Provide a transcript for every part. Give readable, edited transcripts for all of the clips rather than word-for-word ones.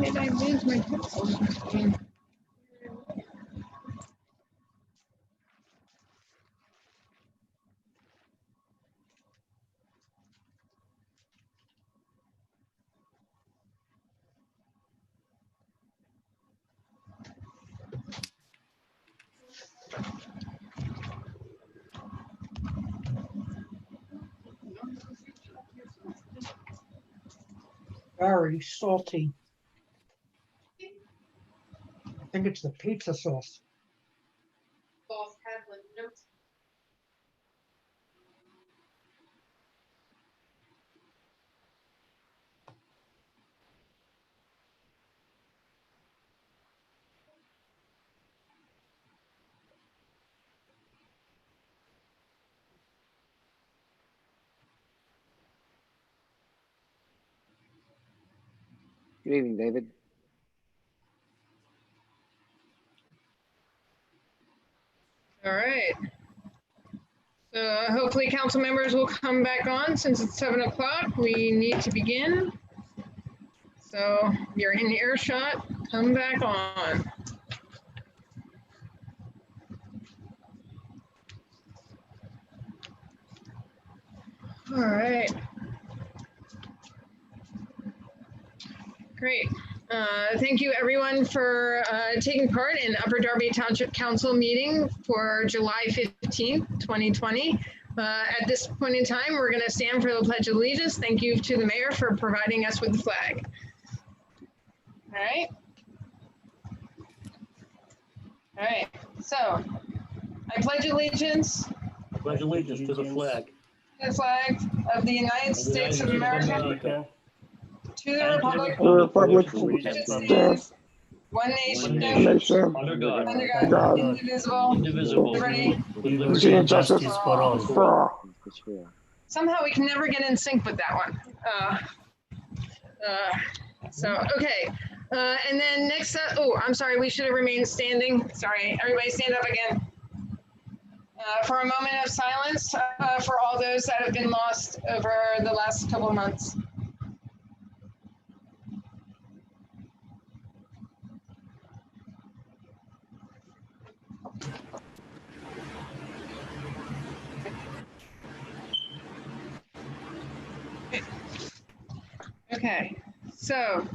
did I lose my pencil? Very salty. I think it's the pizza sauce. Good evening, David. All right. So hopefully council members will come back on since it's 7 o'clock. We need to begin. So you're in earshot, come back on. All right. Great. Thank you everyone for taking part in Upper Darby Township Council meeting for July 15th, 2020. At this point in time, we're going to stand for the Pledge of Allegiance. Thank you to the mayor for providing us with the flag. All right. All right. So I pledge allegiance. Pledge allegiance to the flag. The flag of the United States of America. To the republic. The republic which it stands, one nation, Under God. under God, indivisible, Indivisible. liberty. With liberty and justice for all. Somehow we can never get in sync with that one. Okay. And then next up, oh, I'm sorry, we should have remained standing. Sorry, everybody stand up again. For a moment of silence for all those that have been lost over the last couple of months. Okay, so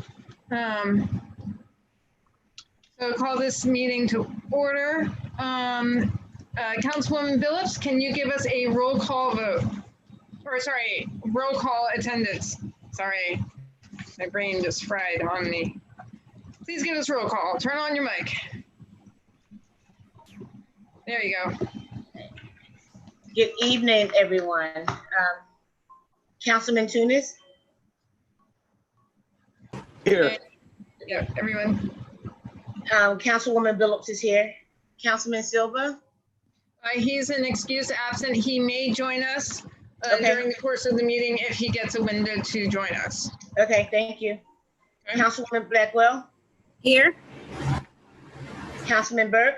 call this meeting to order. Councilwoman Billups, can you give us a roll call vote? Or sorry, roll call attendance. Sorry, my brain just fried on me. Please give us roll call. Turn on your mic. There you go. Good evening, everyone. Councilman Tunis? Here. Yeah, everyone. Councilwoman Billups is here. Councilman Silva? He's an excused absent. He may join us Okay. during the course of the meeting if he gets a window to join us. Okay, thank you. Okay. Councilwoman Blackwell? Here. Councilman Burke?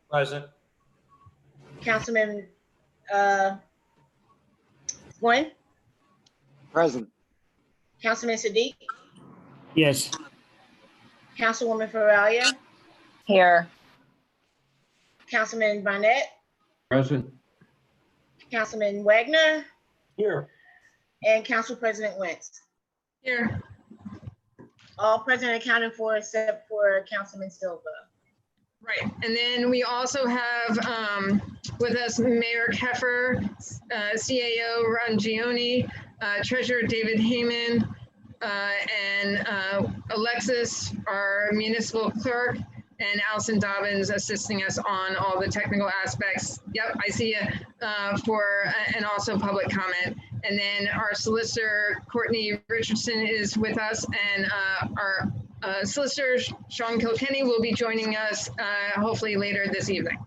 Present. Councilman Gwen? Present. Councilman Sadiq? Yes. Councilwoman Faralia? Here. Councilman Barnett? Present. Councilman Wagner? Here. And Council President Wentz? Here. All present and accounted for except for Councilman Silva. Right. And then we also have with us Mayor Keffer, CAO Ron Gioni, Treasurer David Heyman, and Alexis, our municipal clerk, and Allison Dobbins assisting us on all the technical aspects. Yep, I see you and also public comment. And then our solicitor, Courtney Richardson, is with us, and our solicitor, Sean Kilkenny, will be joining us hopefully later this evening.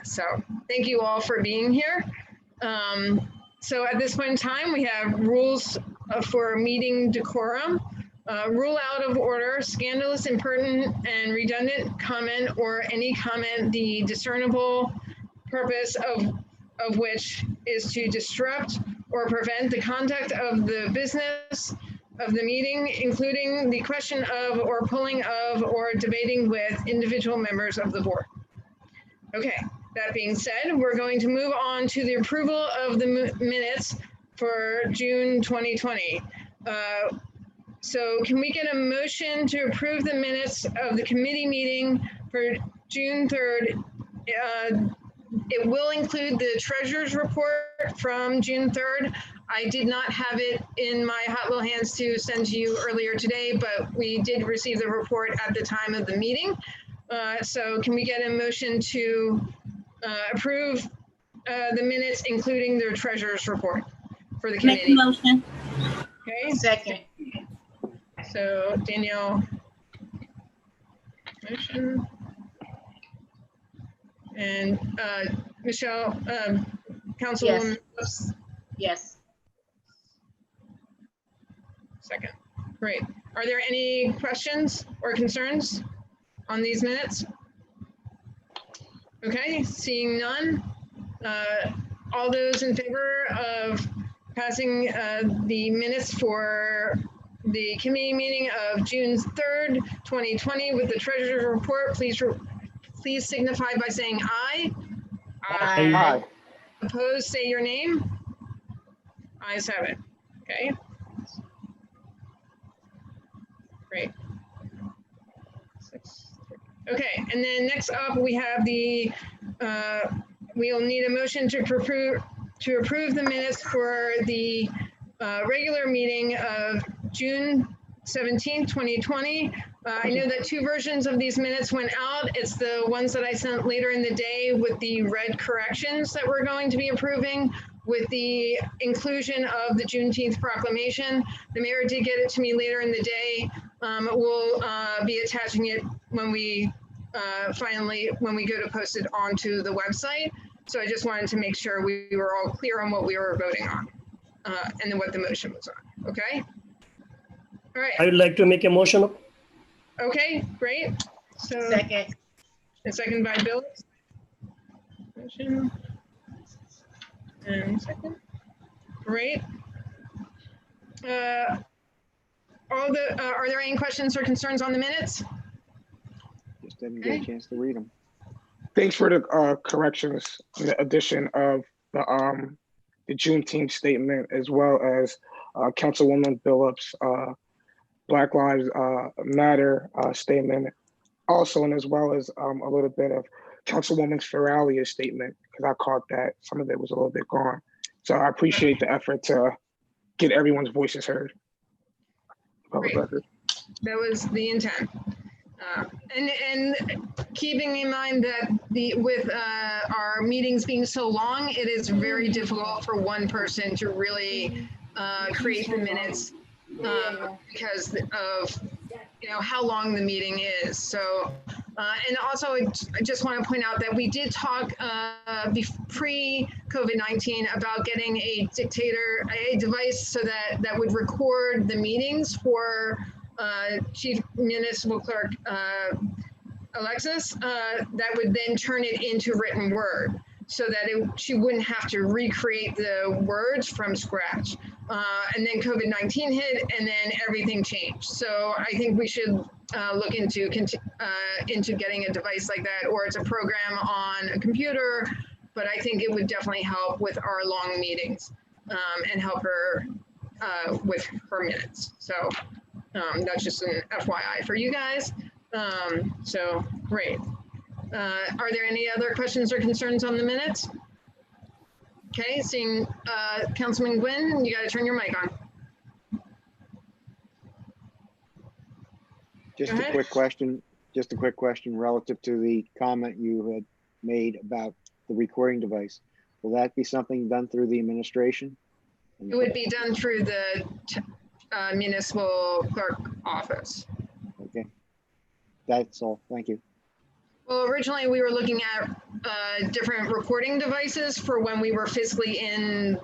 So thank you all for being here. So at this point in time, we have rules for meeting decorum. Rule out of order, scandalous, impertinent, and redundant comment, or any comment the discernible purpose of which is to disrupt or prevent the conduct of the business of the meeting, including the question of, or polling of, or debating with individual members of the board. Okay, that being said, we're going to move on to the approval of the minutes for June 2020. So can we get a motion to approve the minutes of the committee meeting for June 3rd? It will include the treasurer's report from June 3rd. I did not have it in my hot little hands to send to you earlier today, but we did receive the report at the time of the meeting. So can we get a motion to approve the minutes, including the treasurer's report for the Make a committee? motion. Okay, Second. so Danielle, motion. And Michelle, Councilwoman, Yes. second. Great. Are there any questions or concerns on these minutes? Okay, seeing none. All those in favor of passing the minutes for the committee meeting of June 3rd, 2020 with the treasurer's report, please signify by saying aye. Aye. Opposed, say your name. Ayes have it. Okay. Great. Okay, and then next up we have the, we'll need a motion to approve the minutes for the regular meeting of June 17th, 2020. I know that two versions of these minutes went out. It's the ones that I sent later in the day with the red corrections that we're going to be approving with the inclusion of the Juneteenth proclamation. The mayor did get it to me later in the day. We'll be attaching it when we when we go to post it onto the website. So I just wanted to make sure we were all clear on what we were voting on and then what the motion was on, okay? All right. I would like to make a motion. Okay, great. So Second. a second by Bill. Motion. And second. Great. Are there any questions or concerns on the minutes? Just didn't get a chance to read them. Thanks for the corrections, the addition of the Juneteenth statement, as well as Councilwoman Billups' Black Lives Matter statement, also, and as well as a little bit of Councilwoman Ferralia's statement, because I caught that some of it was a little bit gone. So I appreciate the effort to get everyone's voices heard. Public record. That was the intent. And keeping in mind that with our meetings being so long, it is very difficult for one person to really create the minutes because of how long the meeting is. So and also I just want to point out that we did talk pre-COVID-19 about getting a device so that would record the meetings for Chief Municipal Clerk Alexis, that would then turn it into written word so that she wouldn't have to recreate the words from scratch. And then COVID-19 hit and then everything changed. So I think we should look into getting a device like that, or it's a program on a computer, but I think it would definitely help with our long meetings and help her with her minutes. So that's just an FYI for you guys. So great. Are there any other questions or concerns on the minutes? Okay, seeing Councilman Gwynn, you got to turn your mic on. Just a quick question. Just a quick question relative to the comment you had made about the recording device. Will that be something done through the administration? It would be done through the municipal clerk office. Okay. That's all. Thank you. Well, originally we were looking at different recording devices for when we were physically in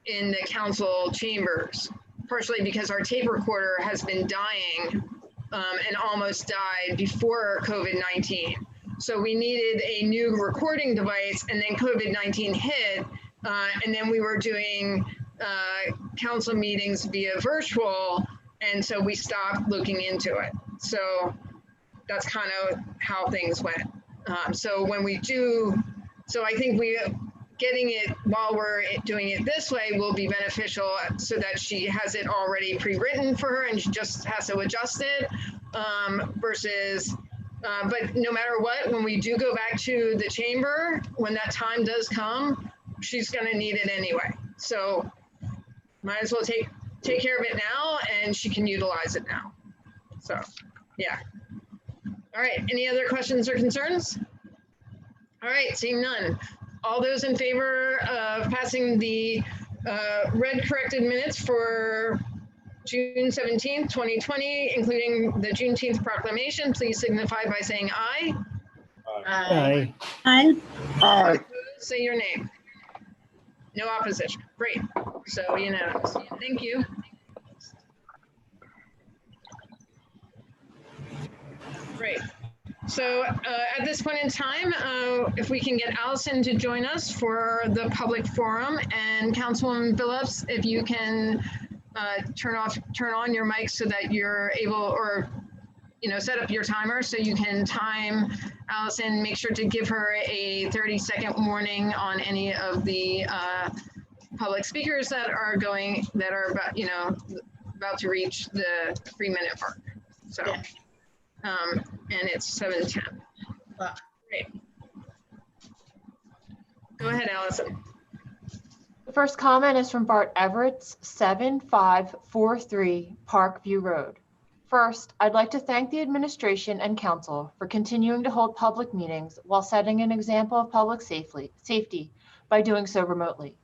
the council chambers, partially because our tape recorder has been dying and almost died before COVID-19. So we needed a new recording device, and then COVID-19 hit, and then we were doing council meetings via virtual, and so we stopped looking into it. So that's kind of how things went. So when we do, so I think getting it while we're doing it this way will be beneficial so that she has it already pre-written for her and she just has to adjust it versus, but no matter what, when we do go back to the chamber, when that time does come, she's gonna need it anyway. So might as well take care of it now and she can utilize it now. So, yeah. All right, any other questions or concerns? All right, seeing none. All those in favor of passing the red corrected minutes for June 17th, 2020, including the Juneteenth proclamation, please signify by saying aye. Aye. Aye. Aye. Say your name. No opposition. Great. So unanimous. Thank you. Great. So at this point in time, if we can get Allison to join us for the public forum, and Councilwoman Phillips, if you can turn on your mic so that you're able, or set up your timer so you can time Allison. Make sure to give her a 30-second warning on any of the public speakers that are about to reach the 3-minute mark. So. Yeah. And it's 7:10. Great. Go ahead, Allison. The first comment is from Bart Everett's 7543 Parkview Road. First, I'd like to thank the administration and council for continuing to hold public meetings while setting an example of public safety by doing so remotely.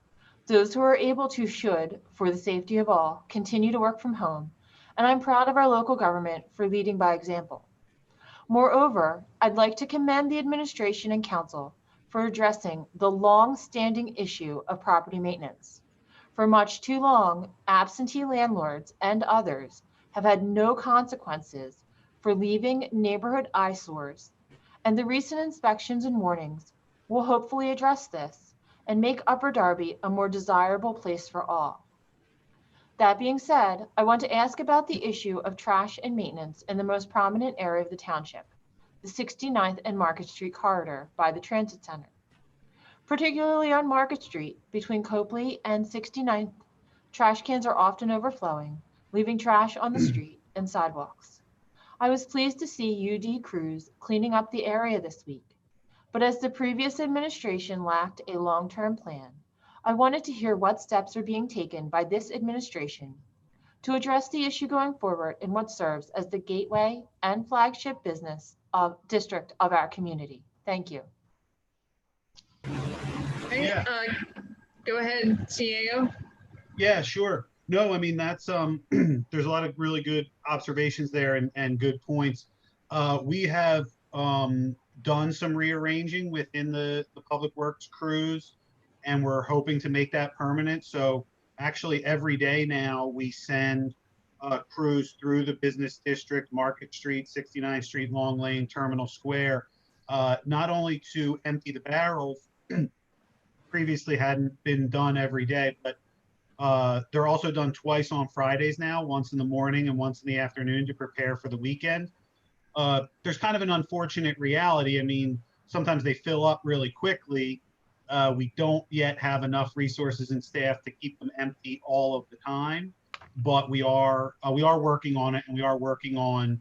Those who are able to should, for the safety of all, continue to work from home, and I'm proud of our local government for leading by example. Moreover, I'd like to commend the administration and council for addressing the long-standing issue of property maintenance. For much too long, absentee landlords and others have had no consequences for leaving neighborhood eyesores, and the recent inspections and warnings will hopefully address this and make Upper Darby a more desirable place for all. That being said, I want to ask about the issue of trash and maintenance in the most prominent area of the township, the 69th and Market Street corridor by the Transit Center. Particularly on Market Street, between Copley and 69th, trash cans are often overflowing, leaving trash on the street and sidewalks. I was pleased to see UD crews cleaning up the area this week, but as the previous administration lacked a long-term plan, I wanted to hear what steps are being taken by this administration to address the issue going forward in what serves as the gateway and flagship business district of our community. Thank you. Okay, Yeah. Go ahead, CAO. Yeah, sure. No, I mean, that's, there's a lot of really good observations there and good points. We have done some rearranging within the public works crews, and we're hoping to make that permanent. So actually every day now we send crews through the business district, Market Street, 69th Street, Long Lane, Terminal Square, not only to empty the barrels, previously hadn't been done every day, but they're also done twice on Fridays now, once in the morning and once in the afternoon to prepare for the weekend. There's kind of an unfortunate reality. I mean, sometimes they fill up really quickly. We don't yet have enough resources and staff to keep them empty all of the time, but we are working on it, and we are working on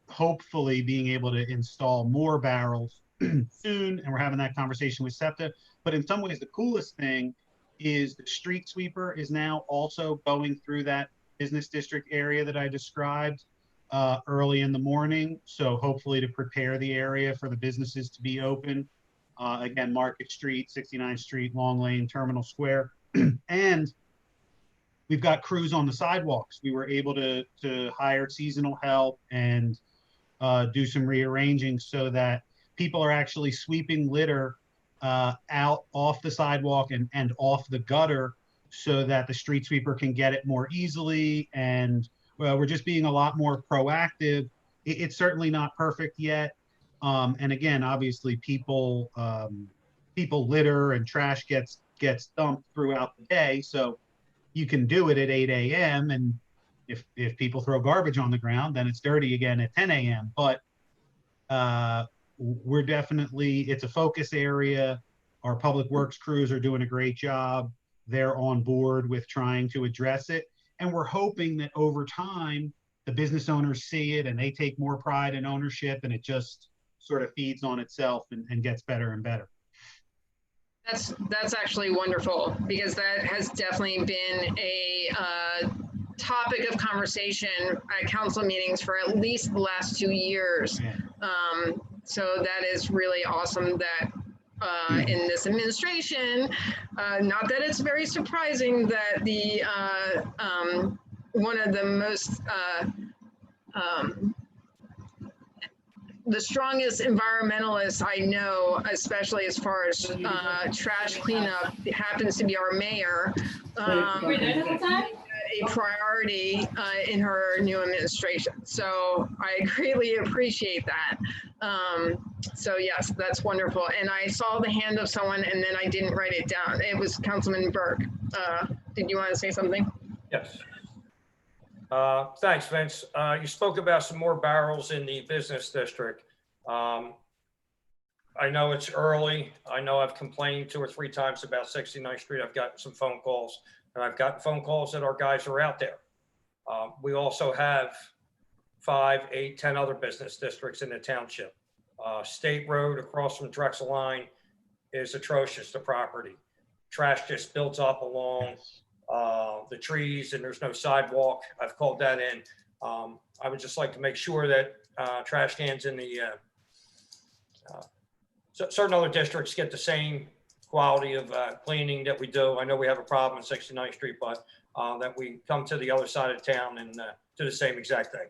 hopefully being able to install more barrels soon. And we're having that conversation with SEPTA. But in some ways, the coolest thing is the street sweeper is now also going through that business district area that I described early in the morning. So hopefully to prepare the area for the businesses to be open. Again, Market Street, 69th Street, Long Lane, Terminal Square. And we've got crews on the sidewalks. We were able to hire seasonal help and do some rearranging so that people are actually sweeping litter out off the sidewalk and off the gutter so that the street sweeper can get it more easily. And well, we're just being a lot more proactive. It's certainly not perfect yet. And again, obviously people litter and trash gets dumped throughout the day. So you can do it at 8 a.m. and if people throw garbage on the ground, then it's dirty again at 10 a.m. But we're definitely, it's a focus area. Our public works crews are doing a great job. They're on board with trying to address it. And we're hoping that over time, the business owners see it and they take more pride and ownership, and it just sort of feeds on itself and gets better and better. That's actually wonderful, because that has definitely been a topic of conversation at council meetings for at least the last 2 years. Yeah. So that is really awesome that in this administration, not that it's very surprising that the one of the most the strongest environmentalists I know, especially as far as trash cleanup, happens to be our mayor. A priority in her new administration. So I greatly appreciate that. So yes, that's wonderful. And I saw the hand of someone and then I didn't write it down. It was Councilman Burke. Did you want to say something? Yes. Thanks, Vince. You spoke about some more barrels in the business district. I know it's early. I know I've complained 2 or 3 times about 69th Street. I've gotten some phone calls, and I've gotten phone calls that our guys are out there. We also have 5, 8, 10 other business districts in the township. State Road across from Drexel Line is atrocious, the property. Trash just builds up along the trees, and there's no sidewalk. I've called that in. I would just like to make sure that trash cans in the certain other districts get the same quality of cleaning that we do. I know we have a problem in 69th Street, but that we come to the other side of town and do the same exact thing.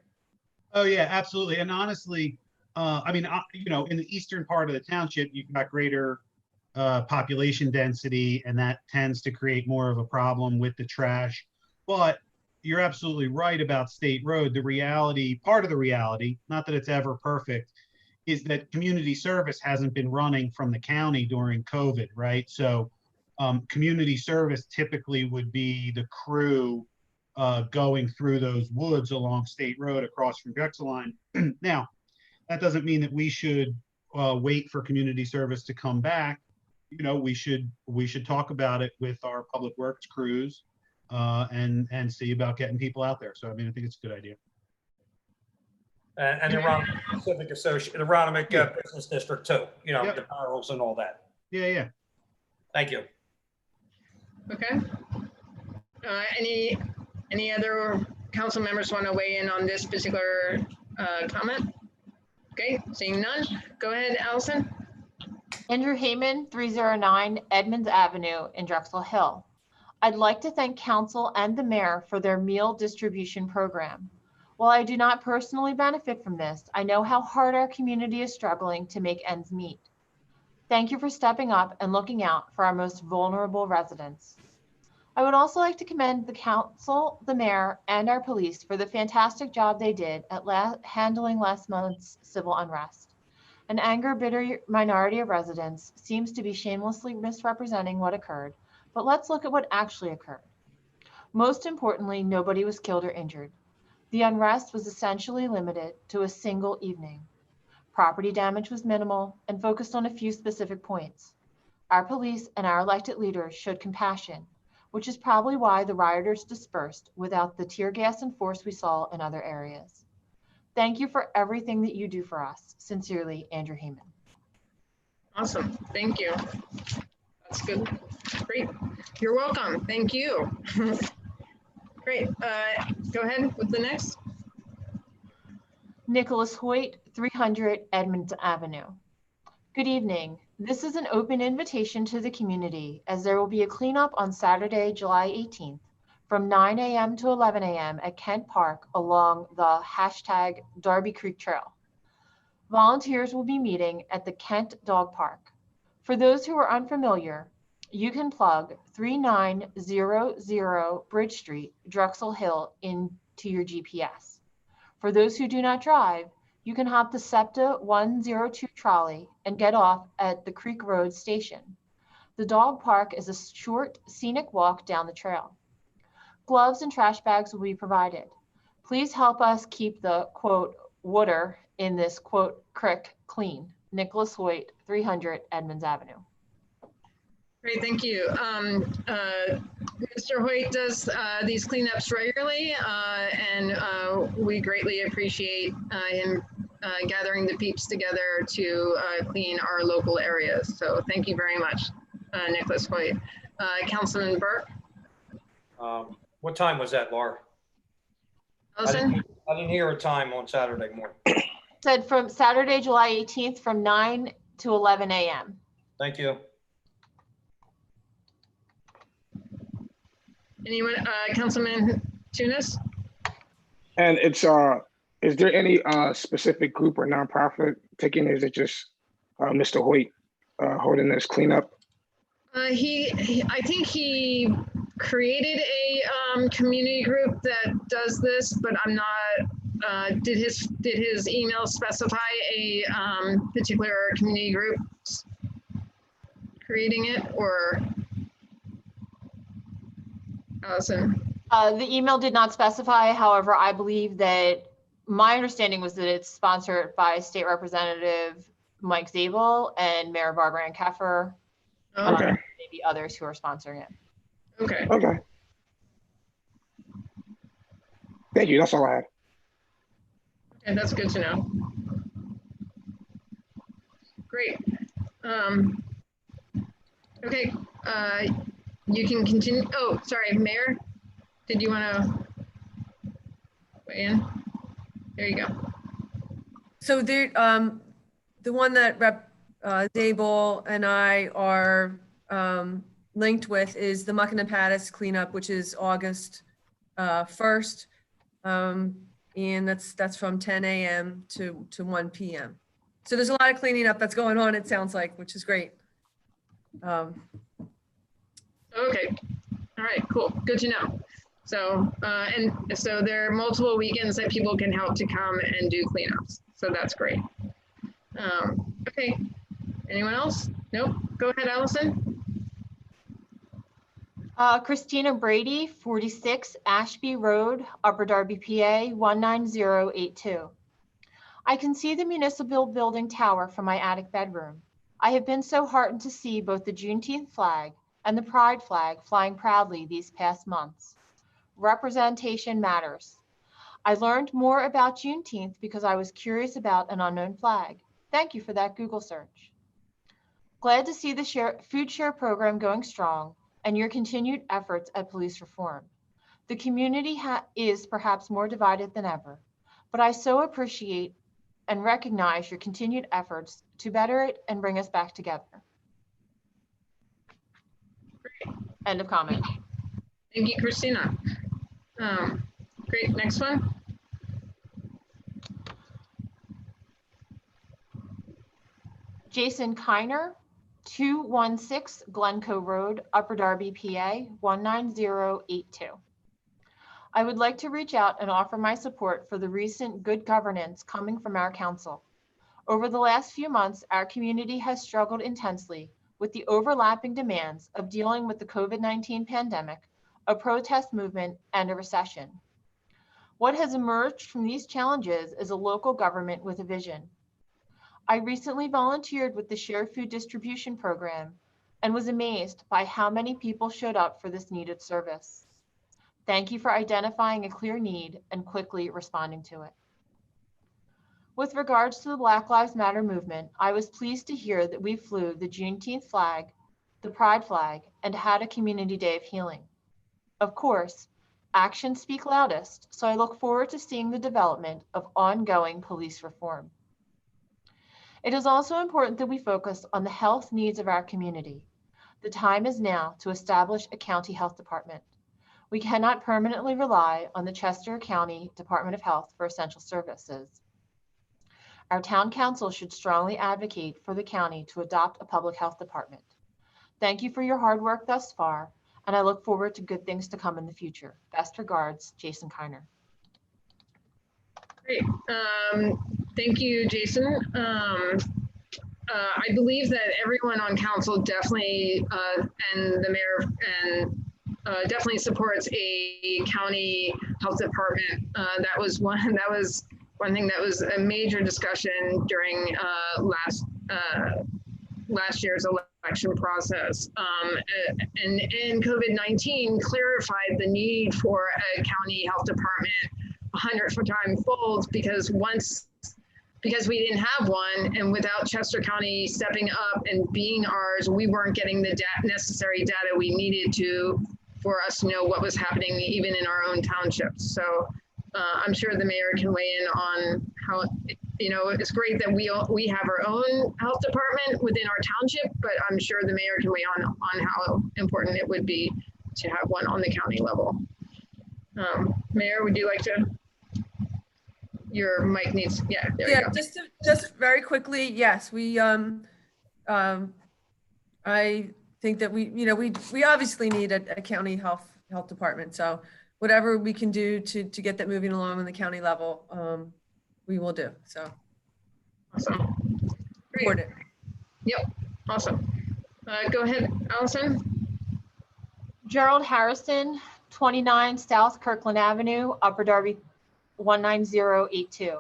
Oh yeah, absolutely. And honestly, I mean, you know, in the eastern part of the township, you've got greater population density, and that tends to create more of a problem with the trash. But you're absolutely right about State Road. The reality, part of the reality, not that it's ever perfect, is that community service hasn't been running from the county during COVID, right? So community service typically would be the crew going through those woods along State Road across from Drexel Line. Now, that doesn't mean that we should wait for community service to come back. You know, we should talk about it with our public works crews and see about getting people out there. So, I mean, I think it's a good idea. And the Ronomic Civic Association, the Ronomic Business District too, you know, Yep. the barrels and all that. Yeah, yeah. Thank you. Okay. Any other council members want to weigh in on this particular comment? Okay, seeing none. Go ahead, Allison. Andrew Heyman, 309 Edmonds Avenue in Drexel Hill. I'd like to thank council and the mayor for their meal distribution program. While I do not personally benefit from this, I know how hard our community is struggling to make ends meet. Thank you for stepping up and looking out for our most vulnerable residents. I would also like to commend the council, the mayor, and our police for the fantastic job they did at handling last month's civil unrest. An anger-bitter minority of residents seems to be shamelessly misrepresenting what occurred, but let's look at what actually occurred. Most importantly, nobody was killed or injured. The unrest was essentially limited to a single evening. Property damage was minimal and focused on a few specific points. Our police and our elected leaders showed compassion, which is probably why the rioters dispersed without the tear gas and force we saw in other areas. Thank you for everything that you do for us. Sincerely, Andrew Heyman. Awesome, thank you. That's good, great. You're welcome, thank you. Great, go ahead with the next. Nicholas Hoyt, 300 Edmonds Avenue. Good evening. This is an open invitation to the community as there will be a cleanup on Saturday, July 18th from 9 a.m. to 11 a.m. at Kent Park along the #Darby Creek Trail. Volunteers will be meeting at the Kent Dog Park. For those who are unfamiliar, you can plug 3900 Bridge Street, Drexel Hill into your GPS. For those who do not drive, you can hop the SEPTA 102 trolley and get off at the Creek Road station. The dog park is a short, scenic walk down the trail. Gloves and trash bags will be provided. Please help us keep the quote water in this quote creek clean. Nicholas Hoyt, 300 Edmonds Avenue. Great, thank you. Mr. Hoyt does these cleanups regularly, and we greatly appreciate him gathering the peeps together to clean our local areas. So thank you very much, Nicholas Hoyt. Councilman Burke? What time was that, Laura? Allison? I didn't hear a time on Saturday morning. Said from Saturday, July 18th from 9 to 11 a.m. Thank you. Anyone, Councilman Tunis? And it's is there any specific group or nonprofit taking it? Is it just Mr. Hoyt holding this cleanup? I think he created a community group that does this, but I'm not, did his email specify a particular community group creating it, or Allison? The email did not specify. However, I believe that my understanding was that it's sponsored by State Representative Mike Zabel and Mayor Barbara Ann Keffer. Okay. Maybe others who are sponsoring it. Okay. Okay. Thank you. That's all I had. Okay, that's good to know. Great. Okay, you can continue. Oh, sorry, Mayor, did you want to weigh in? There you go. So there, the one that Rep. Zabel and I are linked with is the Muckinapattis cleanup, which is August 1st. And that's from 10 a.m. to 1 p.m. So there's a lot of cleaning up that's going on, it sounds like, which is great. Okay, all right, cool, good to know. So, and so there are multiple weekends that people can help to come and do cleanups. So that's great. Okay, anyone else? Nope, go ahead, Allison. Christina Brady, 46 Ashby Road, Upper Darby, PA, 19082. I can see the municipal building tower from my attic bedroom. I have been so heartened to see both the Juneteenth flag and the Pride flag flying proudly these past months. Representation matters. I learned more about Juneteenth because I was curious about an unknown flag. Thank you for that Google search. Glad to see the food share program going strong and your continued efforts at police reform. The community is perhaps more divided than ever, but I so appreciate and recognize your continued efforts to better it and bring us back together. End of comment. Thank you, Christina. Great, next one. Jason Kiner, 216 Glencoe Road, Upper Darby, PA, 19082. I would like to reach out and offer my support for the recent good governance coming from our council. Over the last few months, our community has struggled intensely with the overlapping demands of dealing with the COVID-19 pandemic, a protest movement, and a recession. What has emerged from these challenges is a local government with a vision. I recently volunteered with the Shared Food Distribution Program and was amazed by how many people showed up for this needed service. Thank you for identifying a clear need and quickly responding to it. With regards to the Black Lives Matter movement, I was pleased to hear that we flew the Juneteenth flag, the Pride flag, and had a community day of healing. Of course, actions speak loudest, so I look forward to seeing the development of ongoing police reform. It is also important that we focus on the health needs of our community. The time is now to establish a county health department. We cannot permanently rely on the Chester County Department of Health for essential services. Our town council should strongly advocate for the county to adopt a public health department. Thank you for your hard work thus far, and I look forward to good things to come in the future. Best regards, Jason Kiner. Great, thank you, Jason. I believe that everyone on council definitely, and the mayor and definitely supports a county health department. That was one thing that was a major discussion during last year's election process. And COVID-19 clarified the need for a county health department 100-fold because we didn't have one, and without Chester County stepping up and being ours, we weren't getting the necessary data we needed for us to know what was happening even in our own townships. So I'm sure the mayor can weigh in on how, it's great that we have our own health department within our township, but I'm sure the mayor can weigh on how important it would be to have one on the county level. Mayor, would you like to? Your mic needs, yeah, there you go. Just very quickly, yes, we I think that we obviously need a county health department. So whatever we can do to get that moving along on the county level, we will do. So awesome. Great. It. Yep, awesome. Go ahead, Allison. Gerald Harrison, 29 South Kirkland Avenue, Upper Darby 19082.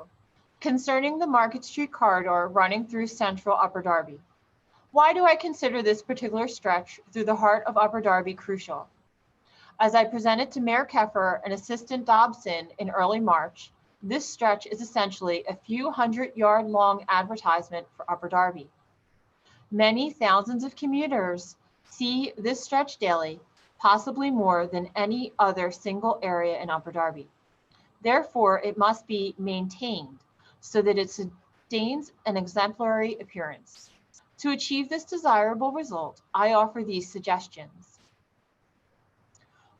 Concerning the Market Street corridor running through central Upper Darby. Why do I consider this particular stretch through the heart of Upper Darby crucial? As I presented to Mayor Keffer and Assistant Dobson in early March, this stretch is essentially a few 100-yard long advertisement for Upper Darby. Many thousands of commuters see this stretch daily, possibly more than any other single area in Upper Darby. Therefore, it must be maintained so that it sustains an exemplary appearance. To achieve this desirable result, I offer these suggestions.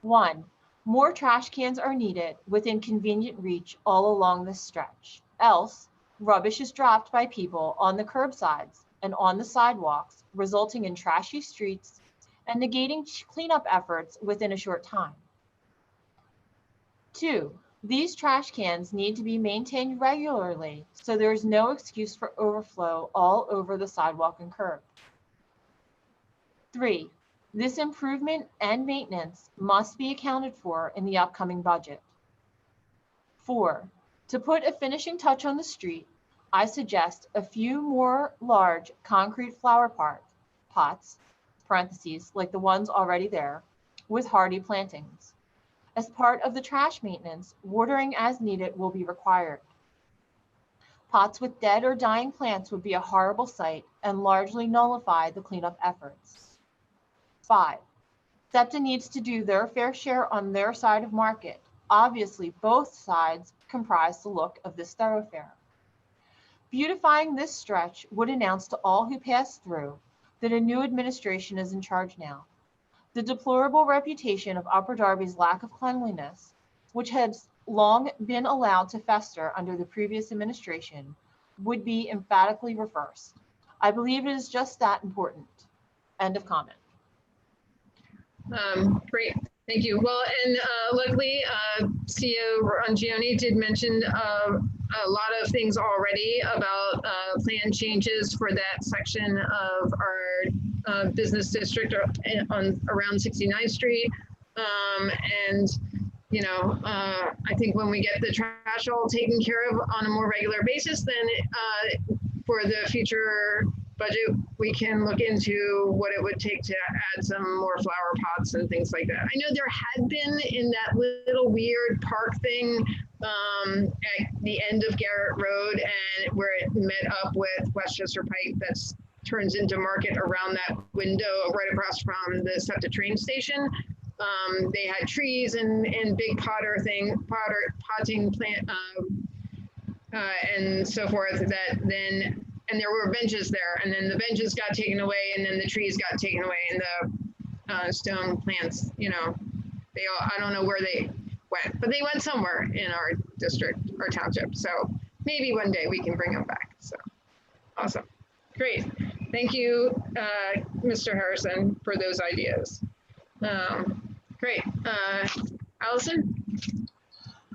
1. More trash cans are needed within convenient reach all along this stretch. Else, rubbish is dropped by people on the curbsides and on the sidewalks, resulting in trashy streets and negating cleanup efforts within a short time. 2. These trash cans need to be maintained regularly so there is no excuse for overflow all over the sidewalk and curb. 3. This improvement and maintenance must be accounted for in the upcoming budget. 4. To put a finishing touch on the street, I suggest a few more large concrete flower pots, parentheses, like the ones already there, with hardy plantings. As part of the trash maintenance, watering as needed will be required. Pots with dead or dying plants would be a horrible sight and largely nullify the cleanup efforts. 5. SEPTA needs to do their fair share on their side of Market. Obviously, both sides comprise the look of this thoroughfare. Beautifying this stretch would announce to all who pass through that a new administration is in charge now. The deplorable reputation of Upper Darby's lack of cleanliness, which has long been allowed to fester under the previous administration, would be emphatically reversed. I believe it is just that important. End of comment. Great, thank you. Well, and luckily, CEO Rangioni did mention a lot of things already about plan changes for that section of our business district around 69th Street. And, I think when we get the trash all taken care of on a more regular basis, then for the future budget, we can look into what it would take to add some more flower pots and things like that. I know there had been in that little weird park thing at the end of Garrett Road, and where it met up with Westchester Pike, that's turns into Market around that window right across from the SEPTA train station. They had trees and big potting plant and so forth and there were benches there, and then the benches got taken away, and then the trees got taken away, and the stone plants, I don't know where they went, but they went somewhere in our district, our township. So maybe one day we can bring them back. So awesome. Great. Thank you, Mr. Harrison, for those ideas. Great. Allison?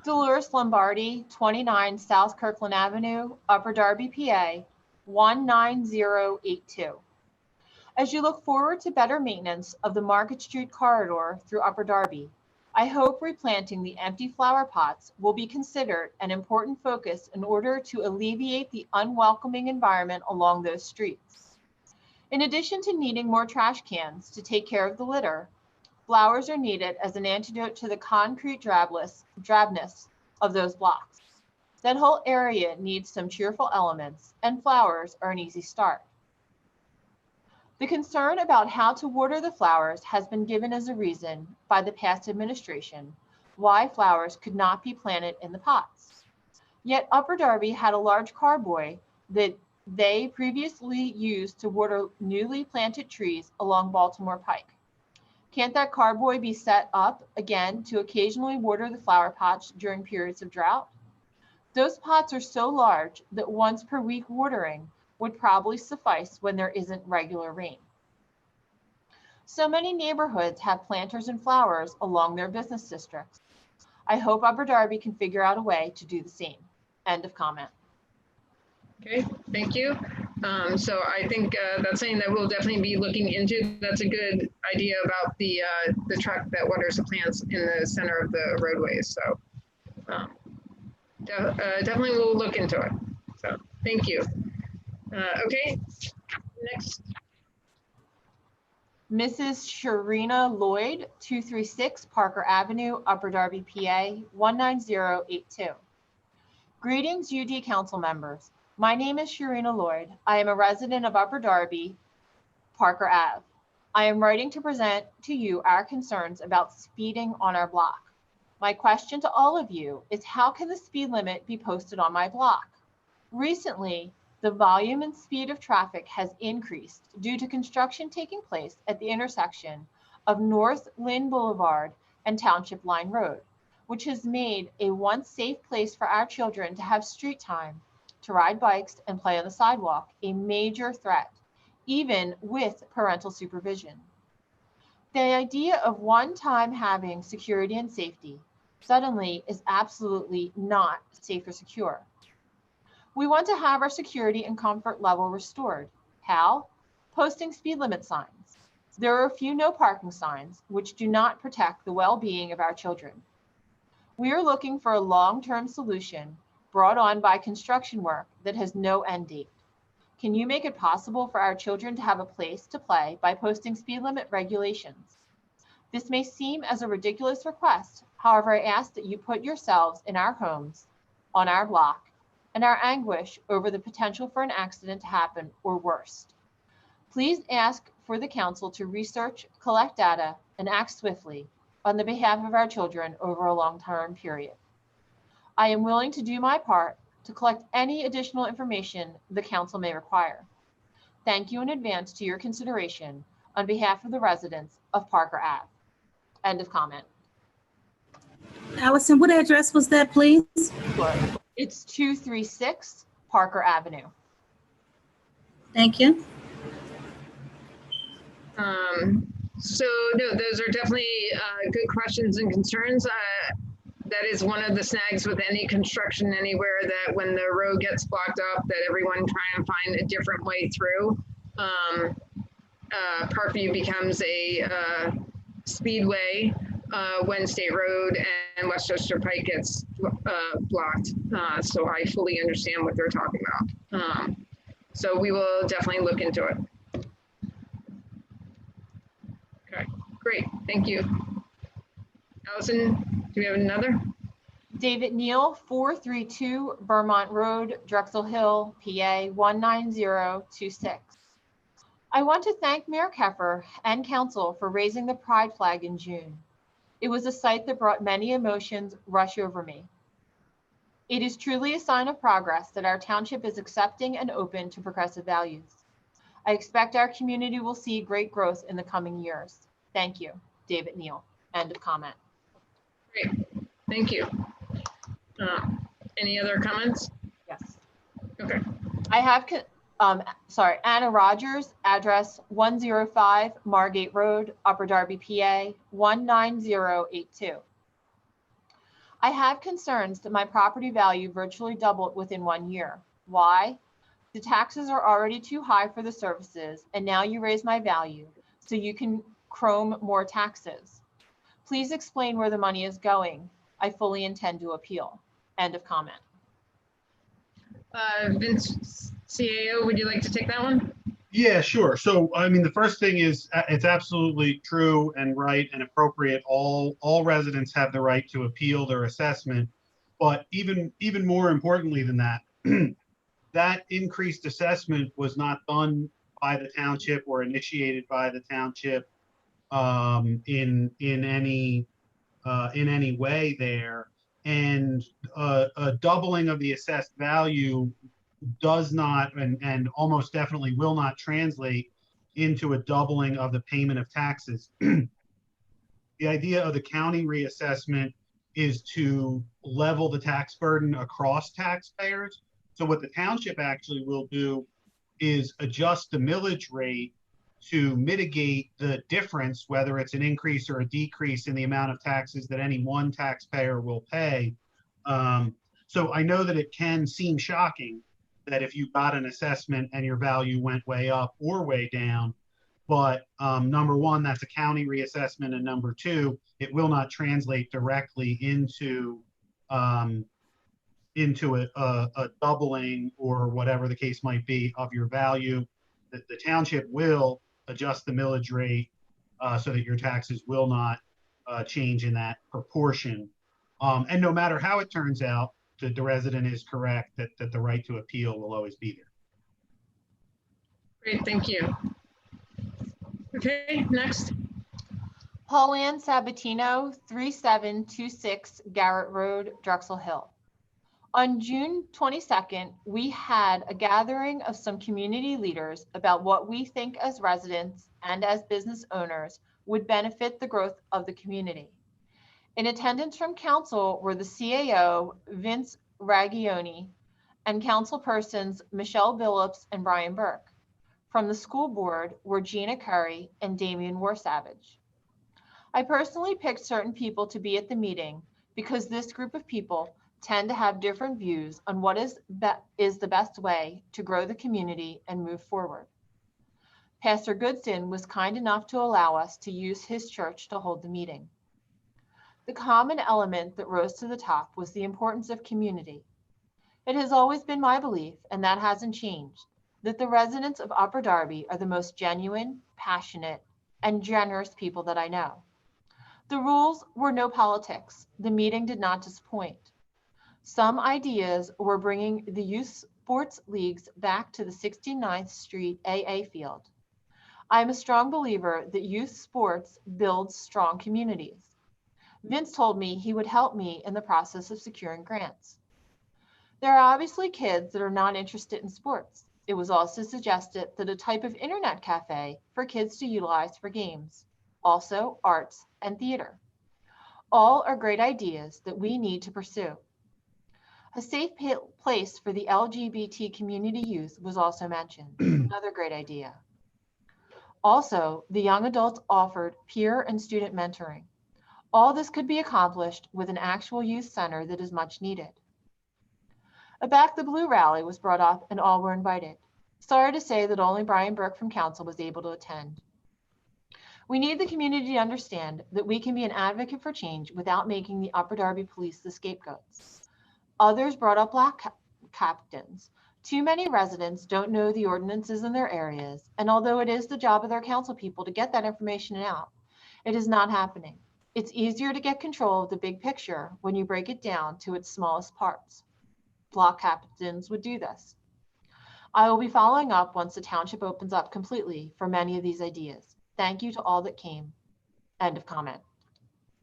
Dolores Lombardi, 29 South Kirkland Avenue, Upper Darby, PA, 19082. As you look forward to better maintenance of the Market Street corridor through Upper Darby, I hope replanting the empty flower pots will be considered an important focus in order to alleviate the unwelcoming environment along those streets. In addition to needing more trash cans to take care of the litter, flowers are needed as an antidote to the concrete drabness of those blocks. That whole area needs some cheerful elements, and flowers are an easy start. The concern about how to water the flowers has been given as a reason by the past administration why flowers could not be planted in the pots. Yet Upper Darby had a large carboy that they previously used to water newly planted trees along Baltimore Pike. Can't that carboy be set up again to occasionally water the flower pots during periods of drought? Those pots are so large that once per week watering would probably suffice when there isn't regular rain. So many neighborhoods have planters and flowers along their business districts. I hope Upper Darby can figure out a way to do the same. End of comment. Okay, thank you. So I think that's something that we'll definitely be looking into. That's a good idea about the truck that waters the plants in the center of the roadways. So definitely we'll look into it. So thank you. Okay, next. Mrs. Sharina Lloyd, 236 Parker Avenue, Upper Darby, PA, 19082. Greetings, UD Council members. My name is Sharina Lloyd. I am a resident of Upper Darby, Parker Ave. I am writing to present to you our concerns about speeding on our block. My question to all of you is, how can the speed limit be posted on my block? Recently, the volume and speed of traffic has increased due to construction taking place at the intersection of North Lynn Boulevard and Township Line Road, which has made a once safe place for our children to have street time, to ride bikes and play on the sidewalk, a major threat, even with parental supervision. The idea of one time having security and safety suddenly is absolutely not safe or secure. We want to have our security and comfort level restored. How? Posting speed limit signs. There are a few no parking signs which do not protect the well-being of our children. We are looking for a long-term solution brought on by construction work that has no end date. Can you make it possible for our children to have a place to play by posting speed limit regulations? This may seem as a ridiculous request. However, I ask that you put yourselves in our homes, on our block, and our anguish over the potential for an accident to happen or worse. Please ask for the council to research, collect data, and act swiftly on the behalf of our children over a long-term period. I am willing to do my part to collect any additional information the council may require. Thank you in advance to your consideration on behalf of the residents of Parker Ave. End of comment. Allison, what address was that, please? Sure. It's 236 Parker Avenue. Thank you. So no, those are definitely good questions and concerns. That is one of the snags with any construction anywhere, that when the road gets blocked up, that everyone try and find a different way through. Parkview becomes a speedway when State Road and Westchester Pike gets blocked. So I fully understand what they're talking about. So we will definitely look into it. Okay, great, thank you. Allison, do we have another? David Neal, 432 Vermont Road, Drexel Hill, PA 19026. I want to thank Mayor Keffer and council for raising the pride flag in June. It was a sight that brought many emotions rush over me. It is truly a sign of progress that our township is accepting and open to progressive values. I expect our community will see great growth in the coming years. Thank you, David Neal. End of comment. Great, thank you. Any other comments? Yes. Okay. I have, Anna Rogers, address 105 Margate Road, Upper Darby, PA 19082. I have concerns that my property value virtually doubled within 1 year. Why? The taxes are already too high for the services, and now you raise my value so you can chrome more taxes. Please explain where the money is going. I fully intend to appeal. End of comment. Vince, CAO, would you like to take that one? Yeah, sure. So, I mean, the first thing is it's absolutely true and right and appropriate. All residents have the right to appeal their assessment. But even more importantly than that, that increased assessment was not done by the township or initiated by the township in any way there. And a doubling of the assessed value does not and almost definitely will not translate into a doubling of the payment of taxes. The idea of the county reassessment is to level the tax burden across taxpayers. So what the township actually will do is adjust the millage rate to mitigate the difference, whether it's an increase or a decrease in the amount of taxes that any one taxpayer will pay. So I know that it can seem shocking that if you got an assessment and your value went way up or way down, but number one, that's a county reassessment, and number two, it will not translate directly into a doubling or whatever the case might be of your value. The township will adjust the millage rate so that your taxes will not change in that proportion. And no matter how it turns out, the resident is correct that the right to appeal will always be there. Great, thank you. Okay, next. Pauline Sabatino, 3726 Garrett Road, Drexel Hill. On June 22nd, we had a gathering of some community leaders about what we think as residents and as business owners would benefit the growth of the community. In attendance from council were the CAO, Vince Ragioni, and councilpersons Michelle Billups and Brian Burke. From the school board were Gina Curry and Damian Warsavage. I personally picked certain people to be at the meeting because this group of people tend to have different views on what is the best way to grow the community and move forward. Pastor Goodson was kind enough to allow us to use his church to hold the meeting. The common element that rose to the top was the importance of community. It has always been my belief, and that hasn't changed, that the residents of Upper Darby are the most genuine, passionate, and generous people that I know. The rules were no politics. The meeting did not disappoint. Some ideas were bringing the youth sports leagues back to the 69th Street AA field. I'm a strong believer that youth sports builds strong communities. Vince told me he would help me in the process of securing grants. There are obviously kids that are not interested in sports. It was also suggested that a type of internet cafe for kids to utilize for games, also arts and theater. All are great ideas that we need to pursue. A safe place for the LGBT community youth was also mentioned, another great idea. Also, the young adults offered peer and student mentoring. All this could be accomplished with an actual youth center that is much needed. A Back the Blue rally was brought up and all were invited. Sorry to say that only Brian Burke from council was able to attend. We need the community to understand that we can be an advocate for change without making the Upper Darby police the scapegoats. Others brought up black captains. Too many residents don't know the ordinances in their areas, and although it is the job of their council people to get that information out, it is not happening. It's easier to get control of the big picture when you break it down to its smallest parts. Block captains would do this. I will be following up once the township opens up completely for many of these ideas. Thank you to all that came. End of comment.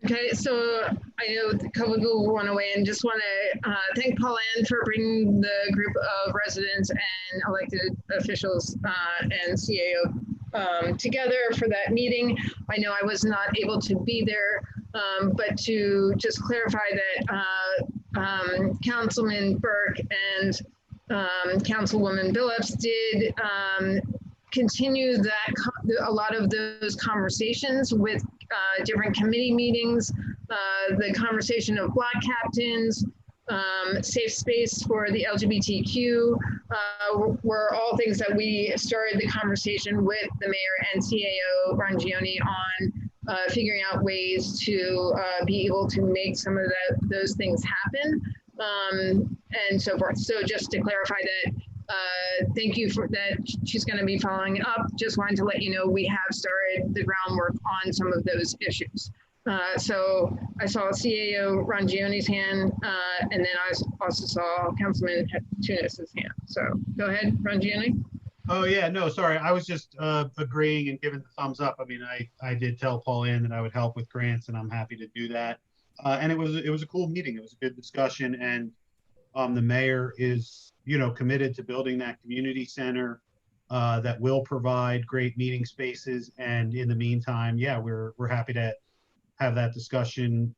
Okay, so I know a couple of people want to weigh in. Just want to thank Pauline for bringing the group of residents and elected officials and CAO together for that meeting. I know I was not able to be there, but to just clarify that Councilman Burke and Councilwoman Billups did continue a lot of those conversations with different committee meetings, the conversation of block captains, safe space for the LGBTQ, were all things that we started the conversation with the mayor and CAO Rangioni on figuring out ways to be able to make some of those things happen, and so forth. So just to clarify that, thank you for that. She's going to be following up. Just wanted to let you know we have started the groundwork on some of those issues. So I saw CAO Rangioni's hand, and then I also saw Councilman Tunis's hand. So go ahead, Rangioni. Oh, yeah, no, sorry. I was just agreeing and giving the thumbs up. I mean, I did tell Paul Ann that I would help with grants, and I'm happy to do that. And it was a cool meeting. It was a good discussion, and the mayor is, you know, committed to building that community center that will provide great meeting spaces. And in the meantime, yeah, we're happy to have that discussion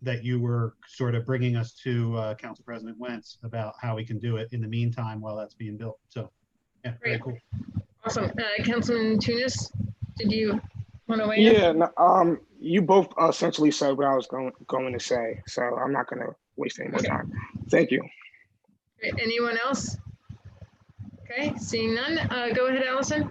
that you were sort of bringing us to Council President Wentz about how we can do it in the meantime while that's being built. So, yeah, very cool. Awesome. Councilman Tunis, did you want to weigh in? Yeah, no, you both essentially said what I was going to say, so I'm not going to waste any more time. Thank you. Great. Anyone else? Okay, seeing none. Go ahead, Allison.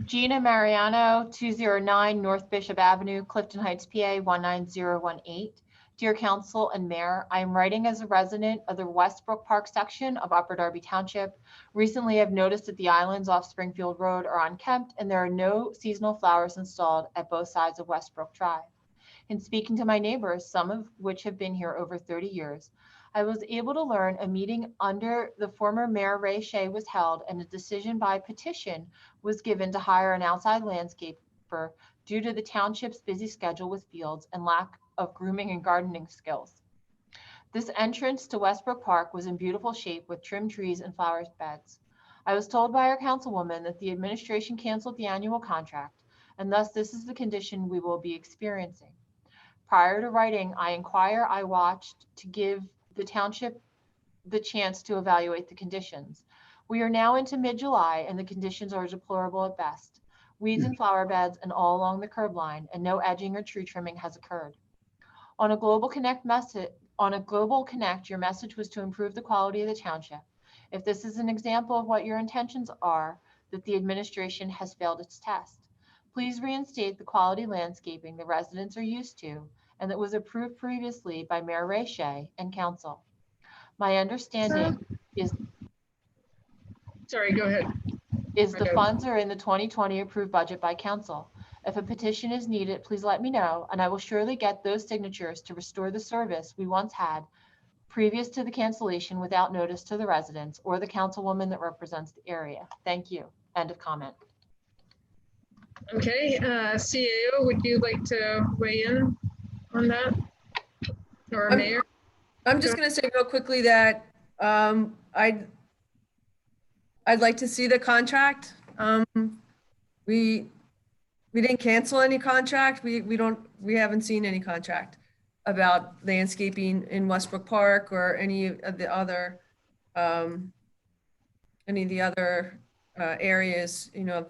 Gina Mariano, 209 North Bishop Avenue, Clifton Heights, PA 19018. Dear Council and Mayor, I am writing as a resident of the Westbrook Park section of Upper Darby Township. Recently, I've noticed that the islands off Springfield Road are unkempt and there are no seasonal flowers installed at both sides of Westbrook Drive. In speaking to my neighbors, some of which have been here over 30 years, I was able to learn a meeting under the former Mayor Ray Shea was held and a decision by petition was given to hire an outside landscaper due to the township's busy schedule with fields and lack of grooming and gardening skills. This entrance to Westbrook Park was in beautiful shape with trimmed trees and flower beds. I was told by our councilwoman that the administration canceled the annual contract, and thus this is the condition we will be experiencing. Prior to writing, I watched to give the township the chance to evaluate the conditions. We are now into mid-July and the conditions are deplorable at best. Weeds and flower beds and all along the curb line, and no edging or tree trimming has occurred. On a Global Connect, your message was to improve the quality of the township. If this is an example of what your intentions are, that the administration has failed its test. Please reinstate the quality landscaping the residents are used to and that was approved previously by Mayor Ray Shea and Council. My understanding is Sorry, go ahead. The funds are in the 2020 approved budget by Council. If a petition is needed, please let me know, and I will surely get those signatures to restore the service we once had previous to the cancellation without notice to the residents or the councilwoman that represents the area. Thank you. End of comment. Okay, CAO, would you like to weigh in on that? Or Mayor? I'm just going to say real quickly that I'd like to see the contract. We didn't cancel any contract. We haven't seen any contract about landscaping in Westbrook Park or any of the other areas, you know,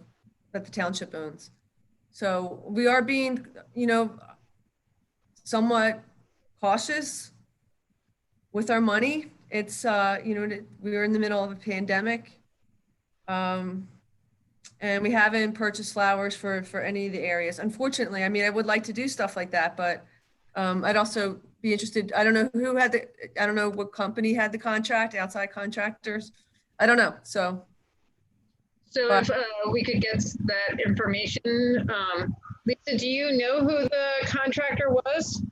that the township owns. So we are being, you know, somewhat cautious with our money. It's, you know, we were in the middle of a pandemic. And we haven't purchased flowers for any of the areas. Unfortunately, I mean, I would like to do stuff like that, but I'd also be interested. I don't know who had I don't know what company had the contract, outside contractors. I don't know. So if we could get that information. Lisa, do you know who the contractor was?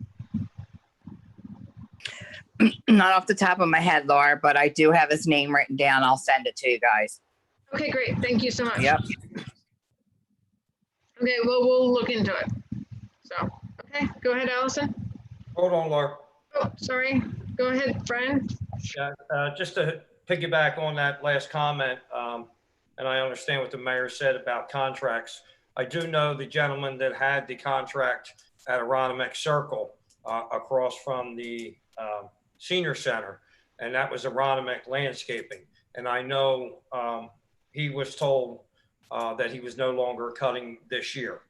Not off the top of my head, Laura, but I do have his name written down. I'll send it to you guys. Okay, great. Thank you so much. Yep. Okay, well, we'll look into it. So, okay, go ahead, Allison. Hold on, Laura. Oh, sorry. Go ahead, Brian. Yeah, just to piggyback on that last comment, and I understand what the mayor said about contracts. I do know the gentleman that had the contract at Aronimink Circle across from the senior center, and that was Aronimink Landscaping. And I know he was told that he was no longer cutting this year.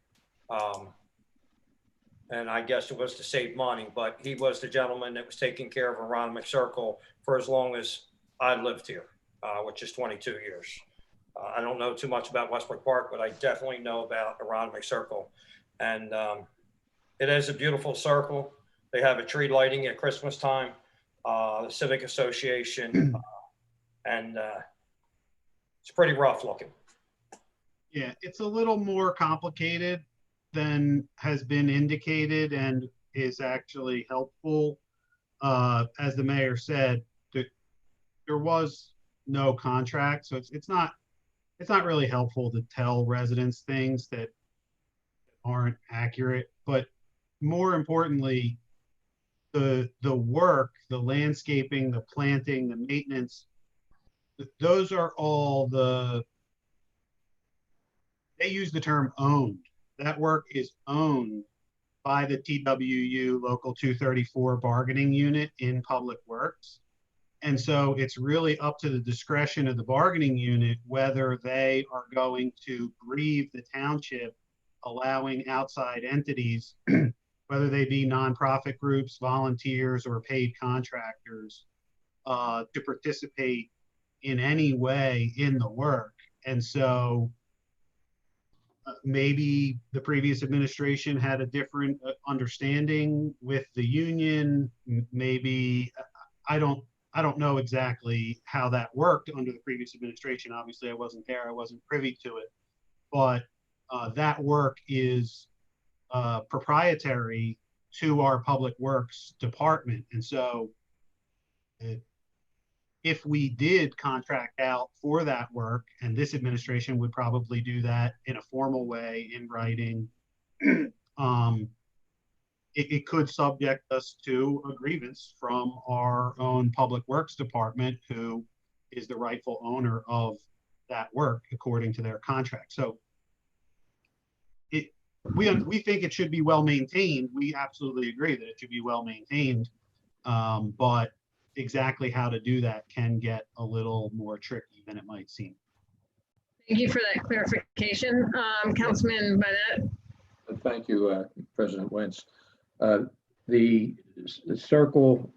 and I guess it was to save money, but he was the gentleman that was taking care of Aronimink Circle for as long as I lived here, which is 22 years. I don't know too much about Westbrook Park, but I definitely know about Aronimink Circle. And it is a beautiful circle. They have a tree lighting at Christmas time, the Civic Association, and it's pretty rough looking. Yeah, it's a little more complicated than has been indicated and is actually helpful. As the mayor said, there was no contract, so it's not really helpful to tell residents things that aren't accurate. But more importantly, the work, the landscaping, the planting, the maintenance, those are all they use the term owned. That work is owned by the TWU Local 234 bargaining unit in Public Works. And so it's really up to the discretion of the bargaining unit whether they are going to grieve the township, allowing outside entities, whether they be nonprofit groups, volunteers, or paid contractors, to participate in any way in the work. And so maybe the previous administration had a different understanding with the union. Maybe I don't know exactly how that worked under the previous administration. Obviously, I wasn't there. I wasn't privy to it. But that work is proprietary to our Public Works department. And so if we did contract out for that work, and this administration would probably do that in a formal way in writing, it could subject us to a grievance from our own Public Works department, who is the rightful owner of that work according to their contract. So we think it should be well maintained. We absolutely agree that it should be well maintained, but exactly how to do that can get a little more tricky than it might seem. Thank you for that clarification. Councilman Bennett. Thank you, President Wentz. The circle,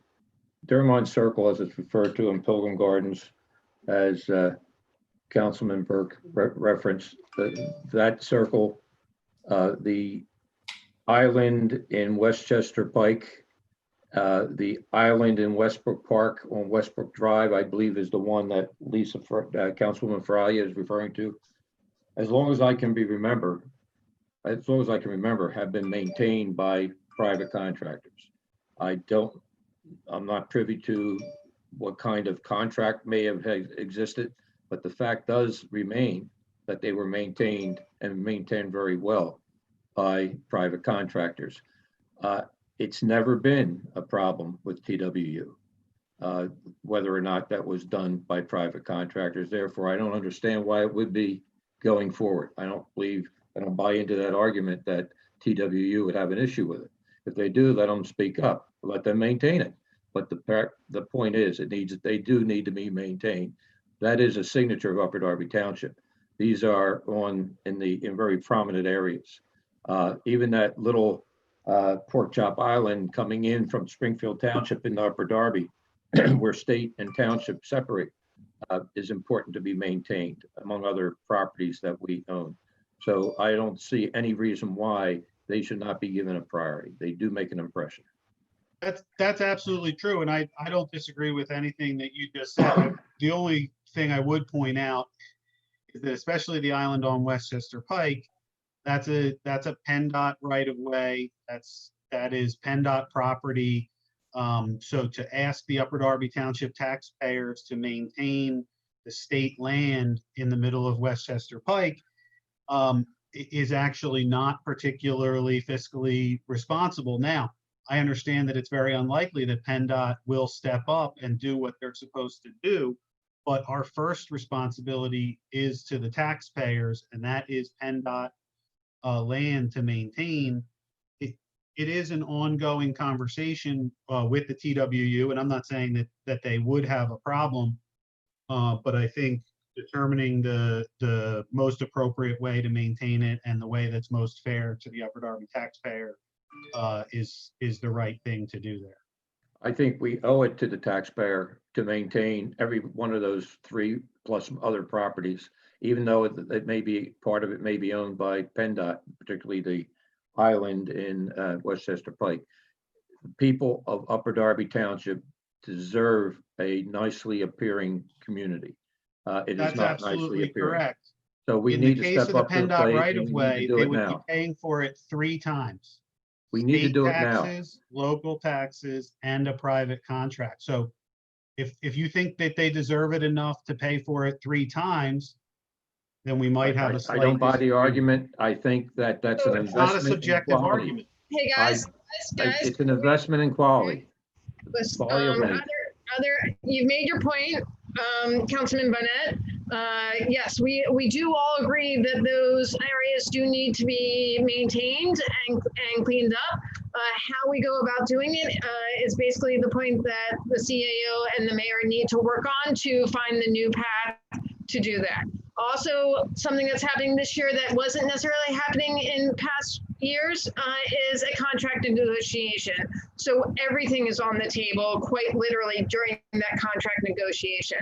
Dermont Circle, as it's referred to in Pilgrim Gardens, as Councilman Burke referenced, that circle, the island in Westchester Pike, the island in Westbrook Park on Westbrook Drive, I believe, is the one that Councilwoman Faralia is referring to. As long as I can remember, have been maintained by private contractors. I'm not privy to what kind of contract may have existed, but the fact does remain that they were maintained and maintained very well by private contractors. It's never been a problem with TWU, whether or not that was done by private contractors. Therefore, I don't understand why it would be going forward. I don't buy into that argument that TWU would have an issue with it. If they do, let them speak up, let them maintain it. But the point is, they do need to be maintained. That is a signature of Upper Darby Township. These are in very prominent areas. Even that little Pork Chop Island coming in from Springfield Township into Upper Darby, where state and township separate, is important to be maintained, among other properties that we own. So I don't see any reason why they should not be given a priority. They do make an impression. That's absolutely true, and I don't disagree with anything that you just said. The only thing I would point out is that especially the island on Westchester Pike, that's a PennDOT right of way. That is PennDOT property. So to ask the Upper Darby Township taxpayers to maintain the state land in the middle of Westchester Pike is actually not particularly fiscally responsible. Now, I understand that it's very unlikely that PennDOT will step up and do what they're supposed to do, but our first responsibility is to the taxpayers, and that is PennDOT land to maintain. It is an ongoing conversation with the TWU, and I'm not saying that they would have a problem, but I think determining the most appropriate way to maintain it and the way that's most fair to the Upper Darby taxpayer is the right thing to do there. I think we owe it to the taxpayer to maintain every one of those 3 plus other properties, even though it may be, part of it may be owned by PennDOT, particularly the island in Westchester Pike. People of Upper Darby Township deserve a nicely appearing community. It is That's not nicely absolutely appearing. correct. So we In need the to case step of the up to the PennDOT plate right and of we need way, to do they it would be now. paying for it 3 times. We need to State do it now. taxes, local taxes, and a private contract. So if you think that they deserve it enough to pay for it 3 times, then we might have a I slight don't buy the disagreement. argument. I think that that's an It's not a investment in subjective quality. argument. Hey, I- guys, It's an investment in quality. listen, Quality of life. you've made your point, Councilman Barnett. Yes, we do all agree that those areas do need to be maintained and cleaned up. How we go about doing it is basically the point that the CAO and the mayor need to work on to find the new path to do that. Also, something that's happening this year that wasn't necessarily happening in past years is a contract negotiation. So everything is on the table, quite literally, during that contract negotiation.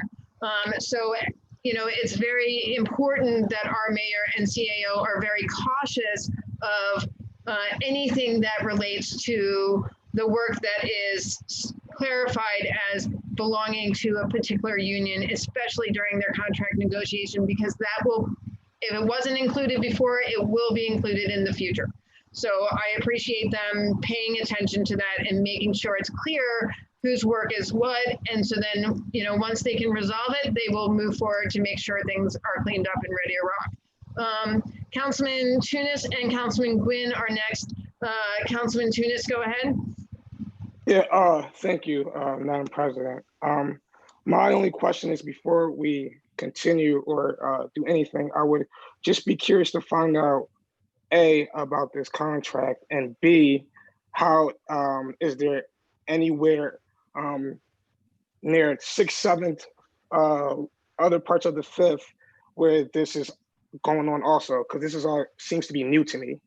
So, you know, it's very important that our mayor and CAO are very cautious of anything that relates to the work that is clarified as belonging to a particular union, especially during their contract negotiation, because that will, if it wasn't included before, it will be included in the future. So I appreciate them paying attention to that and making sure it's clear whose work is what. And so then, you know, once they can resolve it, they will move forward to make sure things are cleaned up and ready to rock. Councilman Tunis and Councilman Gwynn are next. Councilman Tunis, go ahead. Yeah, thank you, Madam President. My only question is, before we continue or do anything, I would just be curious to find out, A, about this contract, and B, how is there anywhere near 6th, 7th, other parts of the 5th where this is going on also? Because this is all seems to be new to me.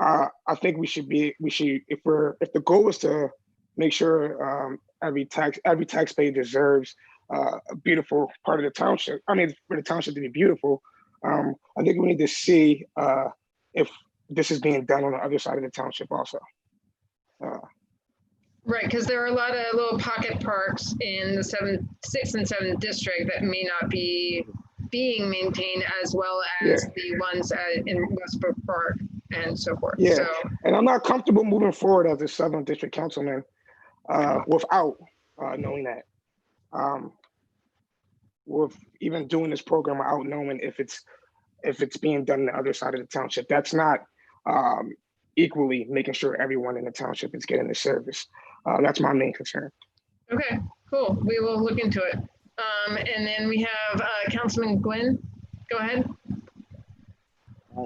I think we should, if the goal is to make sure every taxpayer deserves a beautiful part of the township. I mean, for the township to be beautiful, I think we need to see if this is being done on the other side of the township also. Right, because there are a lot of little pocket parks in the 6th and 7th district that may not be being maintained as well as the ones in Westbrook Park and so forth. Yeah, so, and I'm not comfortable moving forward as a 7th district councilman without knowing that. With even doing this program without knowing if it's being done on the other side of the township. That's not equally making sure everyone in the township is getting the service. That's my main concern. okay, cool. We will look into it. And then we have Councilman Gwynn. Go ahead.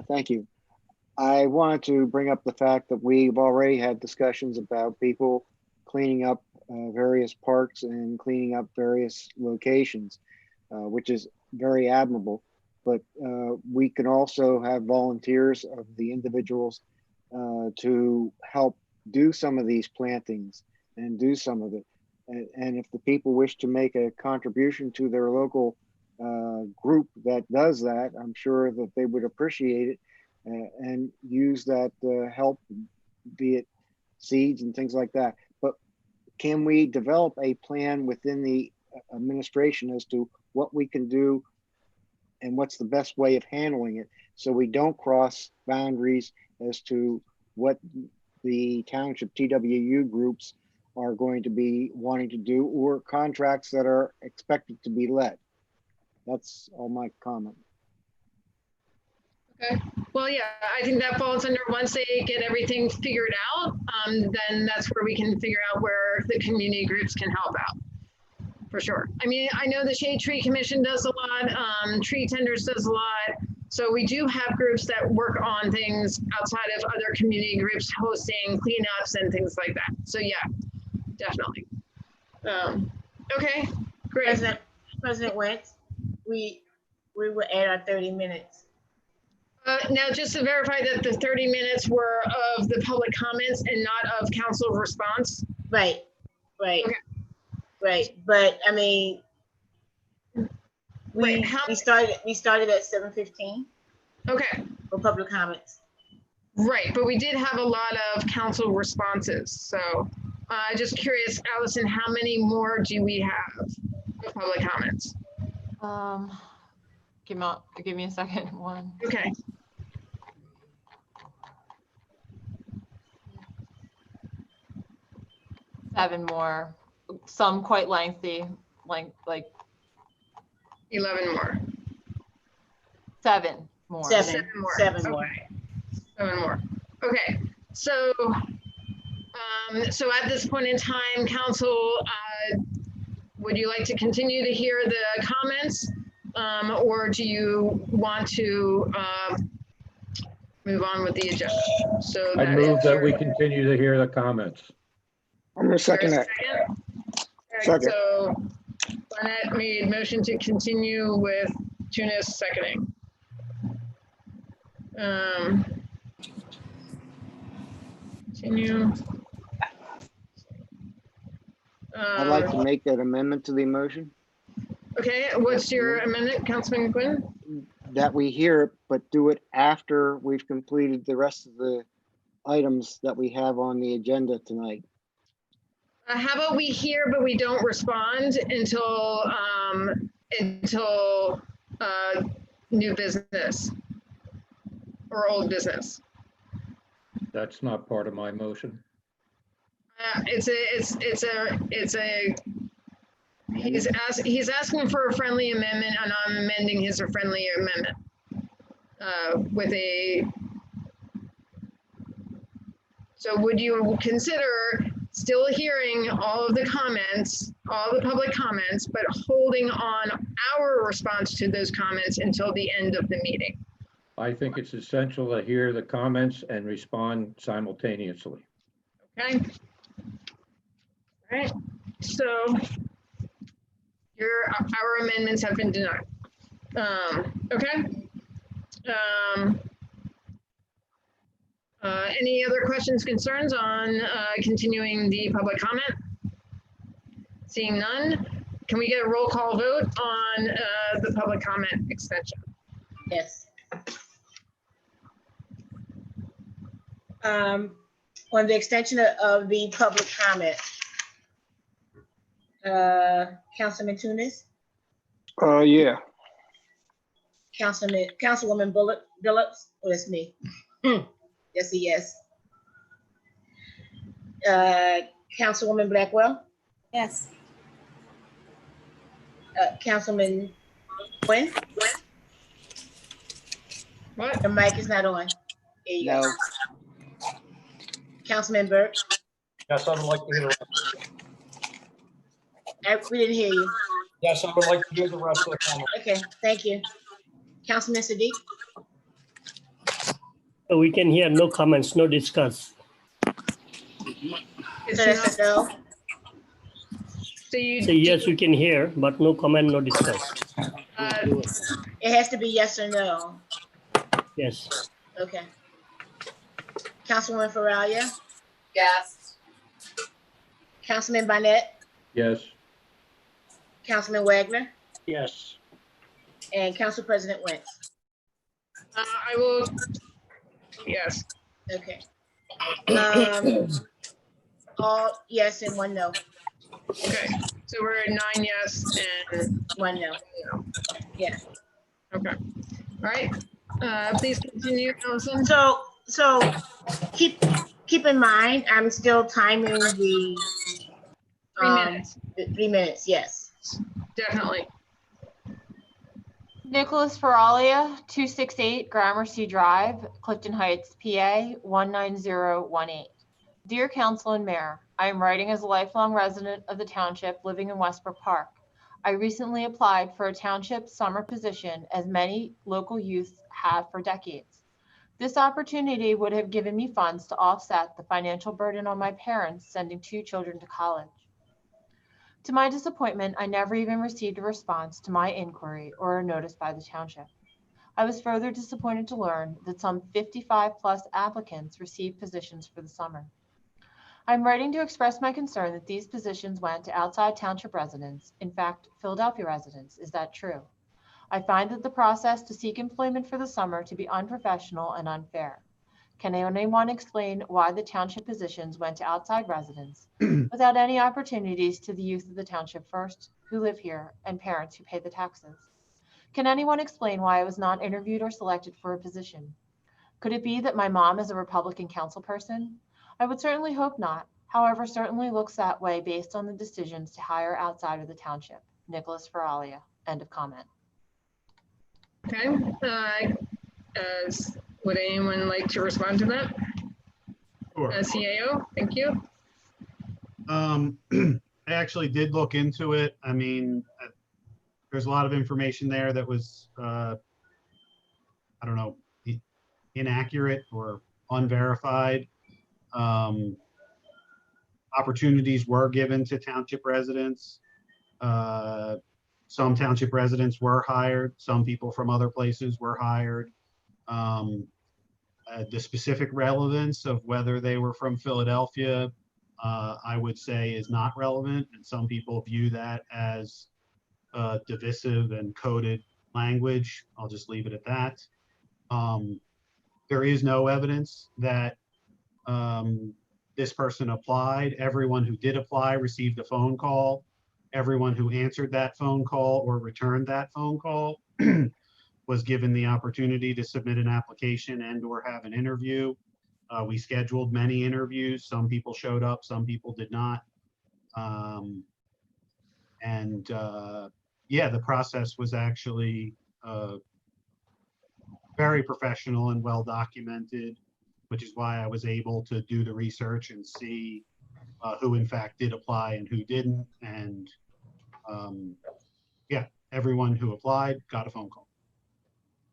Thank you. I wanted to bring up the fact that we've already had discussions about people cleaning up various parks and cleaning up various locations, which is very admirable. But we can also have volunteers of the individuals to help do some of these plantings and do some of it. And if the people wish to make a contribution to their local group that does that, I'm sure that they would appreciate it and use that help, be it seeds and things like that. But can we develop a plan within the administration as to what we can do and what's the best way of handling it, so we don't cross boundaries as to what the township TWU groups are going to be wanting to do, or contracts that are expected to be let? That's all my comment. Okay. Well, yeah, I think that falls under, once they get everything figured out, then that's where we can figure out where the community groups can help out. For sure. I mean, I know the Shade Tree Commission does a lot, Tree Tenders does a lot. So we do have groups that work on things outside of other community groups hosting cleanups and things like that. So yeah, definitely. Okay, great. President Wentz, we will add our 30 minutes. Now, just to verify that the 30 minutes were of the public comments and not of council response. Right, right, Okay. right. But I mean, Wait, we started at 7:15 Okay, for public comments. right, but we did have a lot of council responses. So just curious, Allison, how many more do we have of public comments? Give me a second. One. Okay. Seven more, some quite lengthy, like 11 more. seven more. Seven more. Okay. 7 more. Okay. So, so at this point in time, council, would you like to continue to hear the comments, or do you want to move on with the agenda? So I move that we continue to hear the comments. I'm gonna second that. Second. So Barnett made motion to continue with Tunis seconding. Continue. I'd like to make that amendment to the motion, Okay, what's your amendment, Councilman Quinn? that we hear it, but do it after we've completed the rest of the items that we have on the agenda tonight. How about we hear, but we don't respond until new business or old business? That's not part of my motion. He's asking for a friendly amendment, and I'm amending his friendly amendment with a. So would you consider still hearing all of the comments, all the public comments, but holding on our response to those comments until the end of the meeting? I think it's essential to hear the comments and respond simultaneously. Okay. All right. So our amendments have been denied. Okay. Any other questions, concerns on continuing the public comment? Seeing none, can we get a roll call vote on the public comment extension? Yes. On the extension of the public comment, Councilman Tunis, Yeah. Councilwoman Billups, oh, that's me. Yes, yes. Councilwoman Blackwell, Yes. Councilman Quinn. What? The mic is not on. There you No. go. Councilman Burke. Yes, I would like to hear the rest. We didn't hear you. Yes, I would like to hear the rest of the comments. Okay, thank you. Councilman Siddiq. We can hear no comments, no discuss. So that's a no. So you Say yes, you can hear, but no comment, no discuss. It has to be yes or no. Yes. Okay. Councilwoman Faralia, Yes. Councilman Barnett, Yes, Councilman Wagner, Yes. and Council President Wentz. I will, yes. Okay. All yes and one no. Okay, so we're at 9 yes and One no. no. Yeah. Okay, all right. Please continue, Allison. So keep in mind, I'm still timing the 3 minutes, the 3 minutes. Yes. definitely. Nicholas Faralia, 268 Gramercy Drive, Clifton Heights, PA 19018. Dear Council and Mayor, I am writing as a lifelong resident of the township living in Westbrook Park. I recently applied for a township summer position, as many local youth have for decades. This opportunity would have given me funds to offset the financial burden on my parents sending 2 children to college. To my disappointment, I never even received a response to my inquiry or a notice by the township. I was further disappointed to learn that some 55+ applicants received positions for the summer. I'm writing to express my concern that these positions went to outside township residents, in fact, Philadelphia residents. Is that true? I find that the process to seek employment for the summer to be unprofessional and unfair. Can anyone explain why the township positions went to outside residents without any opportunities to the youth of the township first, who live here, and parents who pay the taxes? Can anyone explain why I was not interviewed or selected for a position? Could it be that my mom is a Republican council person? I would certainly hope not. However, certainly looks that way based on the decisions to hire outside of the township. Nicholas Feralia, end of comment. Okay. Would anyone like to respond to that? Sure. CAO, thank you. I actually did look into it. I mean, there's a lot of information there that was, I don't know, inaccurate or unverified. Opportunities were given to township residents. Some township residents were hired. Some people from other places were hired. The specific relevance of whether they were from Philadelphia, I would say is not relevant. And some people view that as divisive and coded language. I'll just leave it at that. There is no evidence that this person applied. Everyone who did apply received a phone call. Everyone who answered that phone call or returned that phone call was given the opportunity to submit an application and or have an interview. We scheduled many interviews. Some people showed up, some people did not. Yeah, the process was actually very professional and well documented, which is why I was able to do the research and see who in fact did apply and who didn't. And yeah, everyone who applied got a phone call.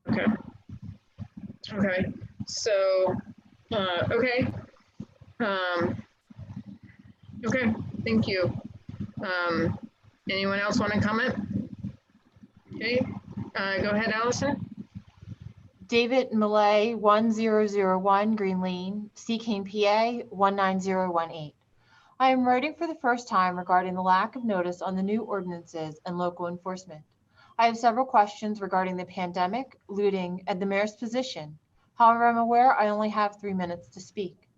Okay. Okay. So, okay. Okay, thank you. Anyone else want to comment? Okay, go ahead, Allison. David Millay, 1001 Green Lane, Seacane, PA, 19018. I am writing for the first time regarding the lack of notice on the new ordinances and local enforcement. I have several questions regarding the pandemic, looting, and the mayor's position. However, I'm aware I only have 3 minutes to speak.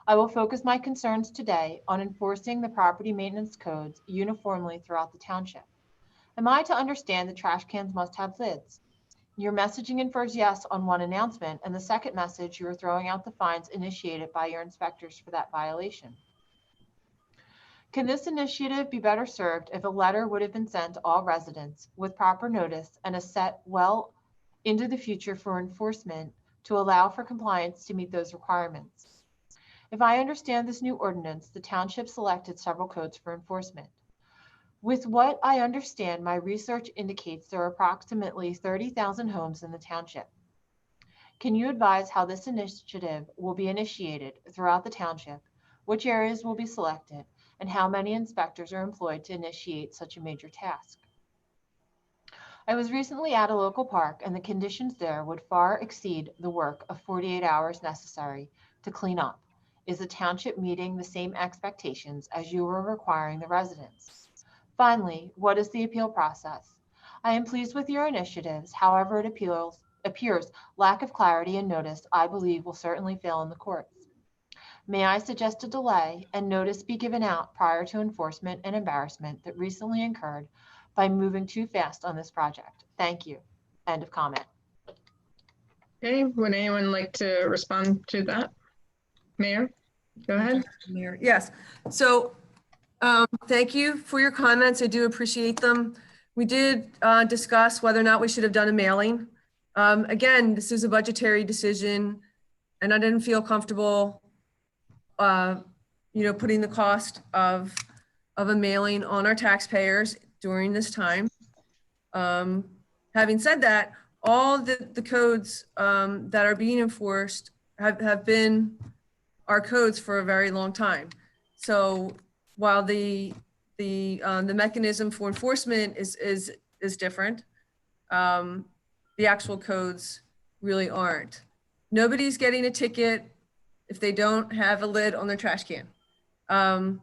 I will focus my concerns today on enforcing the property maintenance codes uniformly throughout the township. Am I to understand that trash cans must have lids? Your messaging infers yes on one announcement, and the second message, you are throwing out the fines initiated by your inspectors for that violation. Can this initiative be better served if a letter would have been sent to all residents with proper notice and a set well into the future for enforcement to allow for compliance to meet those requirements? If I understand this new ordinance, the township selected several codes for enforcement. With what I understand, my research indicates there are approximately 30,000 homes in the township. Can you advise how this initiative will be initiated throughout the township, which areas will be selected, and how many inspectors are employed to initiate such a major task? I was recently at a local park, and the conditions there would far exceed the work of 48 hours necessary to clean up. Is the township meeting the same expectations as you were requiring the residents? Finally, what is the appeal process? I am pleased with your initiatives. However, it appears lack of clarity and notice, I believe, will certainly fail in the courts. May I suggest a delay and notice be given out prior to enforcement and embarrassment that recently incurred by moving too fast on this project? Thank you. End of comment. Okay, would anyone like to respond to that? Mayor, go ahead. Mayor, yes. So thank you for your comments. I do appreciate them. We did discuss whether or not we should have done a mailing. Again, this is a budgetary decision, and I didn't feel comfortable putting the cost of a mailing on our taxpayers during this time. Having said that, all the codes that are being enforced have been our codes for a very long time. So while the mechanism for enforcement is different, the actual codes really aren't. Nobody's getting a ticket if they don't have a lid on their trash can. And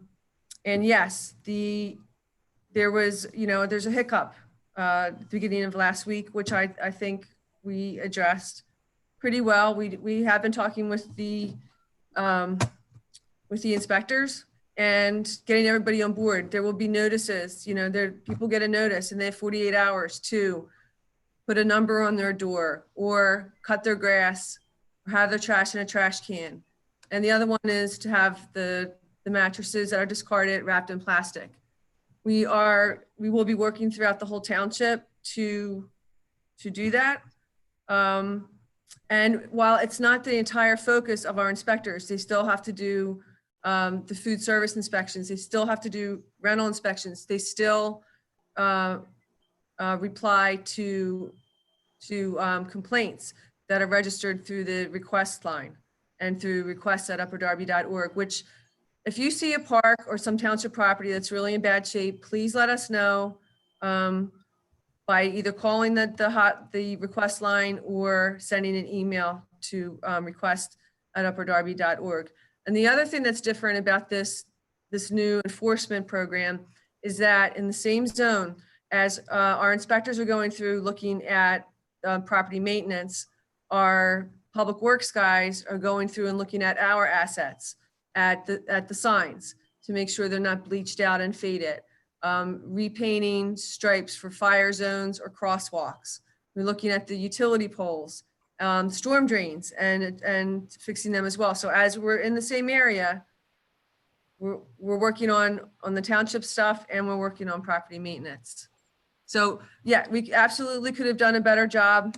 yes, there was, there's a hiccup at the beginning of last week, which I think we addressed pretty well. We have been talking with the inspectors and getting everybody on board. There will be notices, people get a notice and they have 48 hours to put a number on their door or cut their grass or have their trash in a trash can. And the other one is to have the mattresses that are discarded wrapped in plastic. We will be working throughout the whole township to do that. And while it's not the entire focus of our inspectors, they still have to do the food service inspections. They still have to do rental inspections. They still reply to complaints that are registered through the request line and through requests@upperdarby.org, which if you see a park or some township property that's really in bad shape, please let us know by either calling the request line or sending an email to request@upperdarby.org. And the other thing that's different about this new enforcement program is that in the same zone as our inspectors are going through looking at property maintenance, our public works guys are going through and looking at our assets, at the signs to make sure they're not bleached out and faded, repainting stripes for fire zones or crosswalks. We're looking at the utility poles, storm drains and fixing them as well. So as we're in the same area, we're working on the township stuff and we're working on property maintenance. So yeah, we absolutely could have done a better job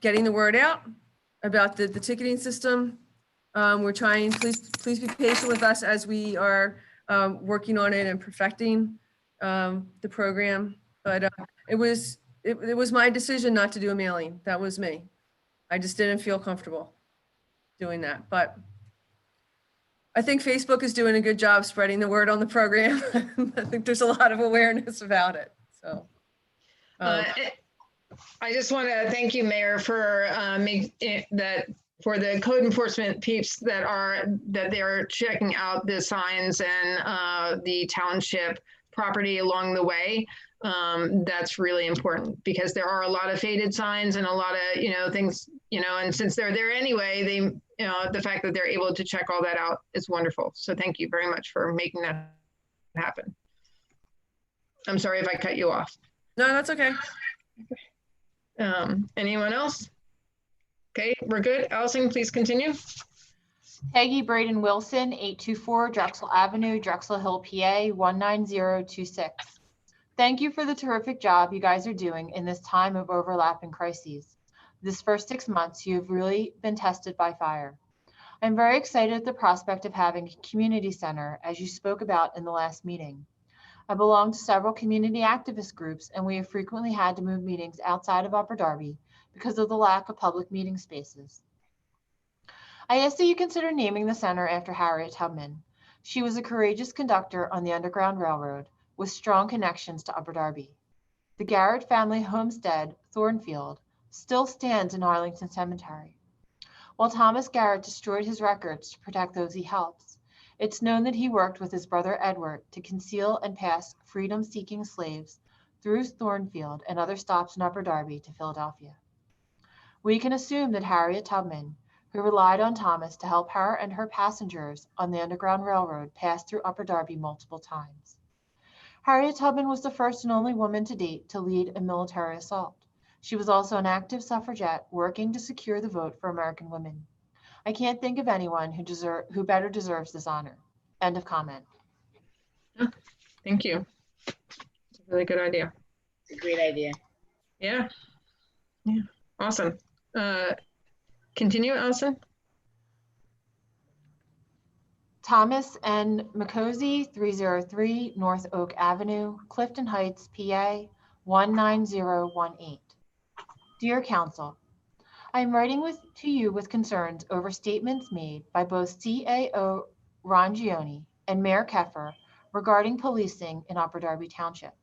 getting the word out about the ticketing system. We're trying, please be patient with us as we are working on it and perfecting the program. But it was my decision not to do a mailing. That was me. I just didn't feel comfortable doing that. But I think Facebook is doing a good job spreading the word on the program. I think there's a lot of awareness about it. So. I just want to thank you, Mayor, for for the code enforcement peeps that they're checking out the signs and the township property along the way. That's really important because there are a lot of faded signs and a lot of things, and since they're there anyway, the fact that they're able to check all that out is wonderful. So thank you very much for making that happen. I'm sorry if I cut you off. No, that's okay. Anyone else? Okay, we're good. Allison, please continue. Peggy Braden Wilson, 824 Drexel Avenue, Drexel Hill, PA, 19026. Thank you for the terrific job you guys are doing in this time of overlapping crises. This first 6 months, you have really been tested by fire. I'm very excited at the prospect of having a community center, as you spoke about in the last meeting. I belong to several community activist groups, and we have frequently had to move meetings outside of Upper Darby because of the lack of public meeting spaces. I ask that you consider naming the center after Harriet Tubman. She was a courageous conductor on the Underground Railroad with strong connections to Upper Darby. The Garrett family homestead, Thornfield, still stands in Arlington Cemetery. While Thomas Garrett destroyed his records to protect those he helps, it's known that he worked with his brother Edward to conceal and pass freedom-seeking slaves through Thornfield and other stops in Upper Darby to Philadelphia. We can assume that Harriet Tubman, who relied on Thomas to help her and her passengers on the Underground Railroad, passed through Upper Darby multiple times. Harriet Tubman was the first and only woman to date to lead a military assault. She was also an active suffragette working to secure the vote for American women. I can't think of anyone who better deserves this honor. End of comment. Thank you. It's a really good idea. It's a great idea. Yeah. Yeah. Awesome. Continue, Allison. Thomas N. McCosey, 303 North Oak Avenue, Clifton Heights, PA, 19018. Dear Council, I am writing to you with concerns over statements made by both CAO Ron Gioni and Mayor Keffer regarding policing in Upper Darby Township.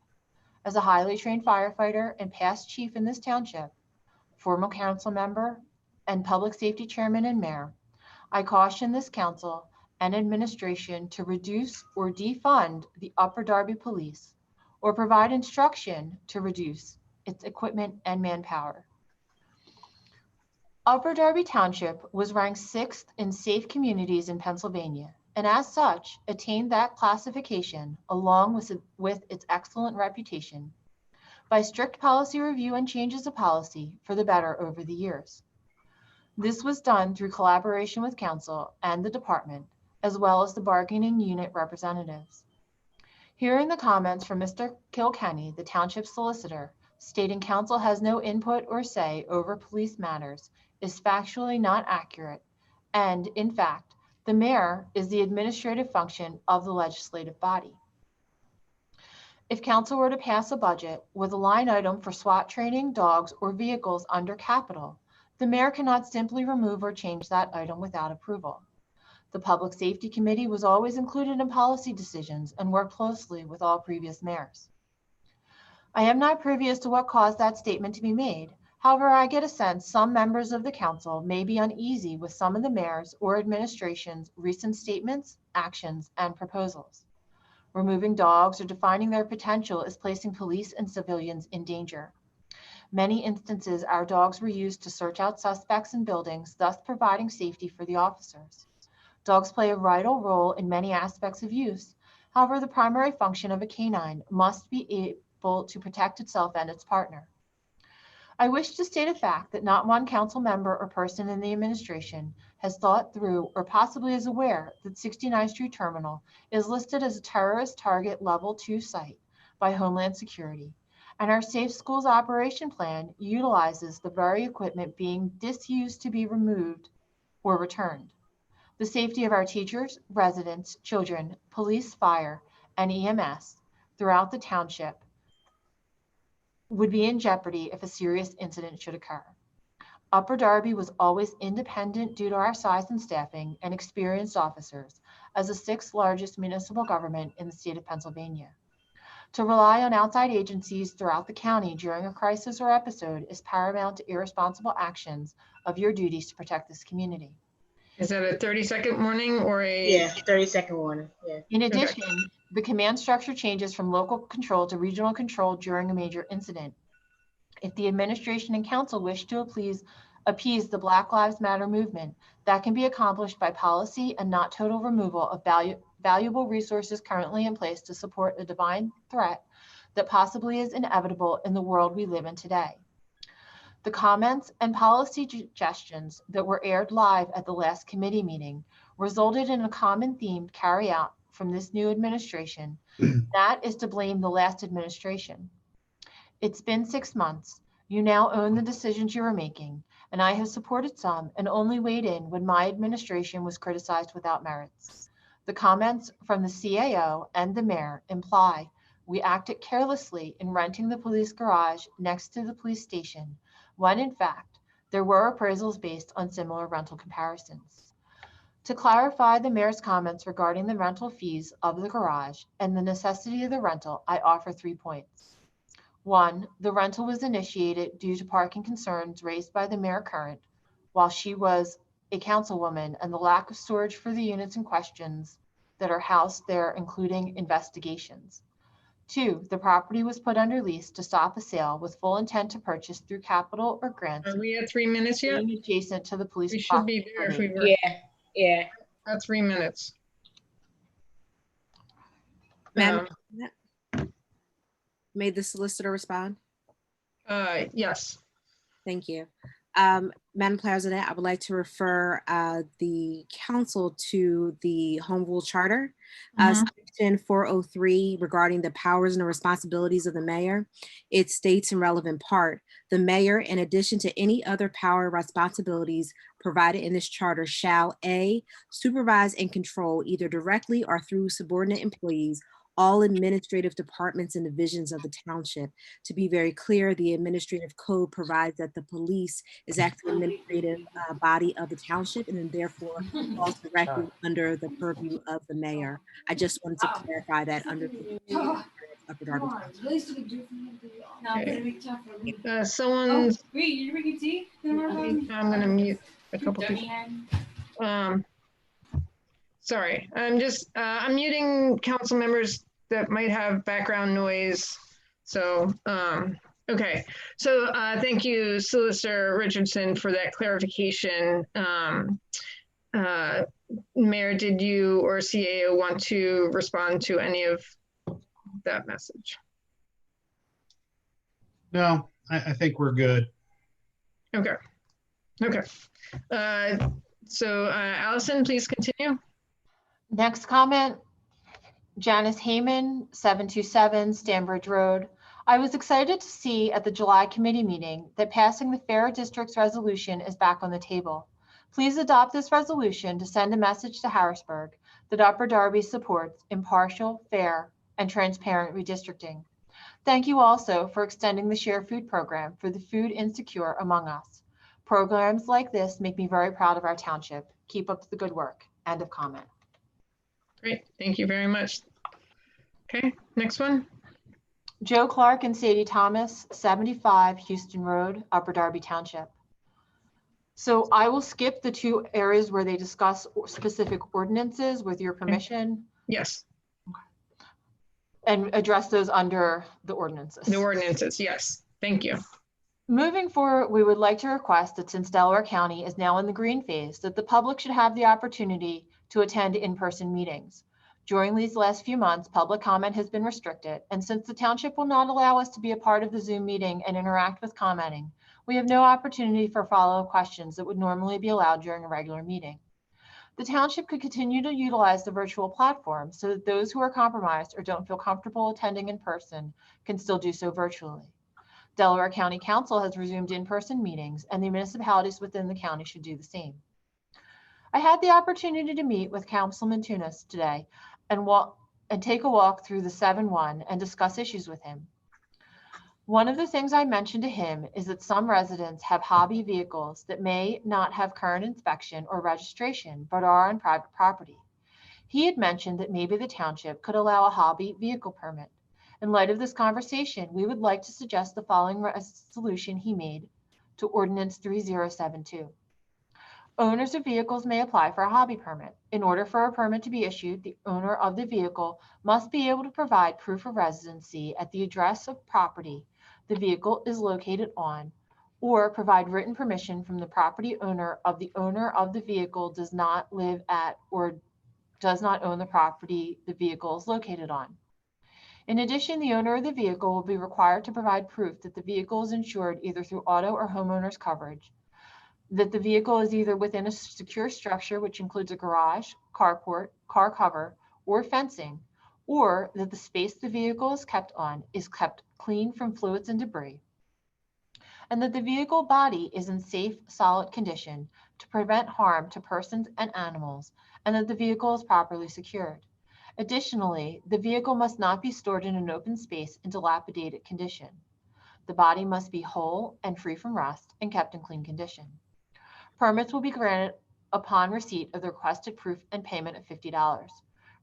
As a highly trained firefighter and past chief in this township, former council member and public safety chairman and mayor, I caution this council and administration to reduce or defund the Upper Darby Police or provide instruction to reduce its equipment and manpower. Upper Darby Township was ranked 6th in safe communities in Pennsylvania, and as such, attained that classification along with its excellent reputation by strict policy review and changes of policy for the better over the years. This was done through collaboration with council and the department, as well as the bargaining unit representatives. Hearing the comments from Mr. Kilkenny, the township solicitor, stating council has no input or say over police matters is factually not accurate, and in fact, the mayor is the administrative function of the legislative body. If council were to pass a budget with a line item for SWAT training, dogs, or vehicles under capital, the mayor cannot simply remove or change that item without approval. The Public Safety Committee was always included in policy decisions and worked closely with all previous mayors. I am not privy as to what caused that statement to be made. However, I get a sense some members of the council may be uneasy with some of the mayor's or administration's recent statements, actions, and proposals. Removing dogs or defining their potential is placing police and civilians in danger. Many instances, our dogs were used to search out suspects in buildings, thus providing safety for the officers. Dogs play a vital role in many aspects of use. However, the primary function of a canine must be able to protect itself and its partner. I wish to state a fact that not one council member or person in the administration has thought through or possibly is aware that 69th Street Terminal is listed as a terrorist target level 2 site by Homeland Security, and our Safe Schools Operation Plan utilizes the very equipment being disused to be removed or returned. The safety of our teachers, residents, children, police, fire, and EMS throughout the township would be in jeopardy if a serious incident should occur. Upper Darby was always independent due to our size and staffing and experienced officers as the 6th largest municipal government in the state of Pennsylvania. To rely on outside agencies throughout the county during a crisis or episode is paramount to irresponsible actions of your duties to protect this community. Is that a 30-second warning or a? Yeah, 30-second warning, yeah. In addition, the command structure changes from local control to regional control during a major incident. If the administration and council wish to appease the Black Lives Matter movement, that can be accomplished by policy and not total removal of valuable resources currently in place to support a divine threat that possibly is inevitable in the world we live in today. The comments and policy suggestions that were aired live at the last committee meeting resulted in a common theme carry out from this new administration. That is to blame the last administration. It's been 6 months. You now own the decisions you are making, and I have supported some and only weighed in when my administration was criticized without merits. The comments from the CAO and the mayor imply we acted carelessly in renting the police garage next to the police station, when in fact, there were appraisals based on similar rental comparisons. To clarify the mayor's comments regarding the rental fees of the garage and the necessity of the rental, I offer 3 points. 1, the rental was initiated due to parking concerns raised by the mayor current while she was a councilwoman, and the lack of storage for the units in questions that are housed there, including investigations. 2, the property was put under lease to stop a sale with full intent to purchase through capital or grants. Are we at 3 minutes yet? Adjacent to the police. We should be there if we were. Yeah. At 3 minutes. Madam, may the solicitor respond? Yes. Thank you. Madam President, I would like to refer the council to the Home Rule Charter, Section 403, regarding the powers and the responsibilities of the mayor. It states in relevant part, the mayor, in addition to any other power or responsibilities provided in this charter, shall A, supervise and control either directly or through subordinate employees all administrative departments and divisions of the township. To be very clear, the administrative code provides that the police is actually an administrative body of the township and then therefore falls directly under the purview of the mayor. I just wanted to clarify that under the Upper Darby. Okay. Someone's, I'm gonna mute a couple people. Sorry, I'm muting council members that might have background noise. So, okay. So thank you, Solicitor Richardson, for that clarification. Mayor, did you or CAO want to respond to any of that message? No, I think we're good. Okay. Okay. So Allison, please continue. Next comment, Janice Heyman, 727 Stanbridge Road. I was excited to see at the July committee meeting that passing the Fair Districts resolution is back on the table. Please adopt this resolution to send a message to Harrisburg that Upper Darby supports impartial, fair, and transparent redistricting. Thank you also for extending the Share Food program for the food insecure among us. Programs like this make me very proud of our township. Keep up the good work. End of comment. Great, thank you very much. Okay, next one. Joe Clark and Sadie Thomas, 75 Houston Road, Upper Darby Township. So I will skip the two areas where they discuss specific ordinances with your permission. Yes. And address those under the ordinances. The ordinances, yes, thank you. Moving forward, we would like to request that since Delaware County is now in the green phase, that the public should have the opportunity to attend in-person meetings. During these last few months, public comment has been restricted, and since the township will not allow us to be a part of the Zoom meeting and interact with commenting, we have no opportunity for follow-up questions that would normally be allowed during a regular meeting. The township could continue to utilize the virtual platform so that those who are compromised or don't feel comfortable attending in person can still do so virtually. Delaware County Council has resumed in-person meetings, and the municipalities within the county should do the same. I had the opportunity to meet with Councilman Tunis today and take a walk through the 7-1 and discuss issues with him. One of the things I mentioned to him is that some residents have hobby vehicles that may not have current inspection or registration, but are on private property. He had mentioned that maybe the township could allow a hobby vehicle permit. In light of this conversation, we would like to suggest the following resolution he made to Ordinance 3072. Owners of vehicles may apply for a hobby permit. In order for a permit to be issued, the owner of the vehicle must be able to provide proof of residency at the address of property the vehicle is located on, or provide written permission from the property owner of the vehicle does not live at or does not own the property the vehicle is located on. In addition, the owner of the vehicle will be required to provide proof that the vehicle is insured either through auto or homeowner's coverage, that the vehicle is either within a secure structure, which includes a garage, carport, car cover, or fencing, or that the space the vehicle is kept on is kept clean from fluids and debris, and that the vehicle body is in safe, solid condition to prevent harm to persons and animals, and that the vehicle is properly secured. Additionally, the vehicle must not be stored in an open space in dilapidated condition. The body must be whole and free from rust and kept in clean condition. Permits will be granted upon receipt of the requested proof and payment of $50.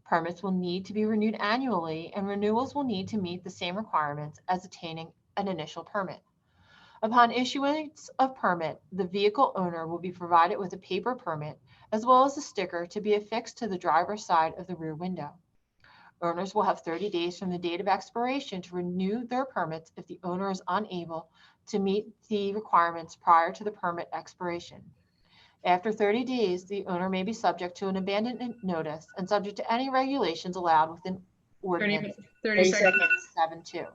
Permits will need to be renewed annually, and renewals will need to meet the same requirements as attaining an initial permit. Upon issuance of permit, the vehicle owner will be provided with a paper permit as well as a sticker to be affixed to the driver's side of the rear window. Owners will have 30 days from the date of expiration to renew their permits if the owner is unable to meet the requirements prior to the permit expiration. After 30 days, the owner may be subject to an abandonment notice and subject to any regulations allowed within ordinance 30 seconds. 7.2.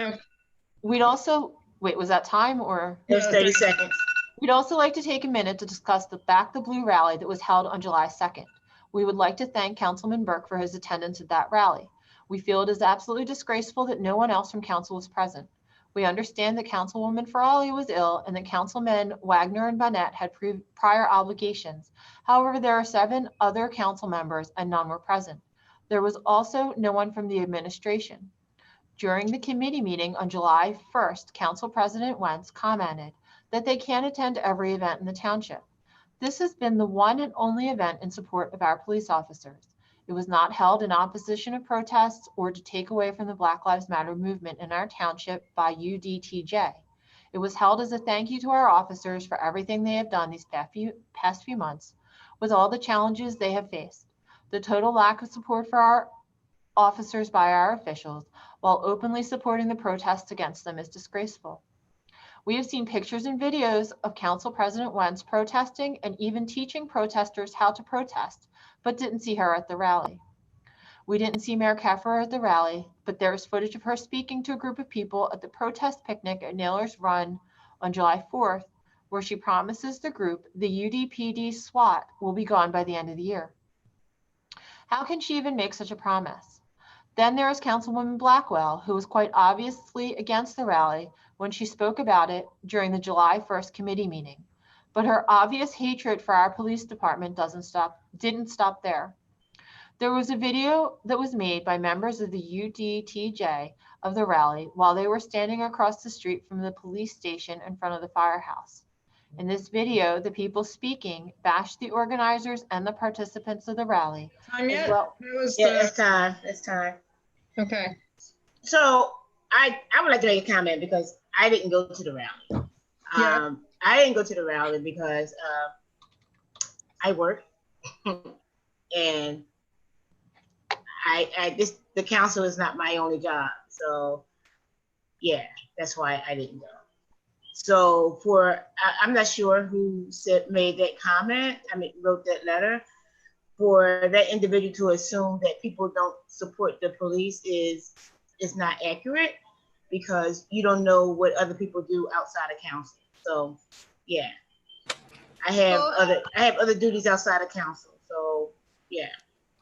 Okay. We'd also, wait, was that time or? It was 30 seconds. We'd also like to take a minute to discuss the Back the Blue rally that was held on July 2nd. We would like to thank Councilman Burke for his attendance at that rally. We feel it is absolutely disgraceful that no one else from council was present. We understand that Councilwoman Farley was ill and that Councilmen Wagner and Bonnet had prior obligations. However, there are 7 other council members and none were present. There was also no one from the administration. During the committee meeting on July 1st, Council President Wentz commented that they can't attend every event in the township. This has been the one and only event in support of our police officers. It was not held in opposition of protests or to take away from the Black Lives Matter movement in our township by UDTJ. It was held as a thank you to our officers for everything they have done these past few months, with all the challenges they have faced. The total lack of support for our officers by our officials, while openly supporting the protests against them, is disgraceful. We have seen pictures and videos of Council President Wentz protesting and even teaching protesters how to protest, but didn't see her at the rally. We didn't see Mayor Keffer at the rally, but there is footage of her speaking to a group of people at the protest picnic at Naylor's Run on July 4th, where she promises the group the UDPD SWAT will be gone by the end of the year. How can she even make such a promise? Then there is Councilwoman Blackwell, who was quite obviously against the rally when she spoke about it during the July 1st committee meeting. But her obvious hatred for our police department didn't stop there. There was a video that was made by members of the UDTJ of the rally while they were standing across the street from the police station in front of the firehouse. In this video, the people speaking bashed the organizers and the participants of the rally. Time yet? Yeah, it's time. It's time. Okay. So I would like to make a comment because I didn't go to the rally. Yeah. I didn't go to the rally because I work and the council is not my only job. So yeah, that's why I didn't go. So I'm not sure who made that comment. Wrote that letter. For that individual to assume that people don't support the police is not accurate, because you don't know what other people do outside of council. So yeah, I have other duties outside of council. So yeah.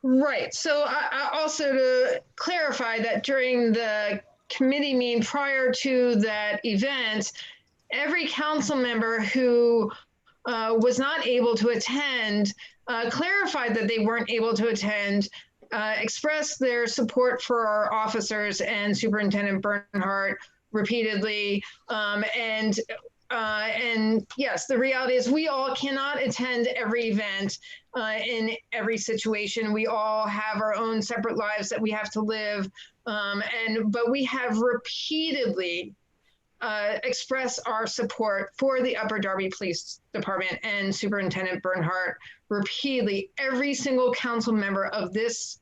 Right. So I also to clarify that during the committee meeting prior to that event, every council member who was not able to attend clarified that they weren't able to attend, expressed their support for our officers and Superintendent Bernhardt repeatedly. And yes, the reality is we all cannot attend every event in every situation. We all have our own separate lives that we have to live. But we have repeatedly express our support for the Upper Darby Police Department and Superintendent Bernhardt repeatedly. Every single council member of this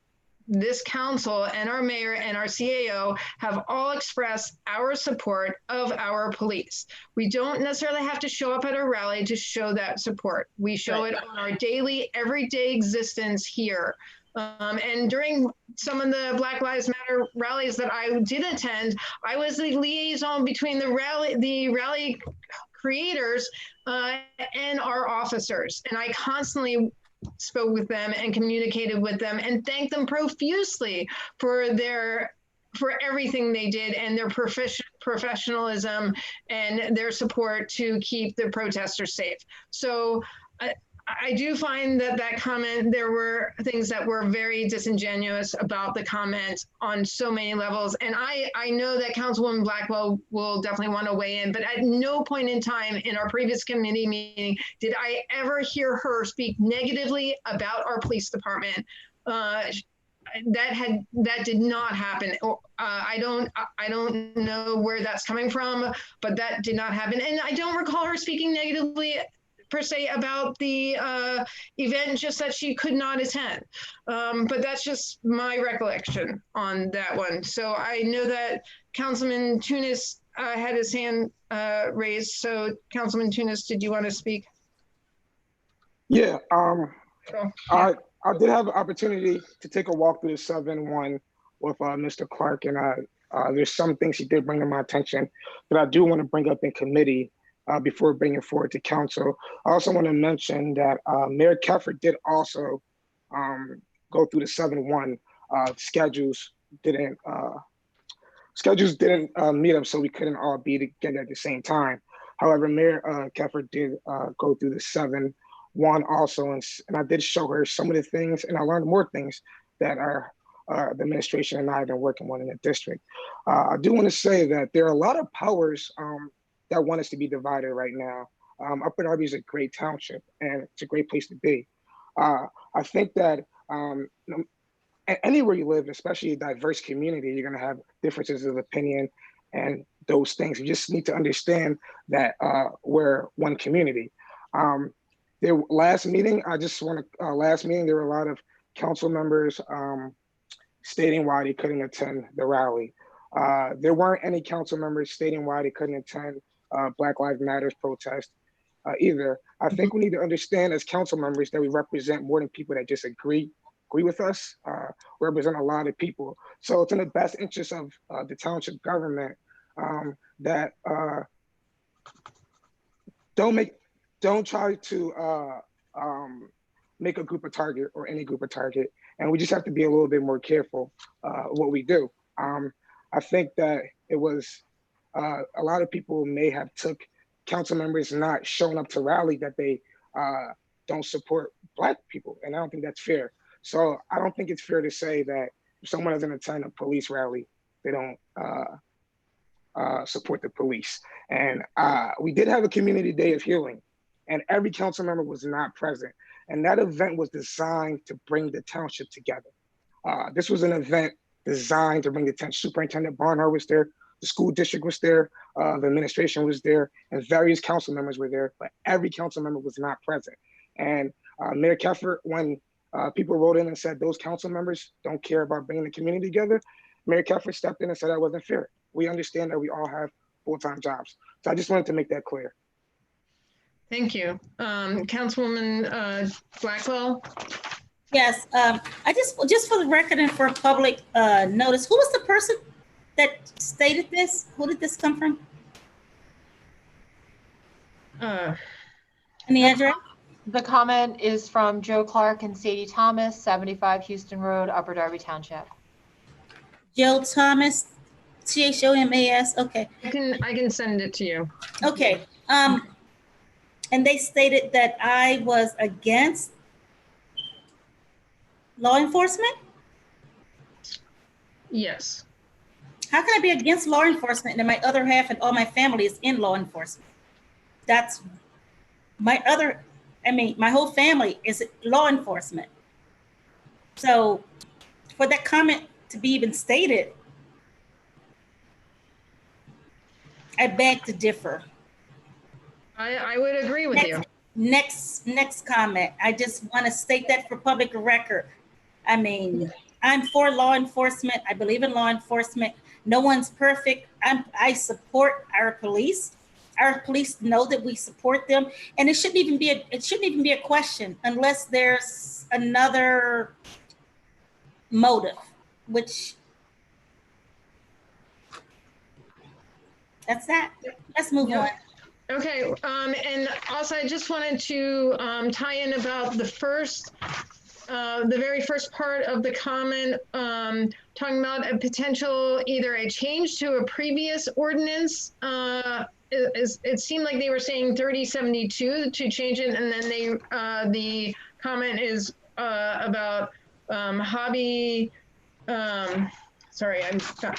council and our mayor and our CAO have all expressed our support of our police. We don't necessarily have to show up at a rally to show that support. We show it on our daily, everyday existence here. And during some of the Black Lives Matter rallies that I did attend, I was the liaison between the rally creators and our officers. And I constantly spoke with them and communicated with them and thanked them profusely for everything they did and their professionalism and their support to keep the protesters safe. So I do find that comment, there were things that were very disingenuous about the comment on so many levels. And I know that Councilwoman Blackwell will definitely want to weigh in, but at no point in time in our previous committee meeting did I ever hear her speak negatively about our police department. That did not happen. I don't know where that's coming from, but that did not happen. And I don't recall her speaking negatively per se about the event, just that she could not attend. But that's just my recollection on that one. So I know that Councilman Tunis had his hand raised. So Councilman Tunis, did you want to speak? Yeah, I did have an opportunity to take a walk through the 7-1 with Mr. Clark, and there's some things he did bring to my attention that I do want to bring up in committee before bringing forward to council. I also want to mention that Mayor Keffer did also go through the 7-1. Schedules didn't meet up, so we couldn't all be together at the same time. However, Mayor Keffer did go through the 7-1 also, and I did show her some of the things, and I learned more things that the administration and I have been working on in the district. I do want to say that there are a lot of powers that want us to be divided right now. Upper Darby is a great township and it's a great place to be. I think that anywhere you live, especially a diverse community, you're going to have differences of opinion and those things. You just need to understand that we're one community. Last meeting, there were a lot of council members stating why they couldn't attend the rally. There weren't any council members stating why they couldn't attend Black Lives Matters protest either. I think we need to understand as council members that we represent more than people that just agree with us. We represent a lot of people. So it's in the best interest of the township government that don't try to make a group a target or any group a target. And we just have to be a little bit more careful what we do. I think that it was a lot of people may have took council members not showing up to rally that they don't support Black people. And I don't think that's fair. So I don't think it's fair to say that if someone doesn't attend a police rally, they don't support the police. And we did have a community day of healing, and every council member was not present. And that event was designed to bring the township together. This was an event designed to bring the township. Superintendent Barnhart was there, the school district was there, the administration was there, and various council members were there, but every council member was not present. And Mayor Keffer, when people wrote in and said those council members don't care about bringing the community together, Mayor Keffer stepped in and said that wasn't fair. We understand that we all have full-time jobs. So I just wanted to make that clear. Thank you. Councilwoman Blackwell? Yes, I just for the record and for public notice, who was the person that stated this? Who did this come from? Any address? The comment is from Joe Clark and Sadie Thomas, 75 Houston Road, Upper Darby Township. Joe Thomas, THOMAS. Okay. I can send it to you. Okay. And they stated that I was against law enforcement? Yes. How can I be against law enforcement and my other half and all my family is in law enforcement? That's my whole family is law enforcement. So for that comment to be even stated, I beg to differ. I would agree with you. Next comment. I just want to state that for public record. I mean, I'm for law enforcement. I believe in law enforcement. No one's perfect. I support our police. Our police know that we support them, and it shouldn't even be a question unless there's another motive, which that's that. Let's move on. Okay, and also I just wanted to tie in about the very first part of the comment, talking about a potential, either a change to a previous ordinance. It seemed like they were saying 3072 to change it, and then the comment is about hobby. Sorry, I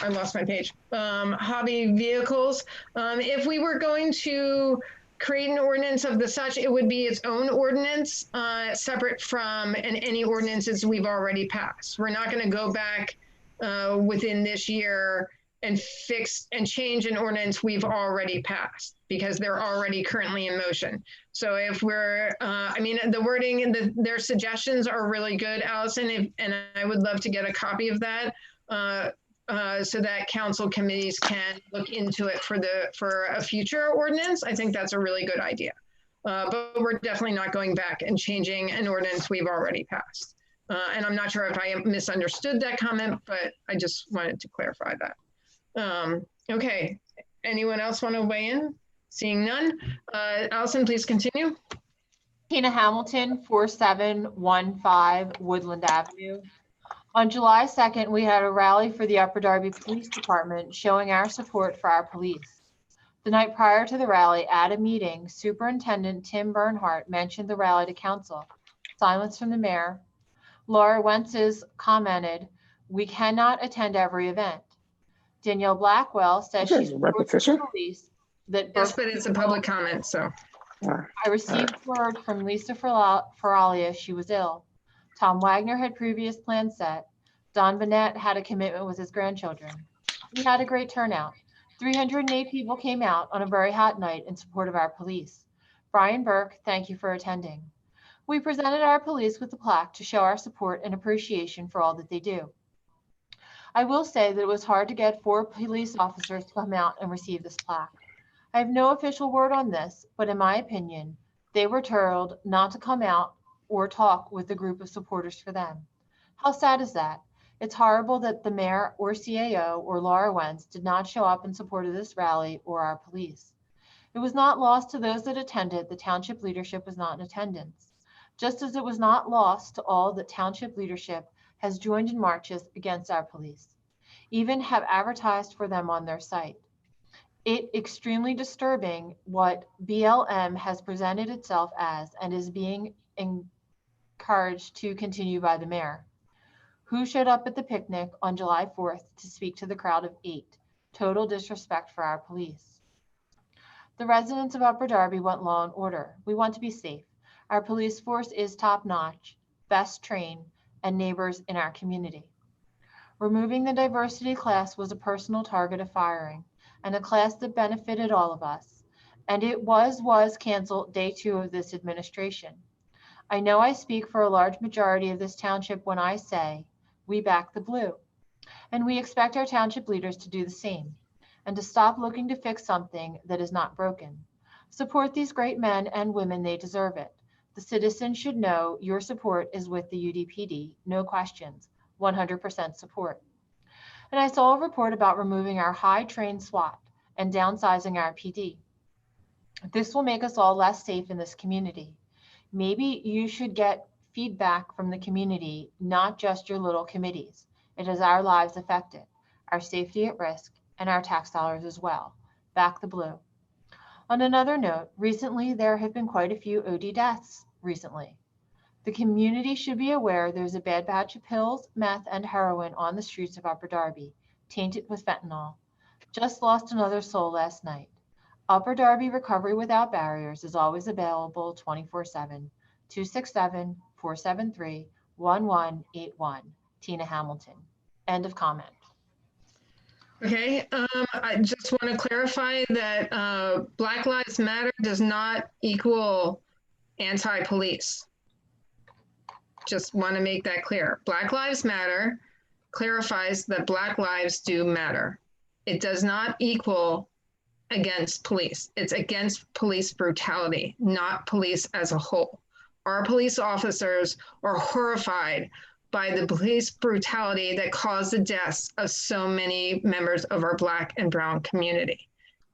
lost my page. Hobby vehicles. If we were going to create an ordinance of the such, it would be its own ordinance, separate from any ordinances we've already passed. We're not going to go back within this year and fix and change an ordinance we've already passed, because they're already currently in motion. So if we're, the wording and their suggestions are really good, Allison, and I would love to get a copy of that. So that council committees can look into it for a future ordinance. I think that's a really good idea. But we're definitely not going back and changing an ordinance we've already passed. And I'm not sure if I misunderstood that comment, but I just wanted to clarify that. Okay, anyone else want to weigh in? Seeing none. Allison, please continue. Tina Hamilton, 4715 Woodland Avenue. On July 2nd, we had a rally for the Upper Darby Police Department showing our support for our police. The night prior to the rally, at a meeting, Superintendent Tim Bernhardt mentioned the rally to council. Silence from the mayor. Laura Wentz's commented, "We cannot attend every event." Danielle Blackwell says she supports the police. Yes, but it's a public comment, so. I received word from Lisa Feralia she was ill. Tom Wagner had previous plans set. Don Burnett had a commitment with his grandchildren. We had a great turnout. 308 people came out on a very hot night in support of our police. Brian Burke, thank you for attending. We presented our police with a plaque to show our support and appreciation for all that they do. I will say that it was hard to get 4 police officers to come out and receive this plaque. I have no official word on this, but in my opinion, they were told not to come out or talk with a group of supporters for them. How sad is that? It's horrible that the mayor or CAO or Laura Wentz did not show up in support of this rally or our police. It was not lost to those that attended the township leadership was not in attendance, just as it was not lost to all that township leadership has joined in marches against our police, even have advertised for them on their site. It extremely disturbing what BLM has presented itself as and is being encouraged to continue by the mayor, who showed up at the picnic on July 4th to speak to the crowd of 8. Total disrespect for our police. The residents of Upper Darby want law and order. We want to be safe. Our police force is top-notch, best trained, and neighbors in our community. Removing the diversity class was a personal target of firing, and a class that benefited all of us. And it was canceled day 2 of this administration. I know I speak for a large majority of this township when I say, we back the blue. And we expect our township leaders to do the same, and to stop looking to fix something that is not broken. Support these great men and women, they deserve it. The citizens should know your support is with the UDPD, no questions, 100% support. And I saw a report about removing our high-trained SWAT and downsizing our PD. This will make us all less safe in this community. Maybe you should get feedback from the community, not just your little committees. It is our lives affected, our safety at risk, and our tax dollars as well. Back the blue. On another note, recently there have been quite a few OD deaths recently. The community should be aware there's a bad batch of pills, meth, and heroin on the streets of Upper Darby, tainted with fentanyl. Just lost another soul last night. Upper Darby Recovery Without Barriers is always available 24/7, 267-473-1181. Tina Hamilton. End of comment. Okay, I just want to clarify that Black Lives Matter does not equal anti-police. Just want to make that clear. Black Lives Matter clarifies that Black lives do matter. It does not equal against police. It's against police brutality, not police as a whole. Our police officers are horrified by the police brutality that caused the deaths of so many members of our Black and brown community.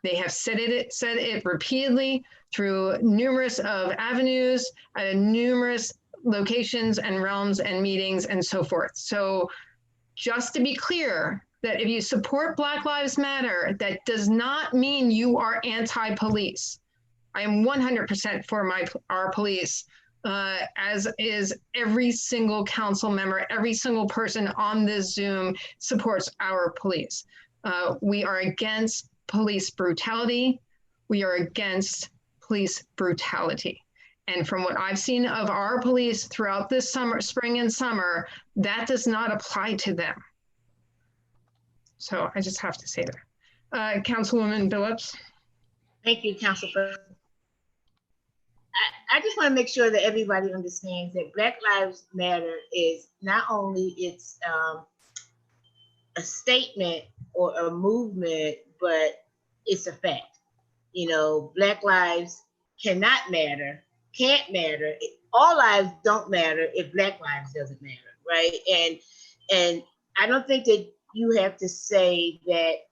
They have said it repeatedly through numerous of avenues, at numerous locations and realms and meetings and so forth. So just to be clear, that if you support Black Lives Matter, that does not mean you are anti-police. I am 100% for our police, as is every single council member, every single person on this Zoom supports our police. We are against police brutality. We are against police brutality. And from what I've seen of our police throughout this summer, spring and summer, that does not apply to them. So I just have to say that. Councilwoman Billups. Thank you, Councilperson. I just want to make sure that everybody understands that Black Lives Matter is not only it's a statement or a movement, but it's a fact. You know, Black lives cannot matter, can't matter. All lives don't matter if Black lives doesn't matter, right? And I don't think that you have to say that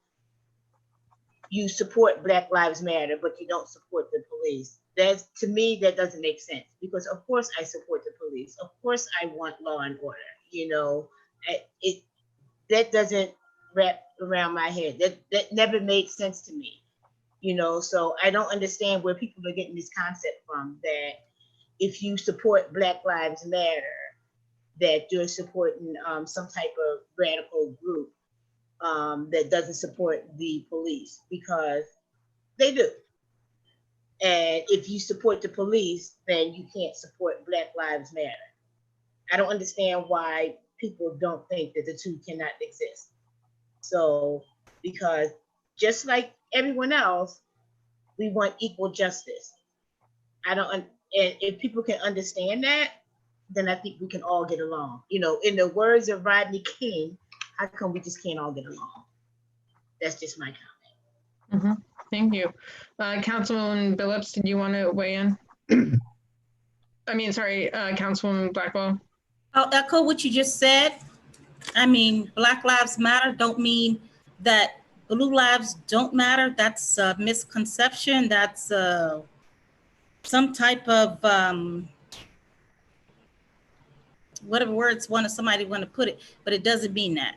you support Black Lives Matter, but you don't support the police. That's, to me, that doesn't make sense, because of course I support the police. Of course I want law and order. You know, that doesn't wrap around my head. That never made sense to me. You know, so I don't understand where people are getting this concept from, that if you support Black Lives Matter, that you're supporting some type of radical group that doesn't support the police, because they do. And if you support the police, then you can't support Black Lives Matter. I don't understand why people don't think that the two cannot exist. So, because just like everyone else, we want equal justice. And if people can understand that, then I think we can all get along. You know, in the words of Rodney King, how come we just can't all get along? That's just my comment. Thank you. Councilwoman Billups, did you want to weigh in? I mean, sorry, Councilwoman Blackwell. I'll echo what you just said. I mean, Black Lives Matter don't mean that blue lives don't matter. That's a misconception. That's some type of whatever words somebody want to put it, but it doesn't mean that.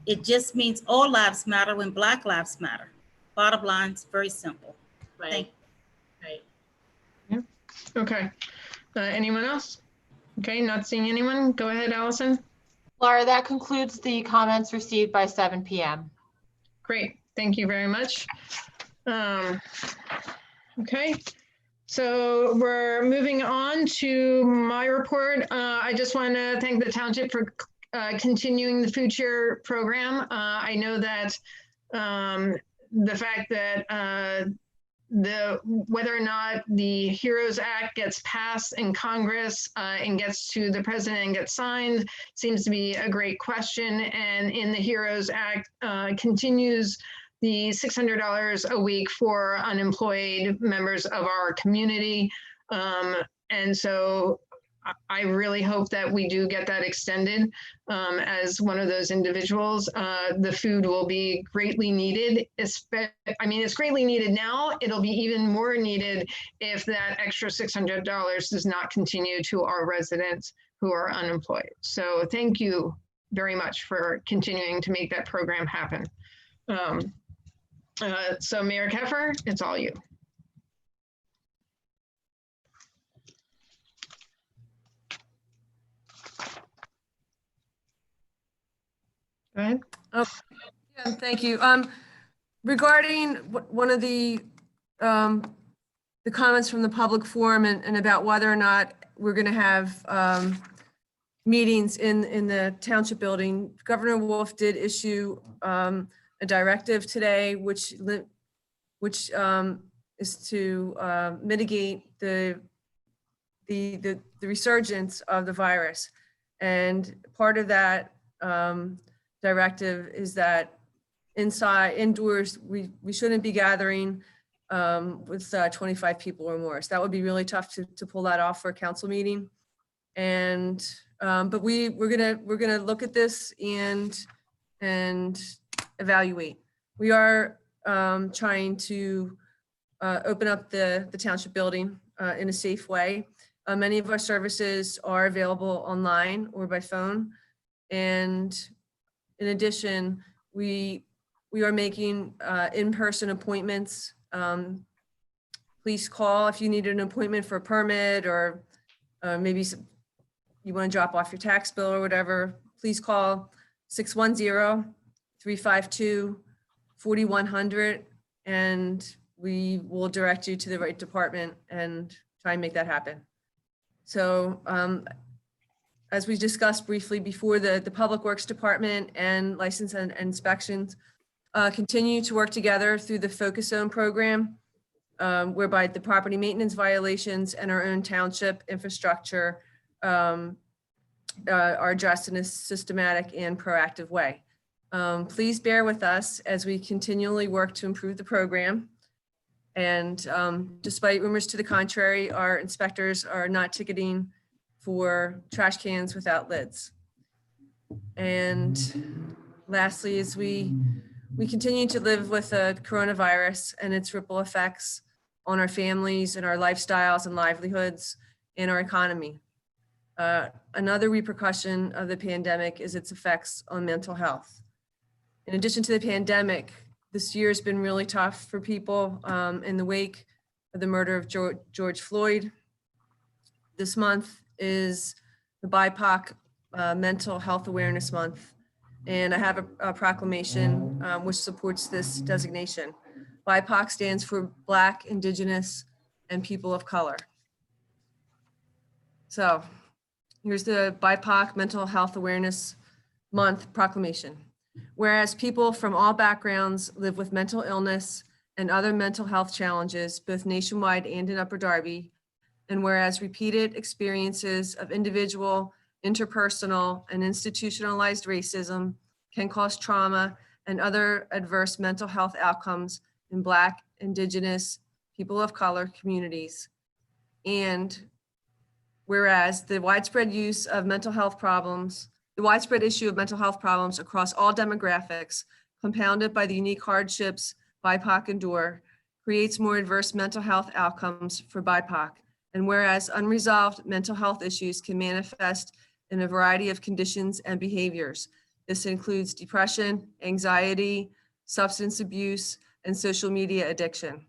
It just means all lives matter when Black lives matter. Bottom line, it's very simple. Right. Right. Yeah. Okay. Anyone else? Okay, not seeing anyone. Go ahead, Allison. Laura, that concludes the comments received by 7 p.m. Great. Thank you very much. Okay. So we're moving on to my report. I just want to thank the township for continuing the food share program. I know that the fact that whether or not the HEROES Act gets passed in Congress and gets to the president and gets signed seems to be a great question. And in the HEROES Act continues the $600 a week for unemployed members of our community. And so I really hope that we do get that extended as one of those individuals. The food will be greatly needed. I mean, it's greatly needed now. It'll be even more needed if that extra $600 does not continue to our residents who are unemployed. So thank you very much for continuing to make that program happen. So Mayor Keffer, it's all you. Go ahead. Oh, yeah, thank you. Regarding one of the comments from the public forum and about whether or not we're going to have meetings in the township building, Governor Wolf did issue a directive today, which is to mitigate the resurgence of the virus. And part of that directive is that indoors, we shouldn't be gathering with 25 people or more. So that would be really tough to pull that off for a council meeting. And but we're gonna look at this and evaluate. We are trying to open up the township building in a safe way. Many of our services are available online or by phone. And in addition, we are making in-person appointments. Please call if you need an appointment for a permit or maybe you want to drop off your tax bill or whatever. Please call 610-352-4100 and we will direct you to the right department and try and make that happen. So as we discussed briefly before, the Public Works Department and License and Inspections continue to work together through the Focus Zone program, whereby the property maintenance violations and our own township infrastructure are addressed in a systematic and proactive way. Please bear with us as we continually work to improve the program. And despite rumors to the contrary, our inspectors are not ticketing for trash cans without lids. And lastly, as we continue to live with the coronavirus and its ripple effects on our families and our lifestyles and livelihoods and our economy. Another repercussion of the pandemic is its effects on mental health. In addition to the pandemic, this year has been really tough for people in the wake of the murder of George Floyd. This month is the BIPOC Mental Health Awareness Month. And I have a proclamation which supports this designation. BIPOC stands for Black, Indigenous, and People of Color. So Here's the BIPOC Mental Health Awareness Month proclamation. Whereas people from all backgrounds live with mental illness and other mental health challenges, both nationwide and in Upper Darby, and whereas repeated experiences of individual, interpersonal, and institutionalized racism can cause trauma and other adverse mental health outcomes in Black, Indigenous, people of color communities. And whereas the widespread use of mental health problems, the widespread issue of mental health problems across all demographics, compounded by the unique hardships BIPOC endure, creates more adverse mental health outcomes for BIPOC. And whereas unresolved mental health issues can manifest in a variety of conditions and behaviors. This includes depression, anxiety, substance abuse, and social media addiction.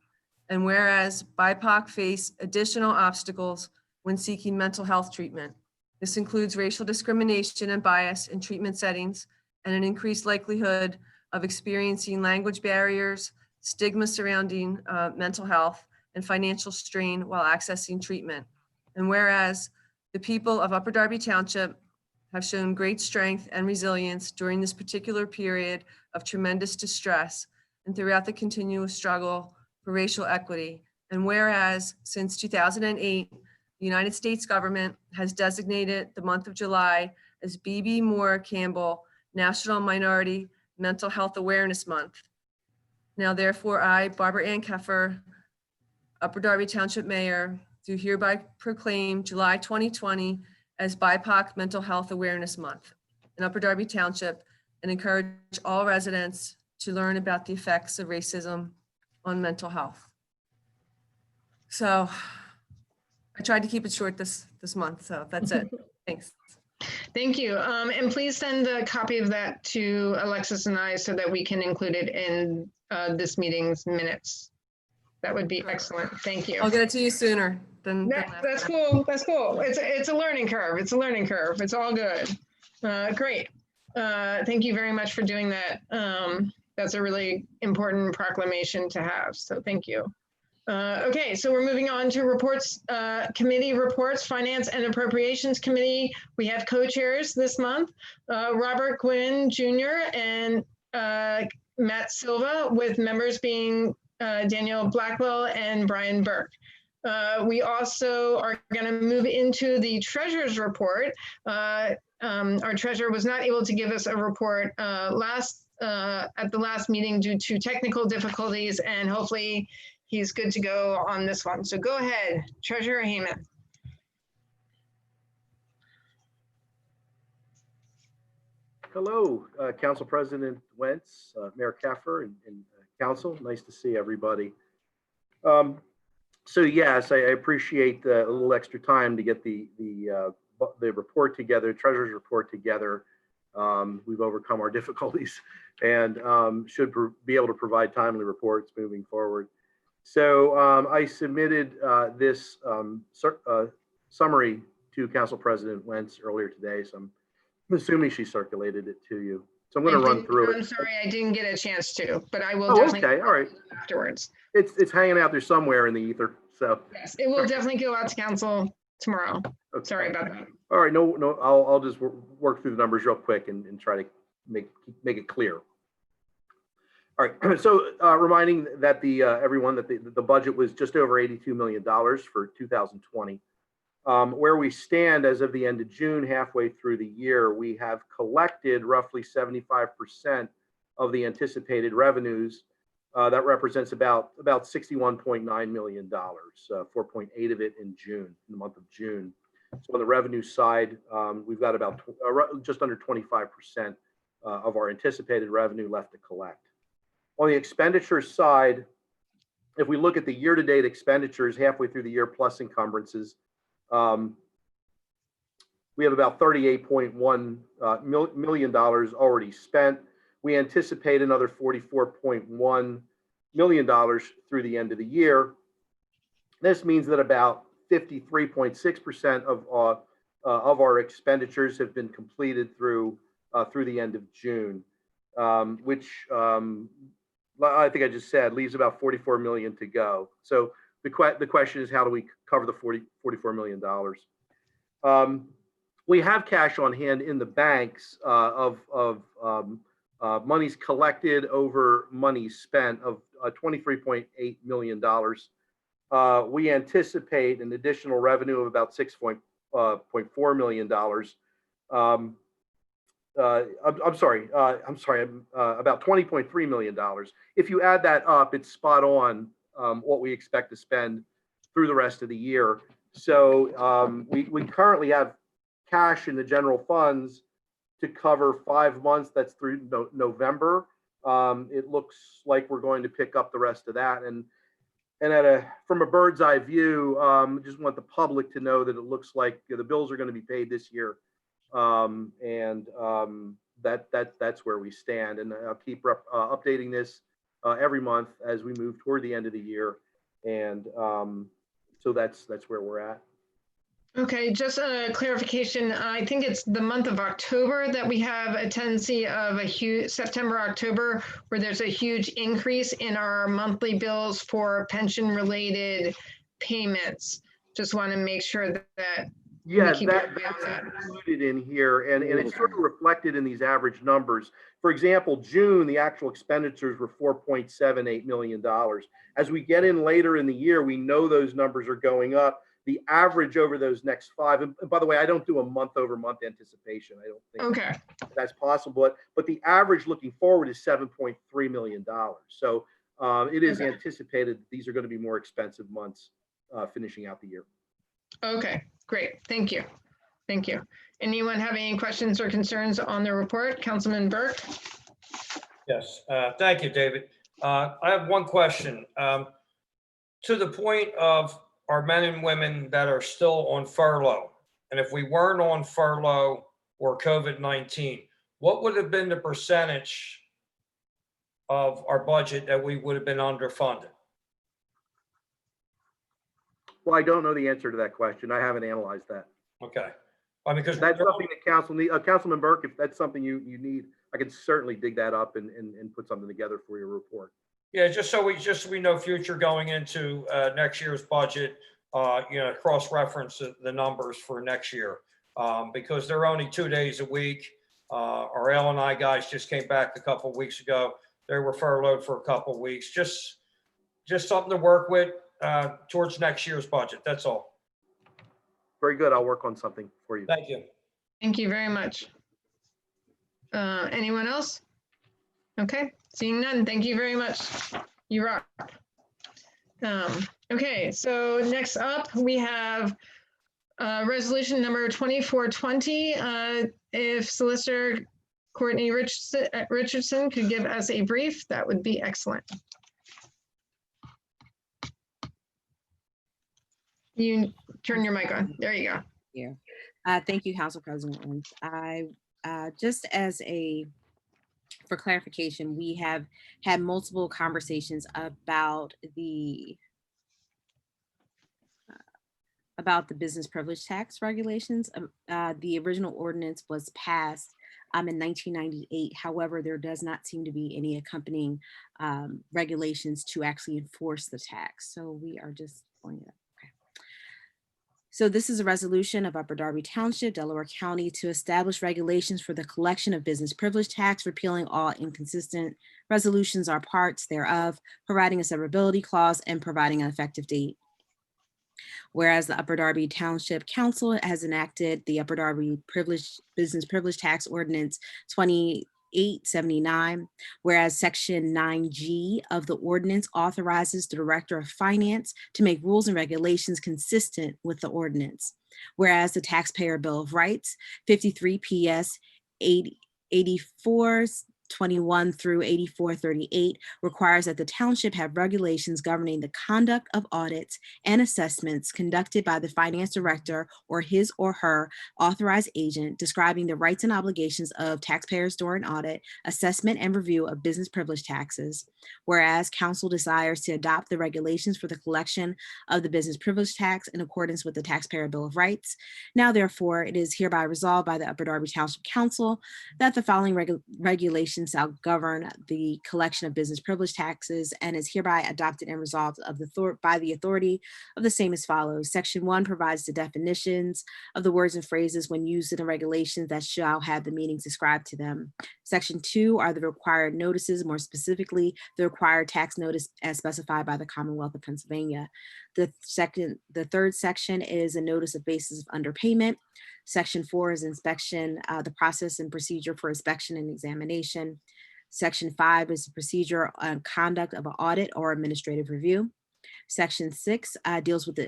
And whereas BIPOC face additional obstacles when seeking mental health treatment. This includes racial discrimination and bias in treatment settings and an increased likelihood of experiencing language barriers, stigma surrounding mental health, and financial strain while accessing treatment. And whereas the people of Upper Darby Township have shown great strength and resilience during this particular period of tremendous distress and throughout the continuous struggle for racial equity. And whereas since 2008, the United States government has designated the month of July as B.B. Moore Campbell National Minority Mental Health Awareness Month. Now therefore I, Barbara Ann Keffer, Upper Darby Township Mayor, do hereby proclaim July 2020 as BIPOC Mental Health Awareness Month in Upper Darby Township and encourage all residents to learn about the effects of racism on mental health. So I tried to keep it short this month, so that's it. Thanks. Thank you. And please send a copy of that to Alexis and I so that we can include it in this meeting's minutes. That would be excellent. Thank you. I'll get it to you sooner than That's cool. That's cool. It's a learning curve. It's a learning curve. It's all good. Great. Thank you very much for doing that. That's a really important proclamation to have. So thank you. Okay, so we're moving on to reports, committee reports, Finance and Appropriations Committee. We have co-chairs this month, Robert Gwynn Jr. and Matt Silva, with members being Daniel Blackwell and Brian Burke. We also are going to move into the treasurer's report. Our treasurer was not able to give us a report at the last meeting due to technical difficulties, and hopefully he's good to go on this one. So go ahead, Treasurer Heyman. Hello, Council President Wentz, Mayor Keffer, and Council. Nice to see everybody. So yes, I appreciate a little extra time to get the report together, Treasurer's report together. We've overcome our difficulties and should be able to provide timely reports moving forward. So I submitted this summary to Council President Wentz earlier today. So I'm assuming she circulated it to you. So I'm going to run through it. I'm sorry, I didn't get a chance to, but I will. Oh, definitely okay, all right. Afterwards. It's hanging out there somewhere in the ether. So yes, it will definitely go out to council tomorrow. Okay. Sorry about that. All right, no, I'll just work through the numbers real quick and try to make it clear. All right, so reminding that everyone that the budget was just over $82 million for 2020. Where we stand as of the end of June, halfway through the year, we have collected roughly 75% of the anticipated revenues. That represents about $61.9 million, 4.8 of it in June, in the month of June. So on the revenue side, we've got about just under 25% of our anticipated revenue left to collect. On the expenditure side, if we look at the year-to-date expenditures halfway through the year plus encumbrances, we have about $38.1 million already spent. We anticipate another $44.1 million through the end of the year. This means that about 53.6% of our expenditures have been completed through the end of June, which I think I just said leaves about $44 million to go. So the question is, how do we cover the $44 million? We have cash on hand in the banks of monies collected over monies spent of $23.8 million. We anticipate an additional revenue of about $6.4 million. I'm sorry, about $20.3 million. If you add that up, it's spot on what we expect to spend through the rest of the year. So we currently have cash in the general funds to cover 5 months. That's through November. It looks like we're going to pick up the rest of that. And from a bird's eye view, just want the public to know that it looks like the bills are going to be paid this year. That's where we stand. And I'll keep updating this every month as we move toward the end of the year. And so that's where we're at. Okay, just a clarification. I think it's the month of October that we have a tendency of a huge September, October, where there's a huge increase in our monthly bills for pension related payments. Just want to make sure that yeah, that's included in here, and it's sort of reflected in these average numbers. For example, June, the actual expenditures were $4.78 million. As we get in later in the year, we know those numbers are going up. The average over those next 5, and by the way, I don't do a month-over-month anticipation. I don't think that's possible. But the average looking forward is $7.3 million. So it is anticipated that these are going to be more expensive months finishing out the year. Okay, great. Thank you. Thank you. Anyone have any questions or concerns on the report? Councilman Burke? Yes, thank you, David. I have one question. To the point of our men and women that are still on furlough, and if we weren't on furlough or COVID-19, what would have been the percentage of our budget that we would have been underfunded? Well, I don't know the answer to that question. I haven't analyzed that. Okay. I mean, because that's something that Councilman Burke, if that's something you need, I can certainly dig that up and put something together for your report. Yeah, just so we know future going into next year's budget, cross-reference the numbers for next year, because they're only 2 days a week. Our L&I guys just came back a couple of weeks ago. They were furloughed for a couple of weeks. Just something to work with towards next year's budget. That's all. Very good. I'll work on something for you. Thank you. Thank you very much. Anyone else? Okay, seeing none. Thank you very much. You rock. Okay, so next up we have resolution number 2420. If Solicitor Courtney Richardson could give us a brief, that would be excellent. You turn your mic on. There you go. Yeah. Thank you, Council President. I just for clarification, we have had multiple conversations about the business privilege tax regulations. The original ordinance was passed in 1998. However, there does not seem to be any accompanying regulations to actually enforce the tax. So we are just going to. So this is a resolution of Upper Darby Township, Delaware County, to establish regulations for the collection of business privilege tax, repealing all inconsistent resolutions or parts thereof, providing a severability clause, and providing an effective date. Whereas the Upper Darby Township Council has enacted the Upper Darby Business Privilege Tax Ordinance 2879, whereas Section 9G of the ordinance authorizes the Director of Finance to make rules and regulations consistent with the ordinance. Whereas the Taxpayer Bill of Rights, 53 PS 84 21 through 8438 requires that the township have regulations governing the conduct of audits and assessments conducted by the finance director or his or her authorized agent, describing the rights and obligations of taxpayers during audit, assessment, and review of business privilege taxes. Whereas council desires to adopt the regulations for the collection of the business privilege tax in accordance with the Taxpayer Bill of Rights. Now, therefore, it is hereby resolved by the Upper Darby Township Council that the following regulations regulations shall govern the collection of business privilege taxes and is hereby adopted and resolved by the authority of the same as follows. Section 1 provides the definitions of the words and phrases when used in the regulations that shall have the meanings ascribed to them. Section 2 are the required notices, more specifically, the required tax notice as specified by the Commonwealth of Pennsylvania. The third section is a notice of basis of underpayment. Section 4 is inspection, the process and procedure for inspection and examination. Section 5 is the procedure on conduct of an audit or administrative review. Section 6 deals with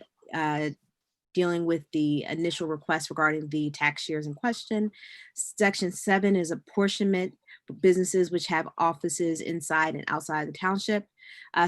dealing with the initial request regarding the tax years in question. Section 7 is apportionment for businesses which have offices inside and outside the township.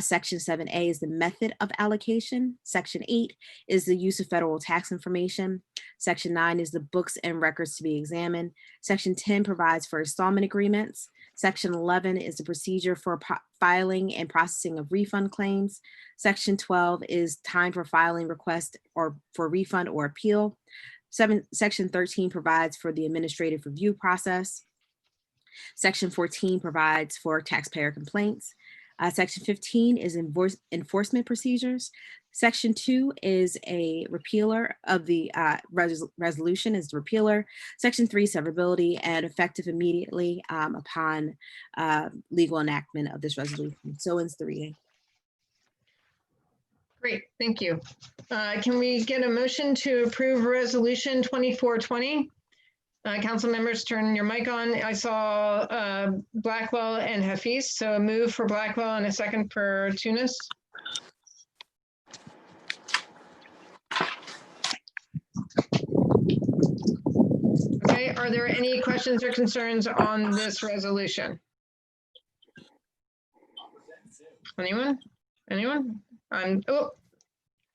Section 7A is the method of allocation. Section 8 is the use of federal tax information. Section 9 is the books and records to be examined. Section 10 provides for installment agreements. Section 11 is the procedure for filing and processing of refund claims. Section 12 is time for filing request or for refund or appeal. Section 13 provides for the administrative review process. Section 14 provides for taxpayer complaints. Section 15 is enforcement procedures. Section 2 is a repealer of the resolution is the repealer. Section 3, severability and effective immediately upon legal enactment of this resolution. So ends the reading. Great, thank you. Can we get a motion to approve resolution 2420? Council members, turn your mic on. I saw Blackwell and Hafiz, so a move for Blackwell and a second for Tunis. Okay, are there any questions or concerns on this resolution? Anyone? Anyone? You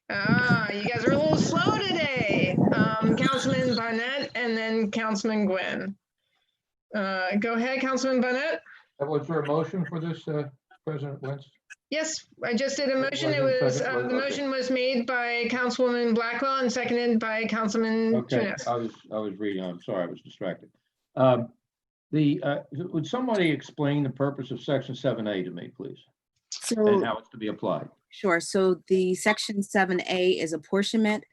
guys are a little slow today. Councilman Barnett and then Councilman Gwynn. Go ahead, Councilman Barnett. Was there a motion for this, President Wentz? Yes, I just did a motion. It was the motion was made by Councilwoman Blackwell and seconded by Councilman Okay, Tunis. I was reading. I'm sorry, I was distracted. Would somebody explain the purpose of Section 7A to me, please, and how it's to be applied? Sure. So the Section 7A is apportionment.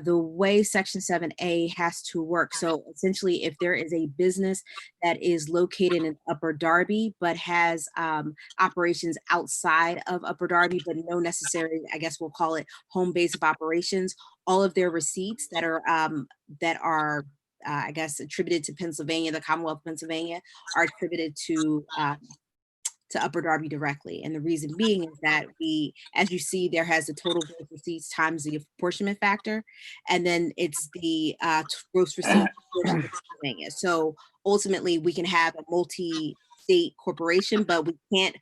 The way Section 7A has to work. So essentially, if there is a business that is located in Upper Darby, but has operations outside of Upper Darby, but no necessarily, I guess we'll call it home base of operations, all of their receipts that are I guess attributed to Pennsylvania, the Commonwealth of Pennsylvania, are attributed to Upper Darby directly. And the reason being is that as you see, there has the total gross receipts times the apportionment factor, and then it's the gross receipts portion of Pennsylvania. So ultimately, we can have a multi-state corporation, but we can't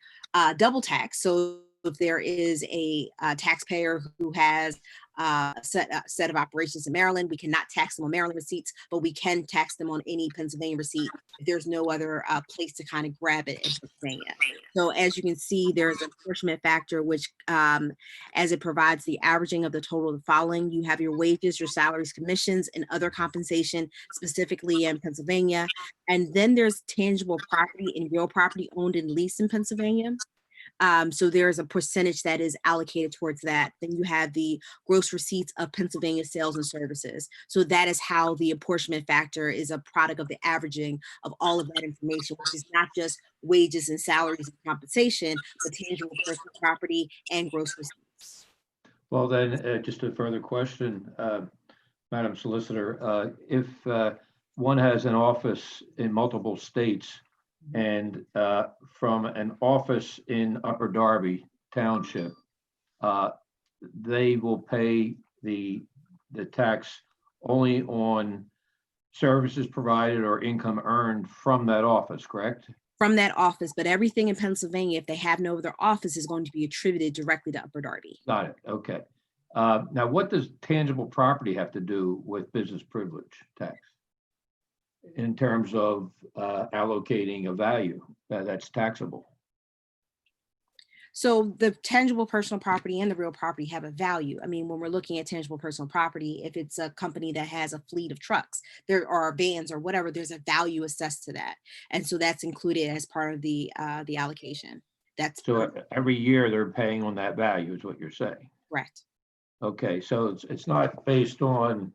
double tax. So if there is a taxpayer who has a set of operations in Maryland, we cannot tax them on Maryland receipts, but we can tax them on any Pennsylvania receipt if there's no other place to kind of grab it in Pennsylvania. So as you can see, there's an apportionment factor, which as it provides the averaging of the total of the following: you have your wages, your salaries, commissions, and other compensation, specifically in Pennsylvania. And then there's tangible property and real property owned and leased in Pennsylvania. So there's a percentage that is allocated towards that. Then you have the gross receipts of Pennsylvania sales and services. So that is how the apportionment factor is a product of the averaging of all of that information, which is not just wages and salaries and compensation, but tangible personal property and gross receipts. Well, then, just a further question, Madam Solicitor, if one has an office in multiple states, and from an office in Upper Darby Township, they will pay the tax only on services provided or income earned from that office, correct? From that office, but everything in Pennsylvania, if they have no other office, is going to be attributed directly to Upper Darby. Got it. Okay. Now, what does tangible property have to do with business privilege tax in terms of allocating a value that's taxable? So the tangible personal property and the real property have a value. I mean, when we're looking at tangible personal property, if it's a company that has a fleet of trucks, there are vans or whatever, there's a value assessed to that. And so that's included as part of the allocation. That's So every year they're paying on that value is what you're saying. correct. Okay, so it's not based on,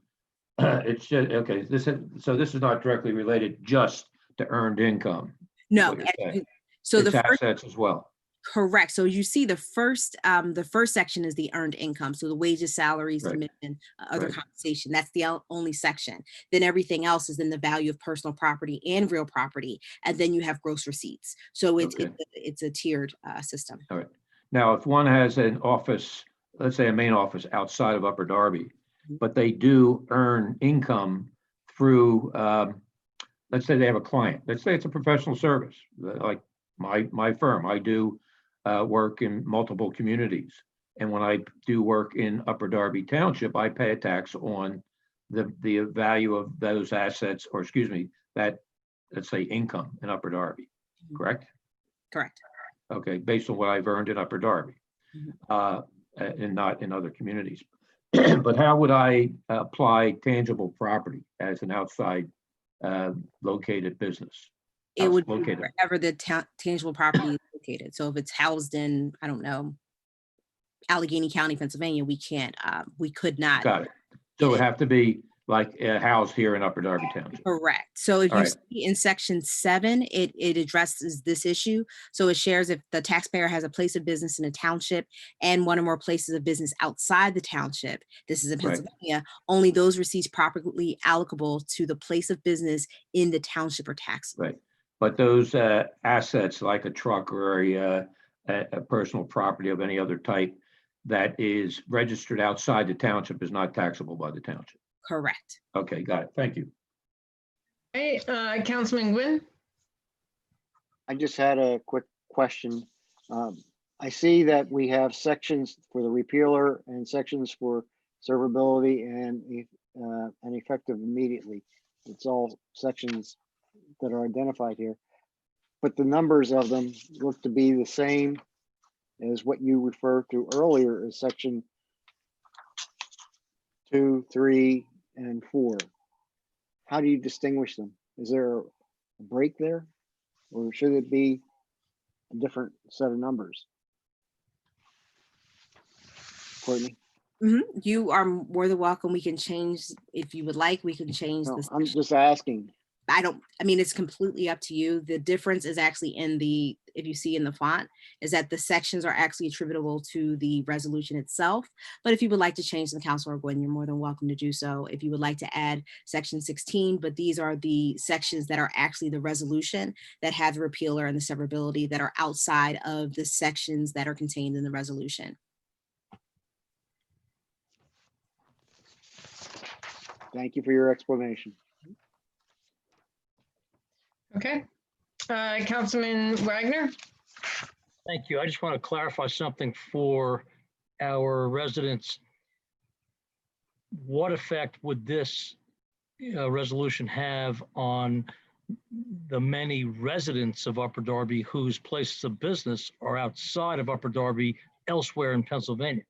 it's just, okay, this is not directly related just to earned income. is No. what you're saying. So It's the first, assets as well. correct. So you see the first section is the earned income. So the wages, salaries, Right. commission, other Right. compensation. That's the only section. Then everything else is in the value of personal property and real property. And then you have gross receipts. So Okay. it's a tiered system. All right. Now, if one has an office, let's say a main office outside of Upper Darby, but they do earn income through, let's say they have a client. Let's say it's a professional service, like my firm. I do work in multiple communities. And when I do work in Upper Darby Township, I pay a tax on the value of those assets, or excuse me, that, let's say, income in Upper Darby, correct? Correct. Okay, based on what I've earned in Upper Darby, and not in other communities. But how would I apply tangible property as an outside located business? It would be Located. wherever the tangible property is located. So if it's housed in, I don't know, Allegheny County, Pennsylvania, we could not. Got it. So it would have to be like a house here in Upper Darby Township. Correct. So if All you right. see in section 7, it addresses this issue. So it shares if the taxpayer has a place of business in a township and one or more places of business outside the township. This is in Right. Pennsylvania. Only those receipts properly allocable to the place of business in the township are taxable. Right. But those assets like a truck or a personal property of any other type that is registered outside the township is not taxable by the township. Correct. Okay, got it. Thank you. Hey, Councilman Gwynn? I just had a quick question. I see that we have sections for the repealer and sections for servability and effective immediately. It's all sections that are identified here, but the numbers of them look to be the same as what you referred to earlier as section 2, 3, and 4. How do you distinguish them? Is there a break there, or should it be a different set of numbers? Courtney? You are more than welcome. We can change, if you would like, we can change No, this. I'm just asking. I mean, it's completely up to you. The difference is actually in the, if you see in the font, is that the sections are actually attributable to the resolution itself. But if you would like to change them, Councilor Gwynn, you're more than welcome to do so. If you would like to add section 16, but these are the sections that are actually the resolution that have the repealer and the severability that are outside of the sections that are contained in the resolution. Thank you for your explanation. Okay. Councilman Wagner? Thank you. I just want to clarify something for our residents. What effect would this resolution have on the many residents of Upper Darby whose places of business are outside of Upper Darby elsewhere in Pennsylvania?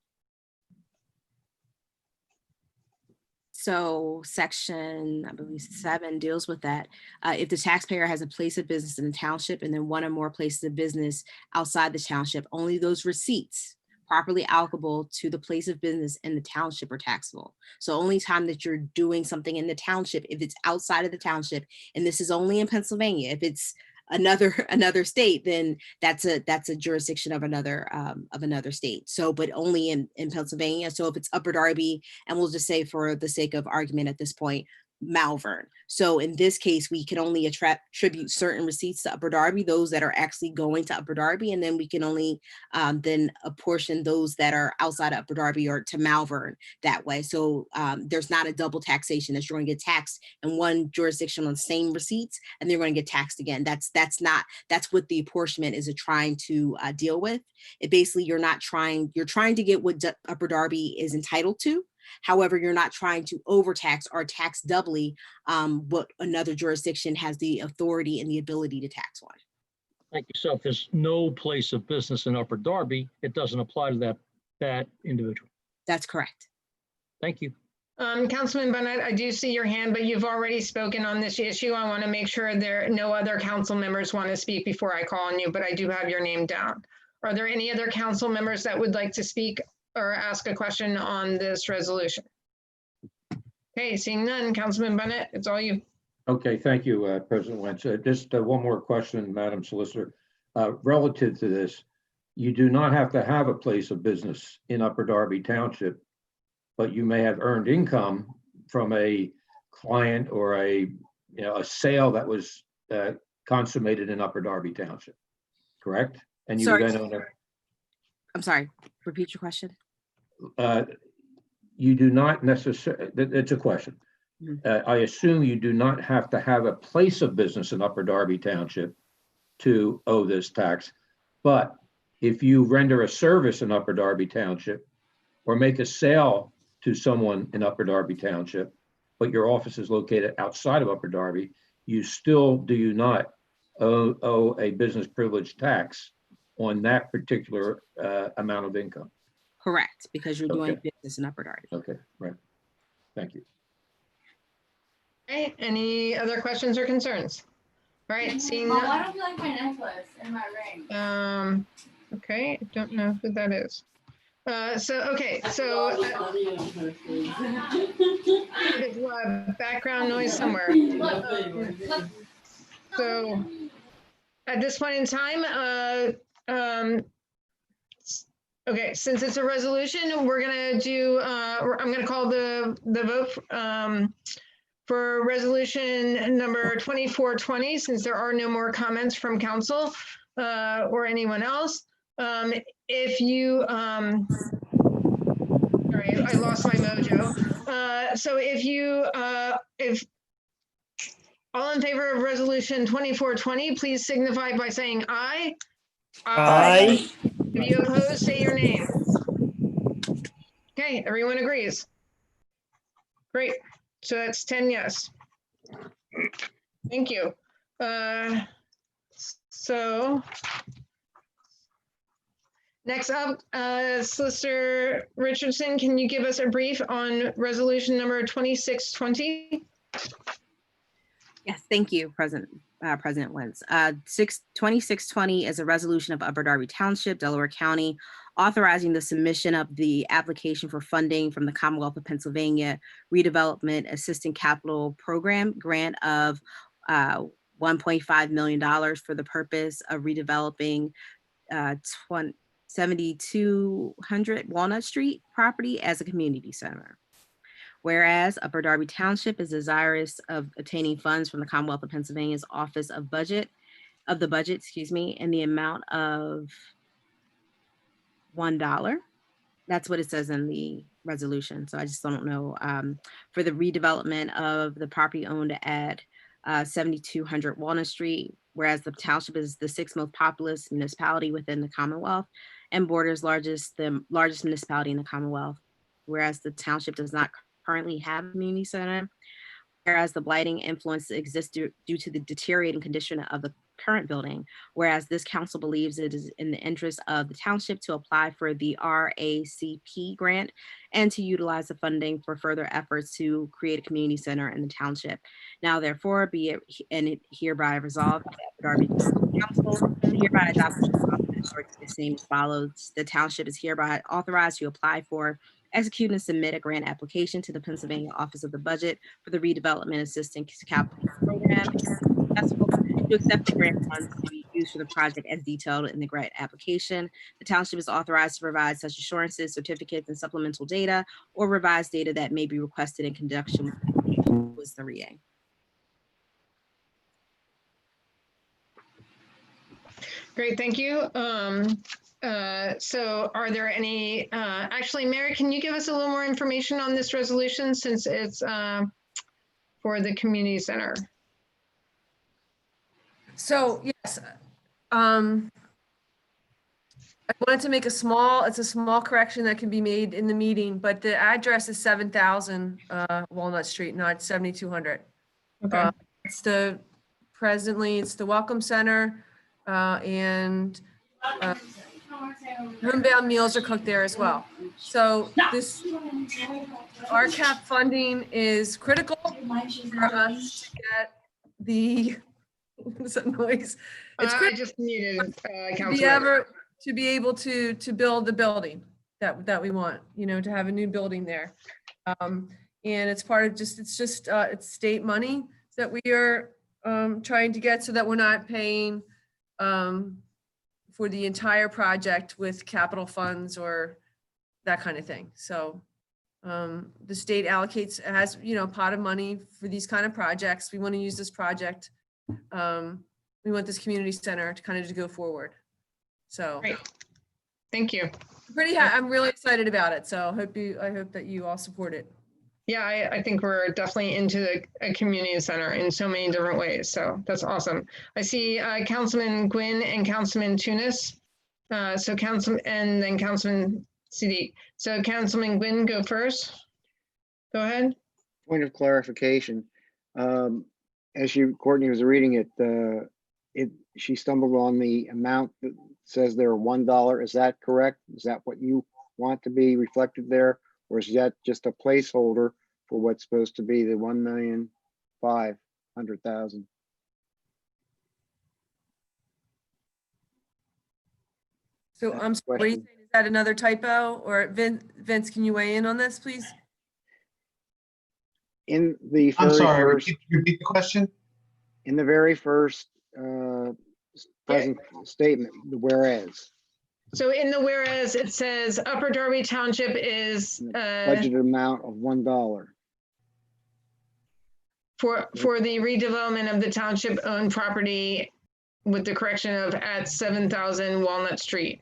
So section, I believe 7 deals with that. If the taxpayer has a place of business in the township and then one or more places of business outside the township, only those receipts properly allocable to the place of business in the township are taxable. So only time that you're doing something in the township, if it's outside of the township, and this is only in Pennsylvania, if it's another state, then that's a jurisdiction of another state. So, but only in Pennsylvania. So if it's Upper Darby, and we'll just say for the sake of argument at this point, Malvern. So in this case, we can only attribute certain receipts to Upper Darby, those that are actually going to Upper Darby, and then we can only then apportion those that are outside of Upper Darby or to Malvern that way. So there's not a double taxation that you're going to get taxed in one jurisdiction on the same receipts, and they're going to get taxed again. That's what the apportionment is trying to deal with. It basically, you're trying to get what Upper Darby is entitled to. However, you're not trying to overtax or tax doubly what another jurisdiction has the authority and the ability to tax on. Thank you. So if there's no place of business in Upper Darby, it doesn't apply to that individual. That's correct. Thank you. Councilman Bennett, I do see your hand, but you've already spoken on this issue. I want to make sure no other council members want to speak before I call on you, but I do have your name down. Are there any other council members that would like to speak or ask a question on this resolution? Okay, seeing none, Councilman Bennett, it's all you. Okay, thank you, President Wentz. Just one more question, Madam Solicitor. Relative to this, you do not have to have a place of business in Upper Darby Township, but you may have earned income from a client or a sale that was consummated in Upper Darby Township, correct? And you Sorry. then own I'm sorry, repeat your question. You do not necessarily, it's a question. I assume you do not have to have a place of business in Upper Darby Township to owe this tax. But if you render a service in Upper Darby Township or make a sale to someone in Upper Darby Township, but your office is located outside of Upper Darby, you still do not owe a business privilege tax on that particular amount of income. Correct, because you're doing Okay. business in Upper Darby. Okay, right. Thank you. Okay, any other questions or concerns? All right, seeing Mom, why none. don't you like my necklace and my ring? Okay, don't know who that is. There's a lot of background noise somewhere. So at this point in time, okay, since it's a resolution, we're gonna do, I'm gonna call the vote for resolution number 2420, since there are no more comments from council or anyone else. If you, sorry, I lost my mojo. So if all in favor of resolution 2420, please signify by saying aye. Aye. If you oppose, say your name. Okay, everyone agrees. Great, so that's 10 yes. Thank you. So next up, Solicitor Richardson, can you give us a brief on resolution number 2620? Yes, thank you, President Wentz. 2620 is a resolution of Upper Darby Township, Delaware County, authorizing the submission of the application for funding from the Commonwealth of Pennsylvania Redevelopment Assistant Capital Program grant of $1.5 million for the purpose of redeveloping 7200 Walnut Street property as a community center. Whereas Upper Darby Township is desirous of obtaining funds from the Commonwealth of Pennsylvania's Office of Budget, in the amount of $1. That's what it says in the resolution. So I just don't know, for the redevelopment of the property owned at 7200 Walnut Street, whereas the township is the sixth most populous municipality within the Commonwealth and borders the largest municipality in the Commonwealth, whereas the township does not currently have a community center, whereas the blighting influence exists due to the deteriorating condition of the current building, whereas this council believes it is in the interest of the township to apply for the RACP grant and to utilize the funding for further efforts to create a community center in the township. Now, therefore, be it and it hereby resolved that Darby Council hereby adopts the same as follows. The township is hereby authorized to apply for, execute, and submit a grant application to the Pennsylvania Office of the Budget for the Redevelopment Assistance Capital Program to accept the grant funds to be used for the project as detailed in the grant application. The township is authorized to provide such assurances, certificates, and supplemental data or revised data that may be requested in conjunction with the application. Was the reading. Great, thank you. So are there any, actually, Mary, can you give us a little more information on this resolution since it's for the community center? So yes, I wanted to make it's a small correction that can be made in the meeting, but the address is 7000 Walnut Street, not 7200. Okay. Presently it's the Welcome Center. and homebound meals are cooked there as well. So this RCAP funding is critical for us to get the, what's that noise? It's I critical just needed to be able to build the building that we want, you know, to have a new building there. And it's part of it's state money that we are trying to get, so that we're not paying for the entire project with capital funds or that kind of thing. So the state has, you know, a pot of money for these kind of projects. We want to use this project. We want this community center to kind of go forward. So Great. Thank you. I'm really excited about it. So I hope that you all support it. Yeah, I think we're definitely into a community center in so many different ways. So that's awesome. I see Councilman Gwynn and Councilman Tunis. So and then Councilman Siddiq. So Councilman Gwynn, go first. Go ahead. Point of clarification. As Courtney was reading it, she stumbled on the amount that says there $1. Is that correct? Is that what you want to be reflected there? Or is that just a placeholder for what's supposed to be the 1,500,000? So I'm sorry, what are you saying? Is that another typo? Or Vince, can you weigh in on this, please? In the I'm very sorry, first, repeat the question. in the very first present statement, the whereas. So in the whereas, it says Upper Darby Township is Budgeted amount of $1. for the redevelopment of the township owned property with the correction of at 7,000 Walnut Street.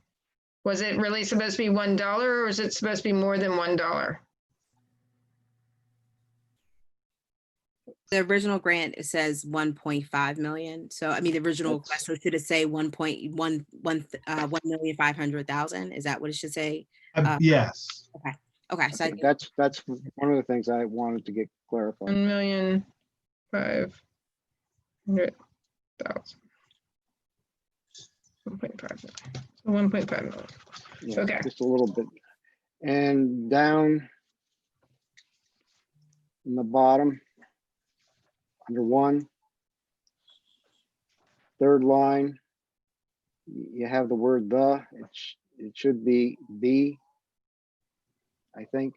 Was it really supposed to be $1 or is it supposed to be more than $1? The original grant, it says 1.5 million. So I mean, the original request, so should it say 1,500,000? Is that what it should say? Yes. Okay. Okay. So I, That's one of the things I wanted to get clarified. 1,500,000. 1.5 million. Yeah, Okay. just a little bit. And down in the bottom, under 1, third line, you have the word the. It should be the, I think.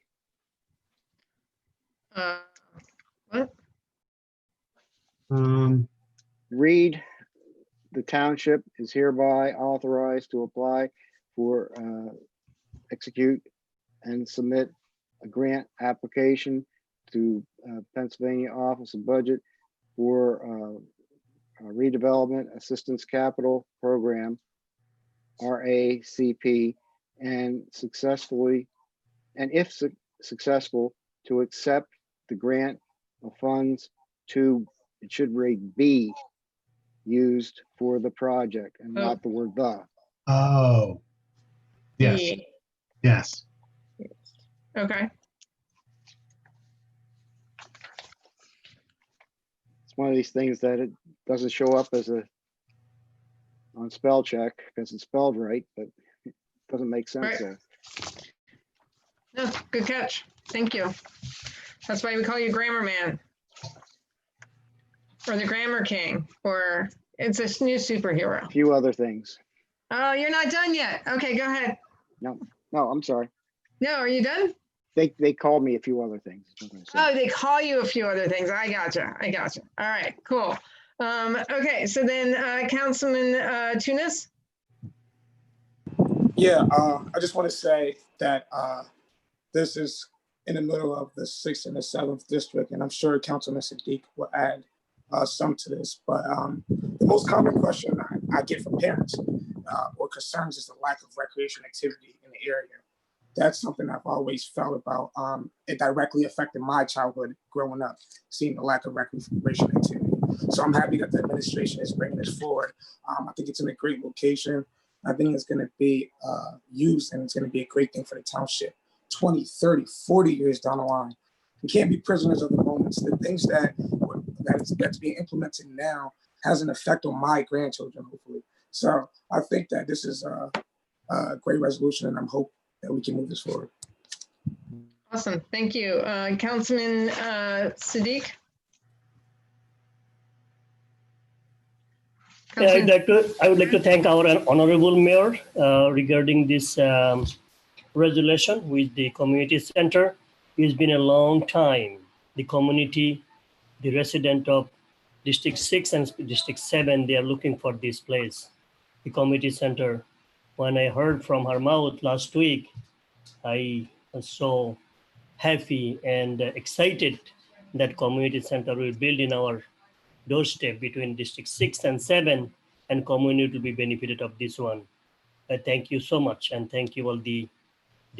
What? Read, the township is hereby authorized to apply for, execute and submit a grant application to Pennsylvania Office of Budget for Redevelopment Assistance Capital Program, RACP, and if successful, to accept the grant of funds to, it should read be used for the project and not the word the. Oh, yes. The. Yes. Okay. It's one of these things that it doesn't show up as on spell check because it's spelled right, but it doesn't make sense Right. there. No, good catch. Thank you. That's why we call you Grammar Man. Or the Grammar King, or it's a new superhero. A few other things. Oh, you're not done yet. Okay, go ahead. No, I'm sorry. No, are you done? They called me a few other things. Oh, they call you a few other things. I gotcha. All right, cool. Okay, so then Councilman Tunis. Yeah, I just want to say that this is in the middle of the 6th and the 7th district, and I'm sure Councilman Siddiq will add some to this. But the most common question I get from parents or concerns is the lack of recreation activity in the area. That's something I've always felt about. It directly affected my childhood growing up, seeing the lack of recreation activity. So I'm happy that the administration is bringing this forward. I think it's in a great location. I think it's going to be used, and it's going to be a great thing for the township 20, 30, 40 years down the line. We can't be prisoners of the moments. The things that's being implemented now has an effect on my grandchildren, hopefully. So I think that this is a great resolution, and I'm hope that we can move this forward. Awesome, thank you. Councilman Siddiq? Yeah, I would like to thank our honorable mayor regarding this resolution with the community center. It's been a long time. The community, the resident of District 6 and District 7, they are looking for this place, the community center. When I heard from her mouth last week, I was so happy and excited that community center will build in our doorstep between District 6 and 7, and community to be benefited of this one. I thank you so much, and thank you all the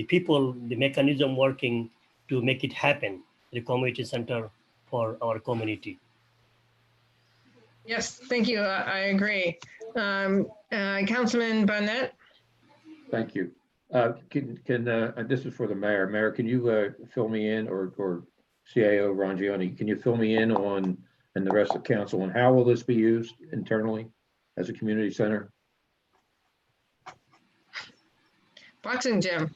people, the mechanism working to make it happen, the community center for our community. Yes, thank you. I agree. Councilman Barnett? Thank you. This is for the mayor. Mayor, can you fill me in, or CAO Rangioni, can you fill me in on, and the rest of council, on how will this be used internally as a community center? Boxing gym.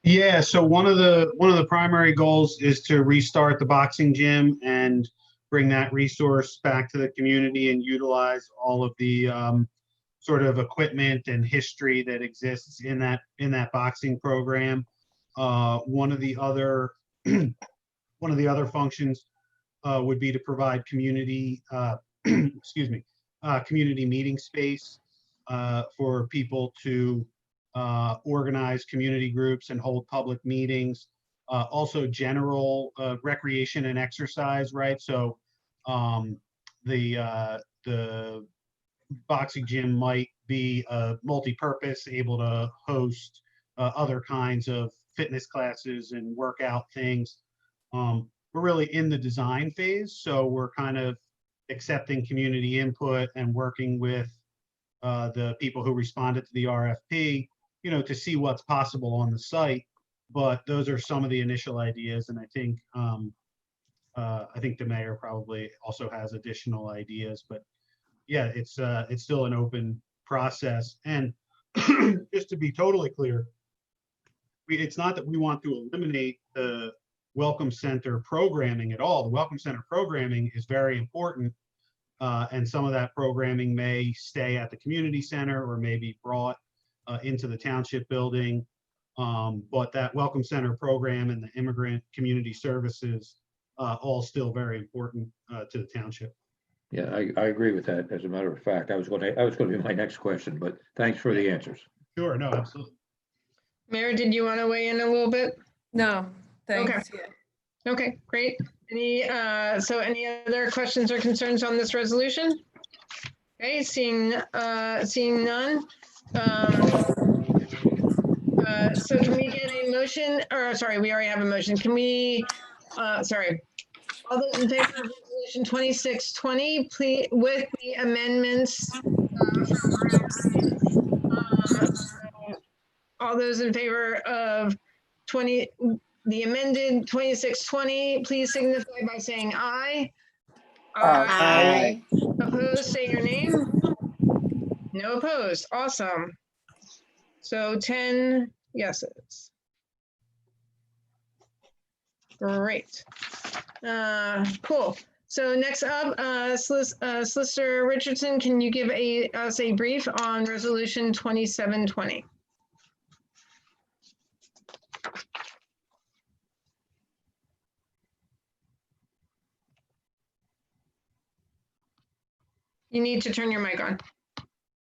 Yeah, so one of the primary goals is to restart the boxing gym and bring that resource back to the community and utilize all of the sort of equipment and history that exists in that boxing program. One of the other functions would be to provide community community meeting space for people to organize community groups and hold public meetings. Also general recreation and exercise, right? So the boxing gym might be multi-purpose, able to host other kinds of fitness classes and workout things. We're really in the design phase, so we're kind of accepting community input and working with the people who responded to the RFP, to see what's possible on the site. But those are some of the initial ideas, and I think the mayor probably also has additional ideas. But yeah, it's still an open process. And just to be totally clear, it's not that we want to eliminate the Welcome Center programming at all. The Welcome Center programming is very important, and some of that programming may stay at the community center or may be brought into the township building. But that Welcome Center program and the immigrant community services all still very important to the township. Yeah, I agree with that. As a matter of fact, that was going to be my next question, but thanks for the answers. Sure, no, absolutely. Mayor, did you want to weigh in a little bit? No, thanks. Okay. Okay, great. Any other questions or concerns on this resolution? Okay, seeing none. So can we get a motion, or sorry, we already have a motion. Can we, sorry, all those in favor of resolution 2620, please, with the amendments, all those in favor of the amended 2620, please signify by saying aye. Aye. Opposed, say your name. No opposed. Awesome. So 10 yeses. Great. Cool. So next up, Solicitor Richardson, can you give us a brief on resolution 2720? You need to turn your mic on.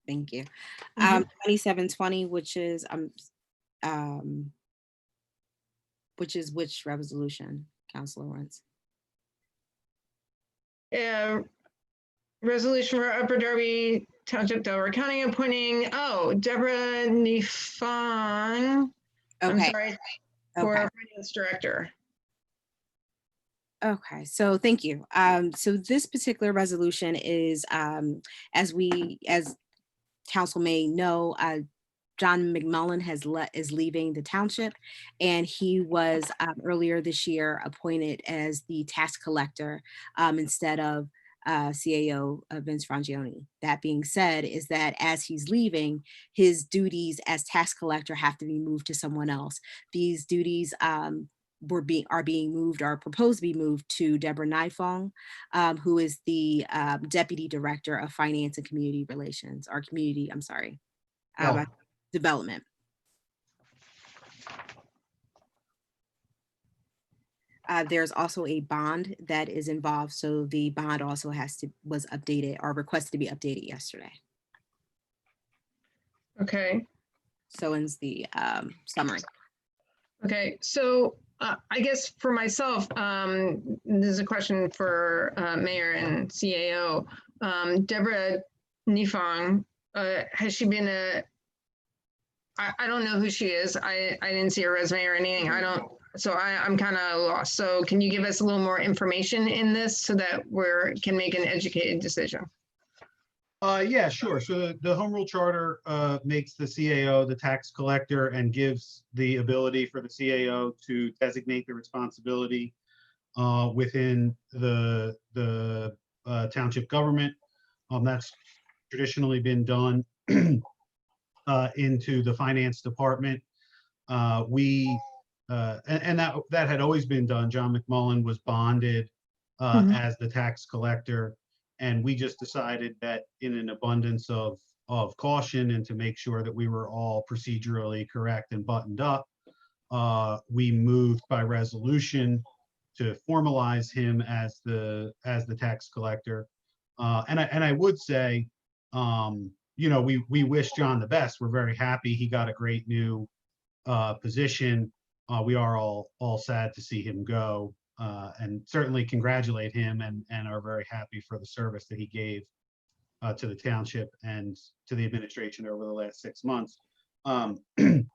Thank you. 2720, which is which resolution, Councilor Wentz? Resolution for Upper Darby Township, Delaware County, appointing, Deborah Nifong. Okay. I'm sorry, for Okay. Finance Director. Okay, so thank you. So this particular resolution is, as council may know, John McMullen is leaving the township, and he was earlier this year appointed as the tax collector instead of CAO Vince Frangioni. That being said, is that as he's leaving, his duties as tax collector have to be moved to someone else. These duties are being moved or proposed to be moved to Deborah Nifong, who is the Deputy Director of Finance and Community Relations, or Community, I'm sorry, Development. There's also a bond that is involved, so the bond also was updated or requested to be updated yesterday. Okay. So ends the summary. Okay, so I guess for myself, this is a question for Mayor and CAO. Deborah Nifong, has she been I don't know who she is. I didn't see her resume or anything. So I'm kind of lost. So can you give us a little more information in this so that we can make an educated decision? Yeah, sure. So the Home Rule Charter makes the CAO the tax collector and gives the ability for the CAO to designate the responsibility within the township government. That's traditionally been done into the finance department. And that had always been done. John McMullen was bonded as the tax collector, and we just decided that in an abundance of caution and to make sure that we were all procedurally correct and buttoned up, we moved by resolution to formalize him as the tax collector. And I would say, we wish John the best. We're very happy he got a great new position. We are all sad to see him go, and certainly congratulate him and are very happy for the service that he gave to the township and to the administration over the last 6 months. Debbie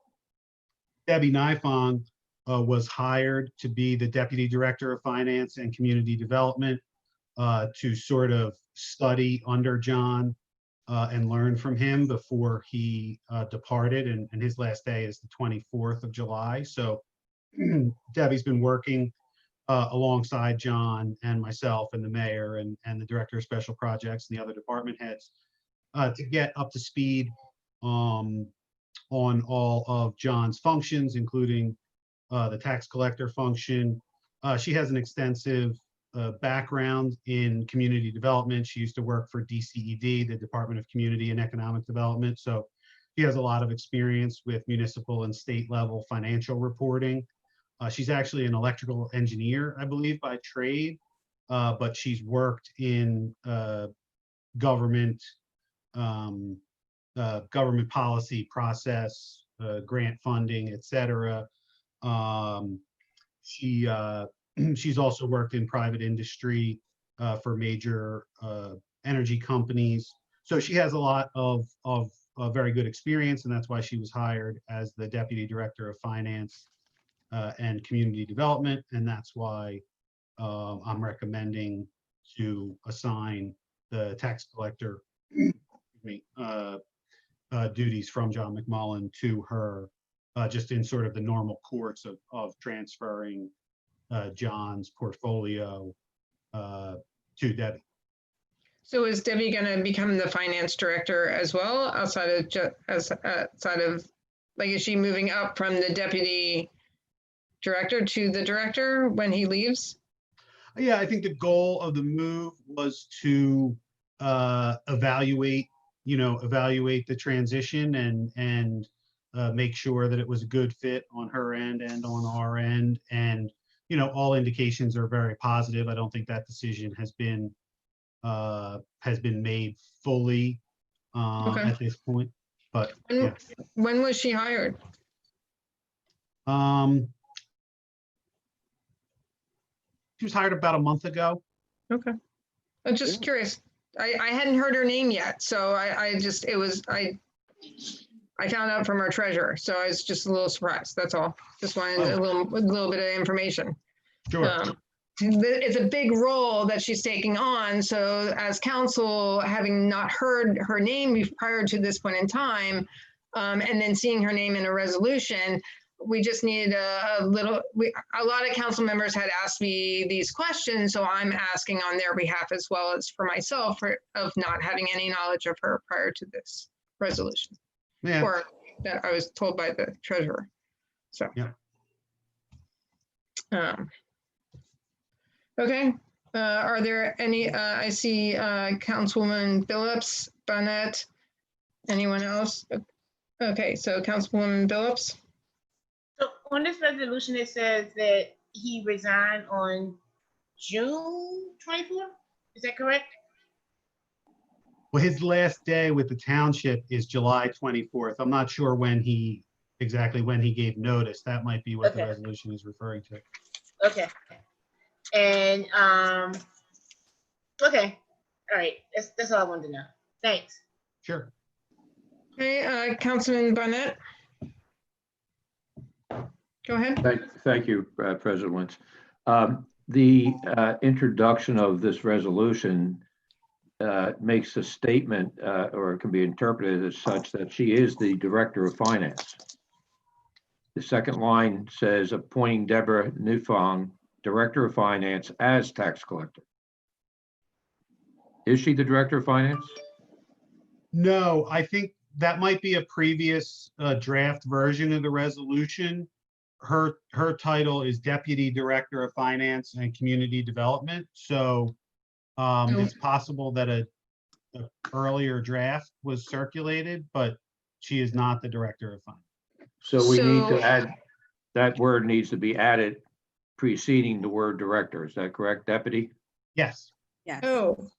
Nifong was hired to be the Deputy Director of Finance and Community Development to sort of study under John and learn from him before he departed, and his last day is the 24th of July. So Debbie's been working alongside John and myself and the mayor and the director of special projects and the other department heads to get up to speed on all of John's functions, including the tax collector function. She has an extensive background in community development. She used to work for DCED, the Department of Community and Economic Development. So she has a lot of experience with municipal and state level financial reporting. She's actually an electrical engineer, I believe, by trade, but she's worked in government policy process, grant funding, etc. She's also worked in private industry for major energy companies. So she has a lot of very good experience, and that's why she was hired as the Deputy Director of Finance and Community Development. And that's why I'm recommending to assign the tax collector duties from John McMullen to her, just in sort of the normal course of transferring John's portfolio to Debbie. So is Debbie going to become the finance director as well, outside of like, is she moving up from the deputy director to the director when he leaves? Yeah, I think the goal of the move was to evaluate the transition and make sure that it was a good fit on her end and on our end. And all indications are very positive. I don't think that decision has been made fully at this point. But yeah. When was she hired? She was hired about a month ago. Okay. I'm just curious. I hadn't heard her name yet, so I found out from our treasurer, so I was just a little surprised. That's all. Just wanted a little bit of information. Sure. It's a big role that she's taking on. So as council, having not heard her name prior to this point in time, and then seeing her name in a resolution, we just need a lot of council members had asked me these questions, so I'm asking on their behalf as well as for myself of not having any knowledge of her prior to this resolution. Yeah. Or that I was told by the treasurer. So. Yeah. Okay. Are there any, I see Councilwoman Phillips, Bonnet, anyone else? Okay, so Councilwoman Phillips. So on this resolution, it says that he resigned on June 24th. Is that correct? Well, his last day with the township is July 24th. I'm not sure exactly when he gave notice. That might be what the resolution is referring to. Okay. And okay. All right. That's all I wanted to know. Thanks. Sure. Okay, Councilman Barnett. Go ahead. Thank you, President Wentz. The introduction of this resolution makes a statement, or it can be interpreted as such, that she is the Director of Finance. The second line says appointing Deborah Newfong, Director of Finance, as tax collector. Is she the Director of Finance? No, I think that might be a previous draft version of the resolution. Her title is Deputy Director of Finance and Community Development. So it's possible that a earlier draft was circulated, but she is not the Director of Finance. So we need to add, that word needs to be added preceding the word director. Is that correct, Deputy? Yes. Yes. Oh.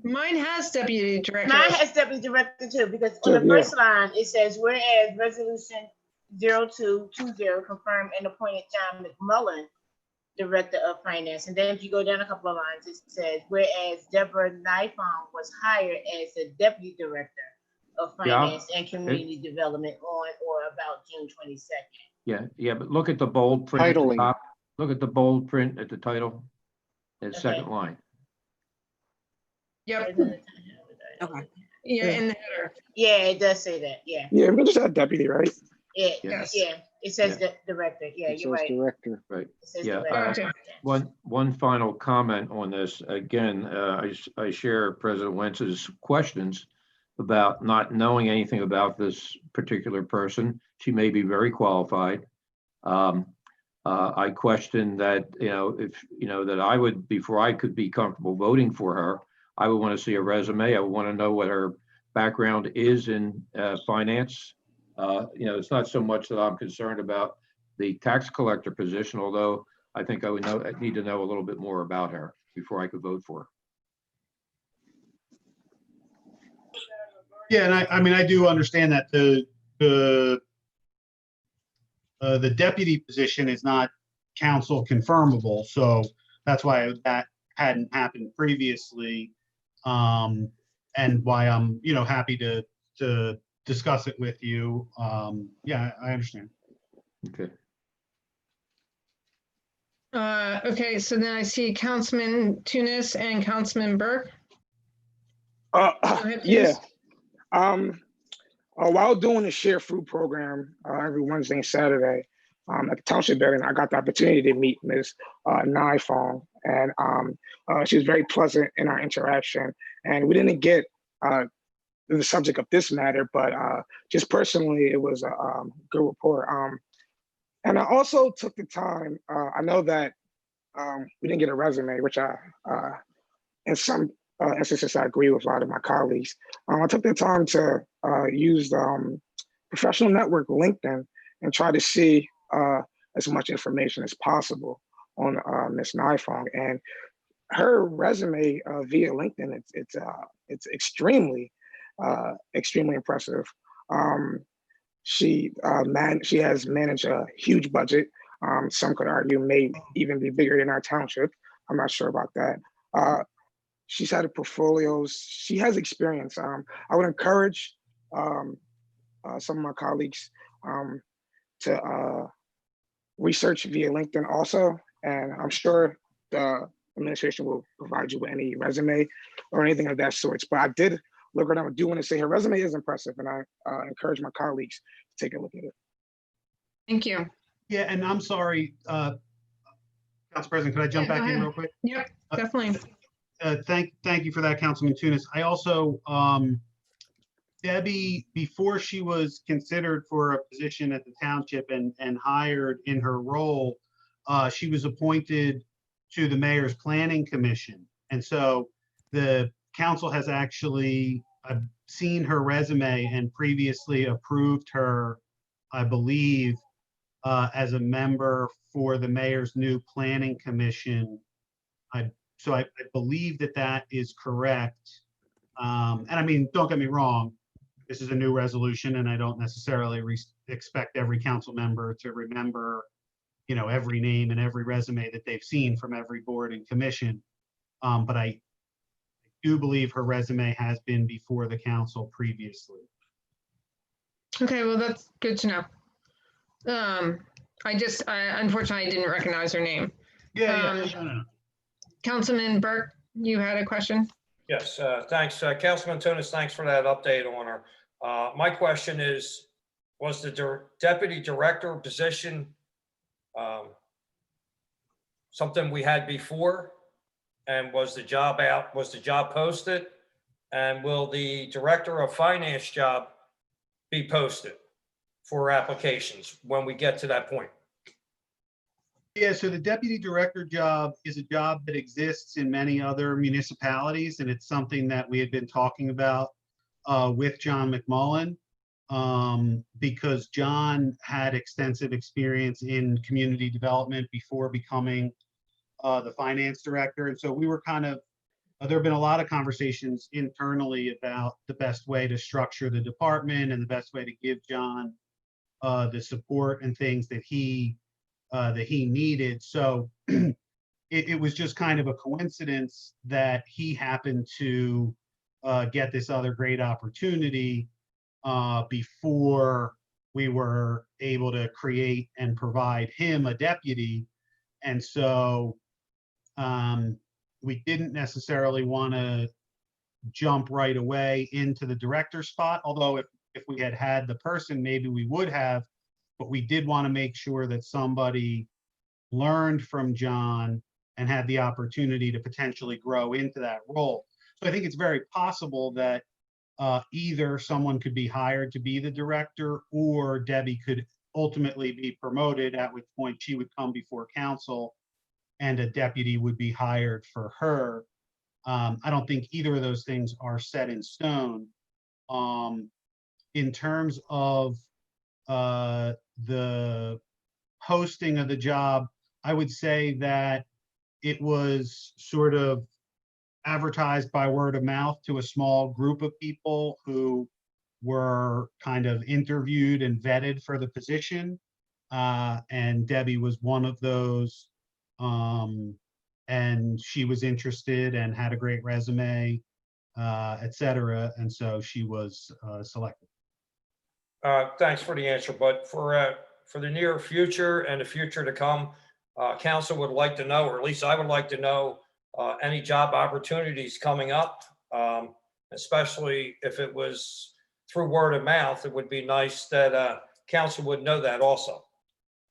Mine has Deputy Director. Mine has Deputy Director too, because on the first line, it says, whereas Resolution 0220 confirmed and appointed John McMullen Director of Finance. And then if you go down a couple of lines, it says, whereas Deborah Nifong was hired as the Deputy Director of Finance and Community Development on or about June 22nd. Yeah, but look at the bold print at the top. Look at the bold print at the title, the second line. Yep. Okay. Yeah, in the header. Yeah, it does say that. Yeah. Yeah, we just had deputy, right? Yeah. Yes. Yeah. It says the director. Yeah, It you're says right. Director. Right. It says Yeah. director. One final comment on this. Again, I share President Wentz's questions about not knowing anything about this particular person. She may be very qualified. I question that, that I would, before I could be comfortable voting for her, I would want to see a resume. I would want to know what her background is in finance. It's not so much that I'm concerned about the tax collector position, although I think I need to know a little bit more about her before I could vote for her. Yeah, and I do understand that the deputy position is not council confirmable, so that's why that hadn't happened previously, and why I'm happy to discuss it with you. Yeah, I understand. Okay. Okay, so then I see Councilman Tunis and Councilman Burke. Yeah. Please. While doing the Share Fruit program every Wednesday and Saturday at the Township building, I got the opportunity to meet Ms. Nifong, and she was very pleasant in our interaction. And we didn't get the subject of this matter, but just personally, it was a good report. And I also took the time. I know that we didn't get a resume, which in some instances, I agree with a lot of my colleagues. I took the time to use professional network LinkedIn and try to see as much information as possible on Ms. Nifong. And her resume via LinkedIn, it's extremely impressive. She has managed a huge budget. Some could argue may even be bigger than our township. I'm not sure about that. She's had a portfolio. She has experience. I would encourage some of my colleagues to research via LinkedIn also, and I'm sure the administration will provide you with any resume or anything of that sort. But I did look what I'm doing and say her resume is impressive. And I encourage my colleagues to take a look at it. Thank you. Yeah, and I'm sorry, Council President, could I jump back in real quick? Yep, definitely. Thank you for that, Councilman Tunis. I also, Debbie, before she was considered for a position at the township and hired in her role, she was appointed to the mayor's planning commission. And so the council has actually seen her resume and previously approved her, I believe, as a member for the mayor's new planning commission. So I believe that that is correct. And I mean, don't get me wrong, this is a new resolution and I don't necessarily expect every council member to remember, you know, every name and every resume that they've seen from every board and commission. But I do believe her resume has been before the council previously. Okay, well, that's good to know. I unfortunately didn't recognize her name. Yeah. Councilman Burke, you had a question? Yes, thanks. Councilman Tunis, thanks for that update on her. My question is, was the deputy director position something we had before? And was the job out, was the job posted? And will the director of finance job be posted for applications when we get to that point? Yeah, so the deputy director job is a job that exists in many other municipalities, and it's something that we had been talking about with John McMullen, because John had extensive experience in community development before becoming the finance director. And so we were kind of, there have been a lot of conversations internally about the best way to structure the department and the best way to give John the support and things that he needed. So it was just kind of a coincidence that he happened to get this other great opportunity before we were able to create and provide him a deputy. And so we didn't necessarily want to jump right away into the director spot, although if we had had the person, maybe we would have, but we did want to make sure that somebody learned from John and had the opportunity to potentially grow into that role. So I think it's very possible that either someone could be hired to be the director, or Debbie could ultimately be promoted, at which point she would come before council and a deputy would be hired for her. I don't think either of those things are set in stone. In terms of the posting of the job, I would say that it was sort of advertised by word of mouth to a small group of people who were kind of interviewed and vetted for the position. And Debbie was one of those. And she was interested and had a great resume, et cetera. And so she was selected. Thanks for the answer, but for the near future and the future to come, council would like to know, or at least I would like to know, any job opportunities coming up, especially if it was through word of mouth. It would be nice that council would know that also,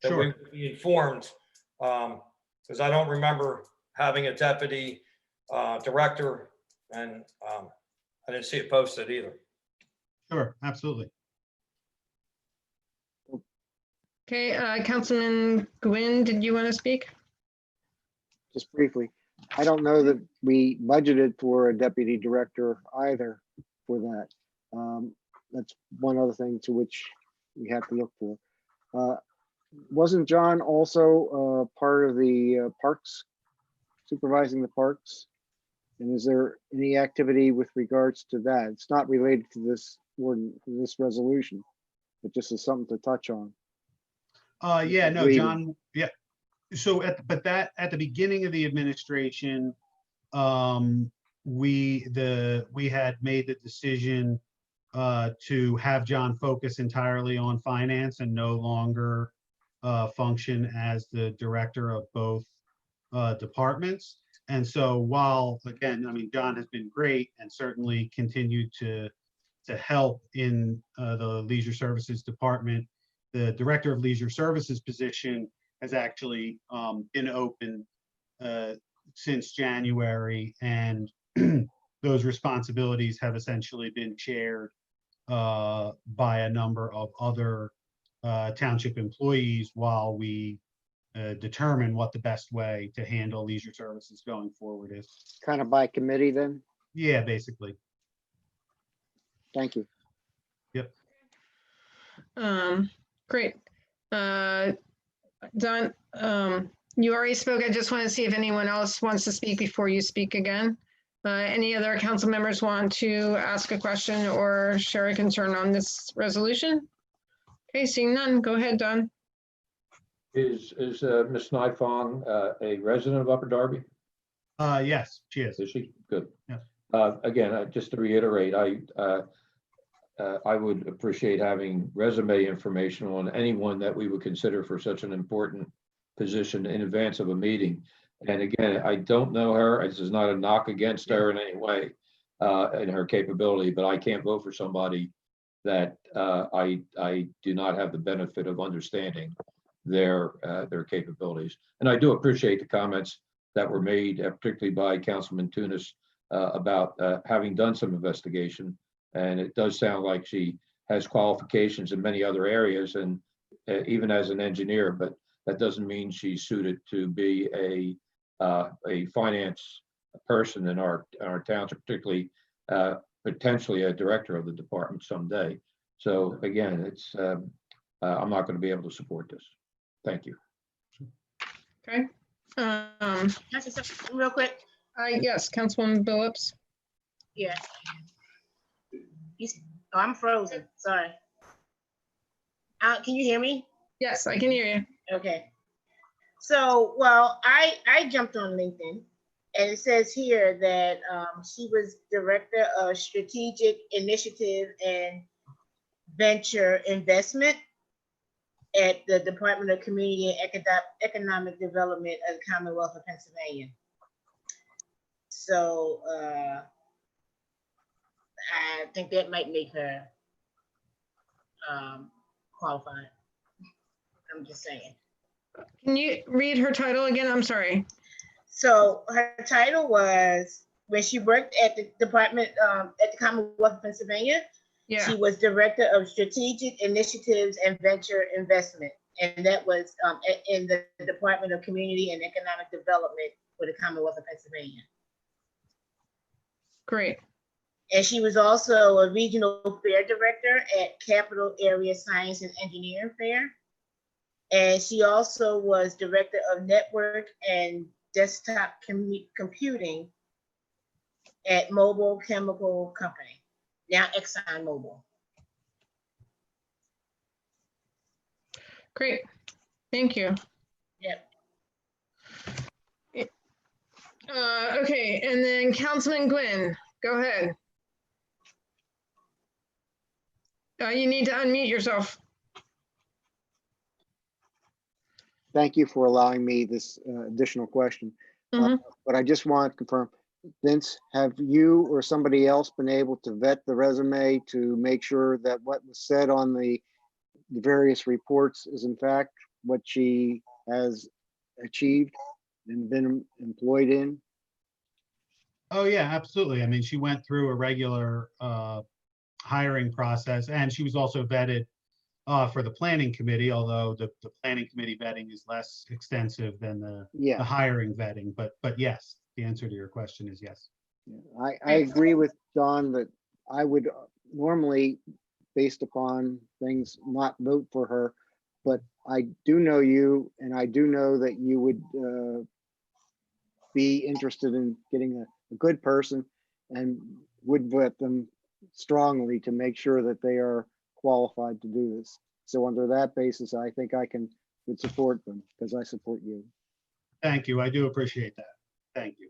that we would be informed, because I don't remember having a deputy director, and I didn't see it posted either. Sure, absolutely. Okay, Councilman Gwynn, did you want to speak? Just briefly, I don't know that we budgeted for a deputy director either for that. That's one other thing to which we have to look for. Wasn't John also part of the parks, supervising the parks? And is there any activity with regards to that? It's not related to this resolution, but just as something to touch on. Yeah, no, John, yeah. So at the beginning of the administration, we had made the decision to have John focus entirely on finance and no longer function as the director of both departments. And so while, again, I mean, John has been great and certainly continued to help in the Leisure Services Department, the Director of Leisure Services position has actually been open since January, and those responsibilities have essentially been shared by a number of other township employees while we determine what the best way to handle leisure services going forward is. Kind of by committee then? Yeah, basically. Thank you. Yep. Great. Don, you already spoke. I just want to see if anyone else wants to speak before you speak again. Any other council members want to ask a question or share a concern on this resolution? Okay, seeing none, go ahead, Don. Is Ms. Nifong a resident of Upper Darby? Yes, she is. Is she? Good. Yes. Again, just to reiterate, I would appreciate having resume information on anyone that we would consider for such an important position in advance of a meeting. And again, I don't know her. This is not a knock against her in any way in her capability, but I can't vote for somebody that I do not have the benefit of understanding their capabilities. And I do appreciate the comments that were made, particularly by Councilman Tunis, about having done some investigation. And it does sound like she has qualifications in many other areas, and even as an engineer, but that doesn't mean she's suited to be a finance person in our township, particularly potentially a director of the department someday. So again, it's I'm not going to be able to support this. Thank you. Okay. Can I say something real quick? Yes, Councilwoman Billups. Yeah. Oh, I'm frozen. Sorry. Can you hear me? Yes, I can hear you. Okay. So, well, I jumped on LinkedIn, and it says here that she was Director of Strategic Initiative and Venture Investment at the Department of Community and Economic Development of the Commonwealth of Pennsylvania. So I think that might make her qualified. I'm just saying. Can you read her title again? I'm sorry. So her title was, when she worked at the Department at the Commonwealth of Pennsylvania, she was Director of Strategic Initiatives and Venture Investment. And that was in the Department of Community and Economic Development for the Commonwealth of Pennsylvania. Great. And she was also a Regional Fair Director at Capital Area Science and Engineering Fair. And she also was Director of Network and Desktop Computing at Mobile Chemical Company, now ExxonMobil. Great, thank you. Yep. Okay, and then Councilman Gwynn, go ahead. You need to unmute yourself. Thank you for allowing me this additional question. But I just want to confirm, Vince, have you or somebody else been able to vet the resume to make sure that what was said on the various reports is in fact what she has achieved and been employed in? Oh yeah, absolutely. I mean, she went through a regular hiring process, and she was also vetted for the planning committee, although the planning committee vetting is less extensive than the hiring vetting. But yes, the answer to your question is yes. I agree with Don that I would normally, based upon things, not vote for her, but I do know you, and I do know that you would be interested in getting a good person and would vet them strongly to make sure that they are qualified to do this. So under that basis, I think I would support them because I support you. Thank you. I do appreciate that. Thank you.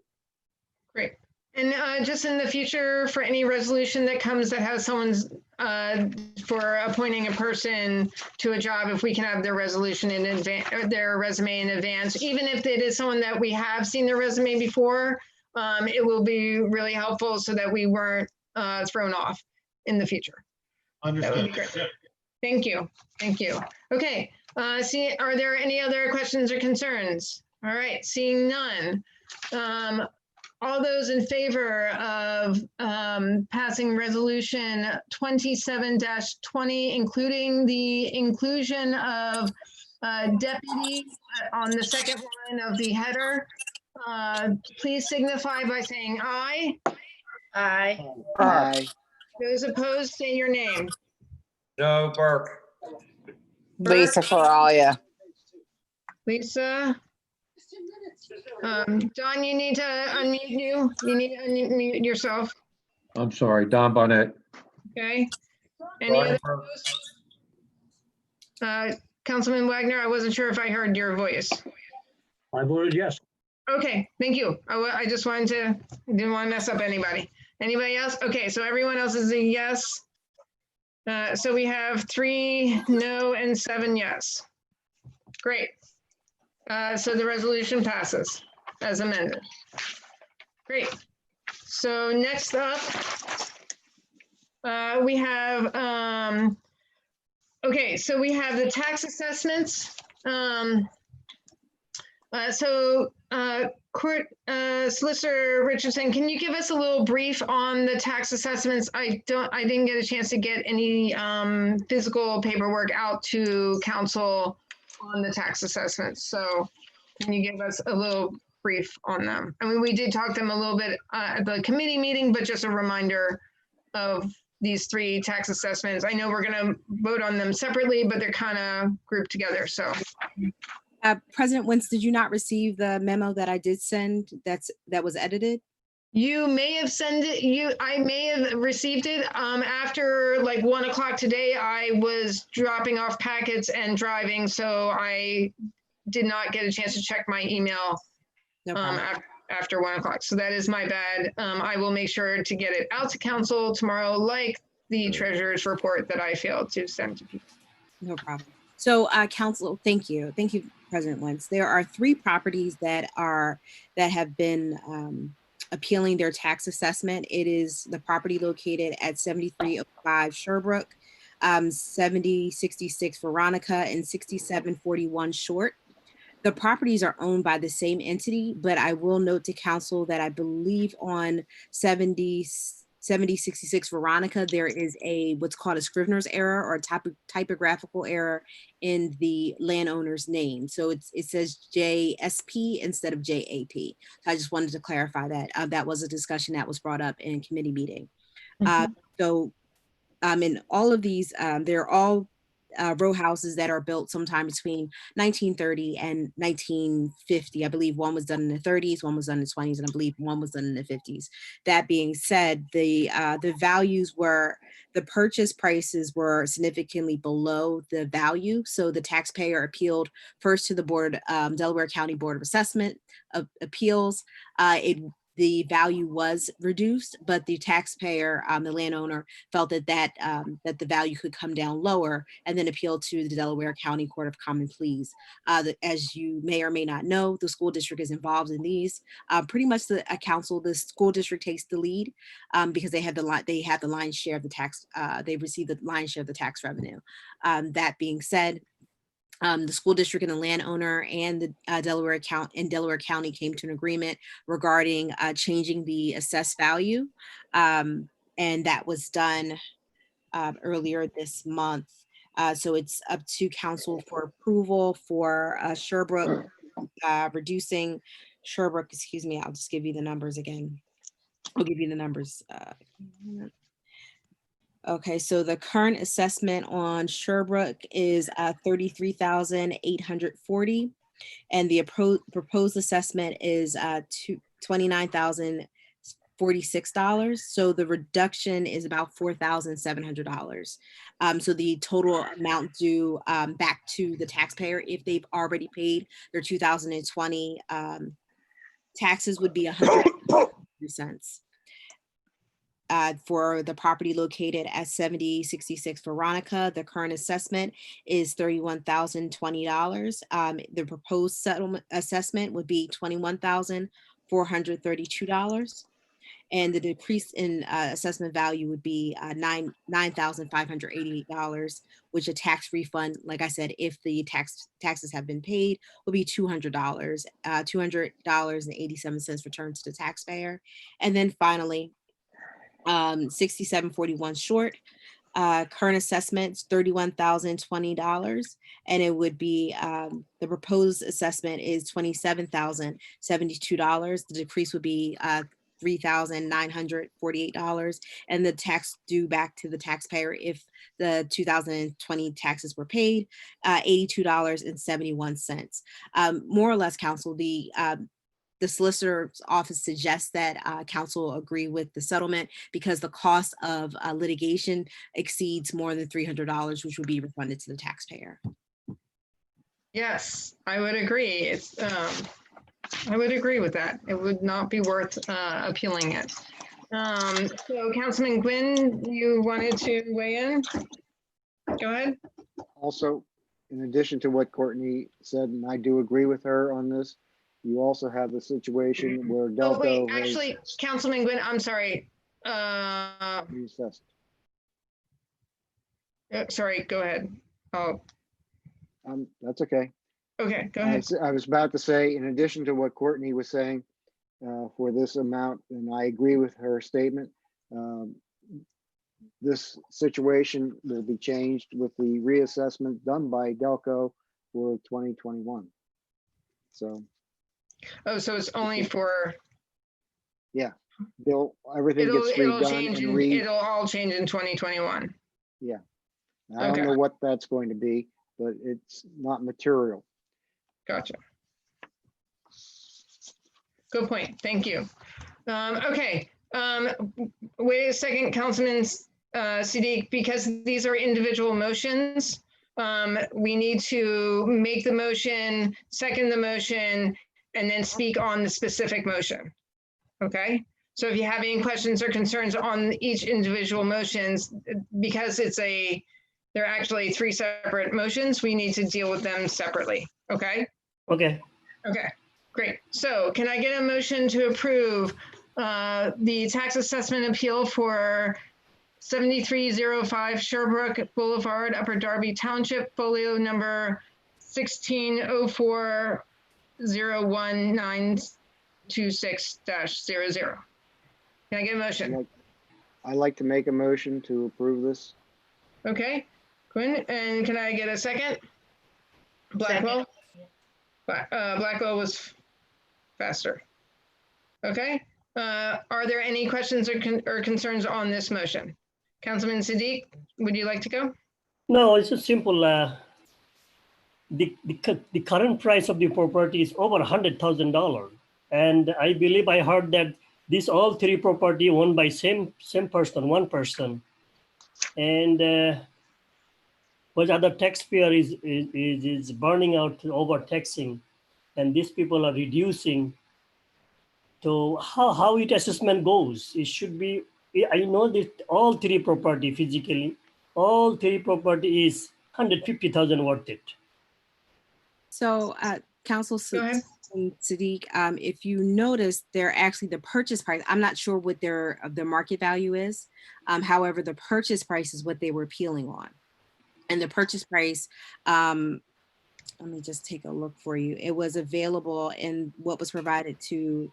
Great. And just in the future, for any resolution that comes that has someone's, for appointing a person to a job, if we can have their resolution in advance, their resume in advance, even if it is someone that we have seen their resume before, it will be really helpful so that we weren't thrown off in the future. That would be Understood. great. Yeah. Thank you. Thank you. Okay. Are there any other questions or concerns? All right. Seeing none. All those in favor of passing resolution 27-20, including the inclusion of deputy on the second line of the header, please signify by saying aye. Aye. Aye. Those opposed, say your name. Joe Burke. Lisa Faralia. Lisa. Don, you need to unmute you. You need to unmute yourself. I'm sorry, Don Bonnet. Okay. Any other opposed? Councilman Wagner, I wasn't sure if I heard your voice. I voted yes. Okay, thank you. I just wanted to, didn't want to mess up anybody. Anybody else? Okay, so everyone else is a yes. So we have 3 no and 7 yes. Great. So the resolution passes as amended. Great. So next up, we have, okay, so we have the tax assessments. Solicitor Richardson, can you give us a little brief on the tax assessments? I didn't get a chance to get any physical paperwork out to council on the tax assessments. So can you give us a little brief on them? I mean, we did talk to them a little bit at the committee meeting, but just a reminder of these 3 tax assessments. I know we're going to vote on them separately, but they're kind of grouped together. So. President Wentz, did you not receive the memo that I did send that was edited? You may have sent it, I may have received it after like 1 o'clock today. I was dropping off packets and driving, so I did not get a chance to check my email after 1 o'clock. So that is my bad. I will make sure to get it out to council tomorrow, like the treasurer's report that I failed to send to people. No problem. So council, thank you. Thank you, President Wentz. There are 3 properties that have been appealing their tax assessment. It is the property located at 7305 Sherbrooke, 7066 Veronica, and 6741 Short. The properties are owned by the same entity, but I will note to council that I believe on 7066 Veronica, there is what's called a Scrivener's error or a typographical error in the landowner's name. So it says JSP instead of JAP. So I just wanted to clarify that. That was a discussion that was brought up in committee meeting. In all of these, they're all row houses that are built sometime between 1930 and 1950. I believe one was done in the 30s, one was done in the 20s, and I believe one was done in the 50s. That being said, the values were, the purchase prices were significantly below the value. So the taxpayer appealed first to the board, Delaware County Board of Assessment Appeals. The value was reduced, but the taxpayer, the landowner, felt that the value could come down lower, and then appealed to the Delaware County Court of Common Pleas. As you may or may not know, the school district is involved in these. Pretty much the school district takes the lead because they have the lion's share of the tax. They receive the lion's share of the tax revenue. That being said, the school district and the landowner and the Delaware County came to an agreement regarding changing the assessed value. And that was done earlier this month. So it's up to council for approval for Sherbrooke, reducing Sherbrooke, excuse me, I'll just give you the numbers again. I'll give you the numbers. Okay, so the current assessment on Sherbrooke is $33,840, and the proposed assessment is $29,046. So the reduction is about $4,700. So the total amount due back to the taxpayer, if they've already paid their 2020 taxes, would be 100 cents. For the property located at 7066 Veronica, the current assessment is $31,020. The proposed settlement assessment would be $21,432. And the decrease in assessment value would be $9,588, which a tax refund, like I said, if the taxes have been paid, will be $200, $200.87 returned to the taxpayer. And then finally, 6741 short, current assessment $31,020, and it would be the proposed assessment is $27,072. The decrease would be $3,948, and the tax due back to the taxpayer if the 2020 taxes were paid, $82.71. More or less, council, the solicitor's office suggests that council agree with the settlement because the cost of litigation exceeds more than $300, which would be refunded to the taxpayer. Yes, I would agree. I would agree with that. It would not be worth appealing it. So Councilman Gwynn, you wanted to weigh in? Go ahead. Also, in addition to what Courtney said, and I do agree with her on this, you also have the situation where Delco. Oh, wait, actually, Councilman Gwynn, I'm sorry. Recessed. Sorry, go ahead. Oh. That's okay. Okay, go ahead. I was about to say, in addition to what Courtney was saying for this amount, and I agree with her statement, this situation will be changed with the reassessment done by Delco for 2021. So. Oh, so it's only for. Yeah, everything gets redone and it'll all change in 2021. Yeah, I don't know what that's going to be, but it's not material. Gotcha. Good point. Thank you. Okay. Wait a second, Councilman Siddiq, because these are individual motions. We need to make the motion, second the motion, and then speak on the specific motion. Okay. So if you have any questions or concerns on each individual motions, because they're actually three separate motions, we need to deal with them separately. Okay. Okay. Okay, great. So can I get a motion to approve the tax assessment appeal for 7305 Sherbrooke Boulevard, Upper Darby Township, folio number 16040196-00? Can I get a motion? I'd like to make a motion to approve this. Okay, Quinn, and can I get a second? Blackwell? Blackwell was faster. Okay, are there any questions or concerns on this motion? Councilman Siddiq, would you like to go? No, it's a simple. The current price of the property is over $100,000, and I believe I heard that these all three property owned by same person, one person, and but other taxpayer is burning out overtaxing, and these people are reducing. So how it assessment goes? It should be. I know that all three property physically, all three property is 150,000 worth it. So, Council Siddiq, if you notice, they're actually the purchase price. I'm not sure what their market value is. However, the purchase price is what they were appealing on, and the purchase price. Let me just take a look for you. It was available in what was provided to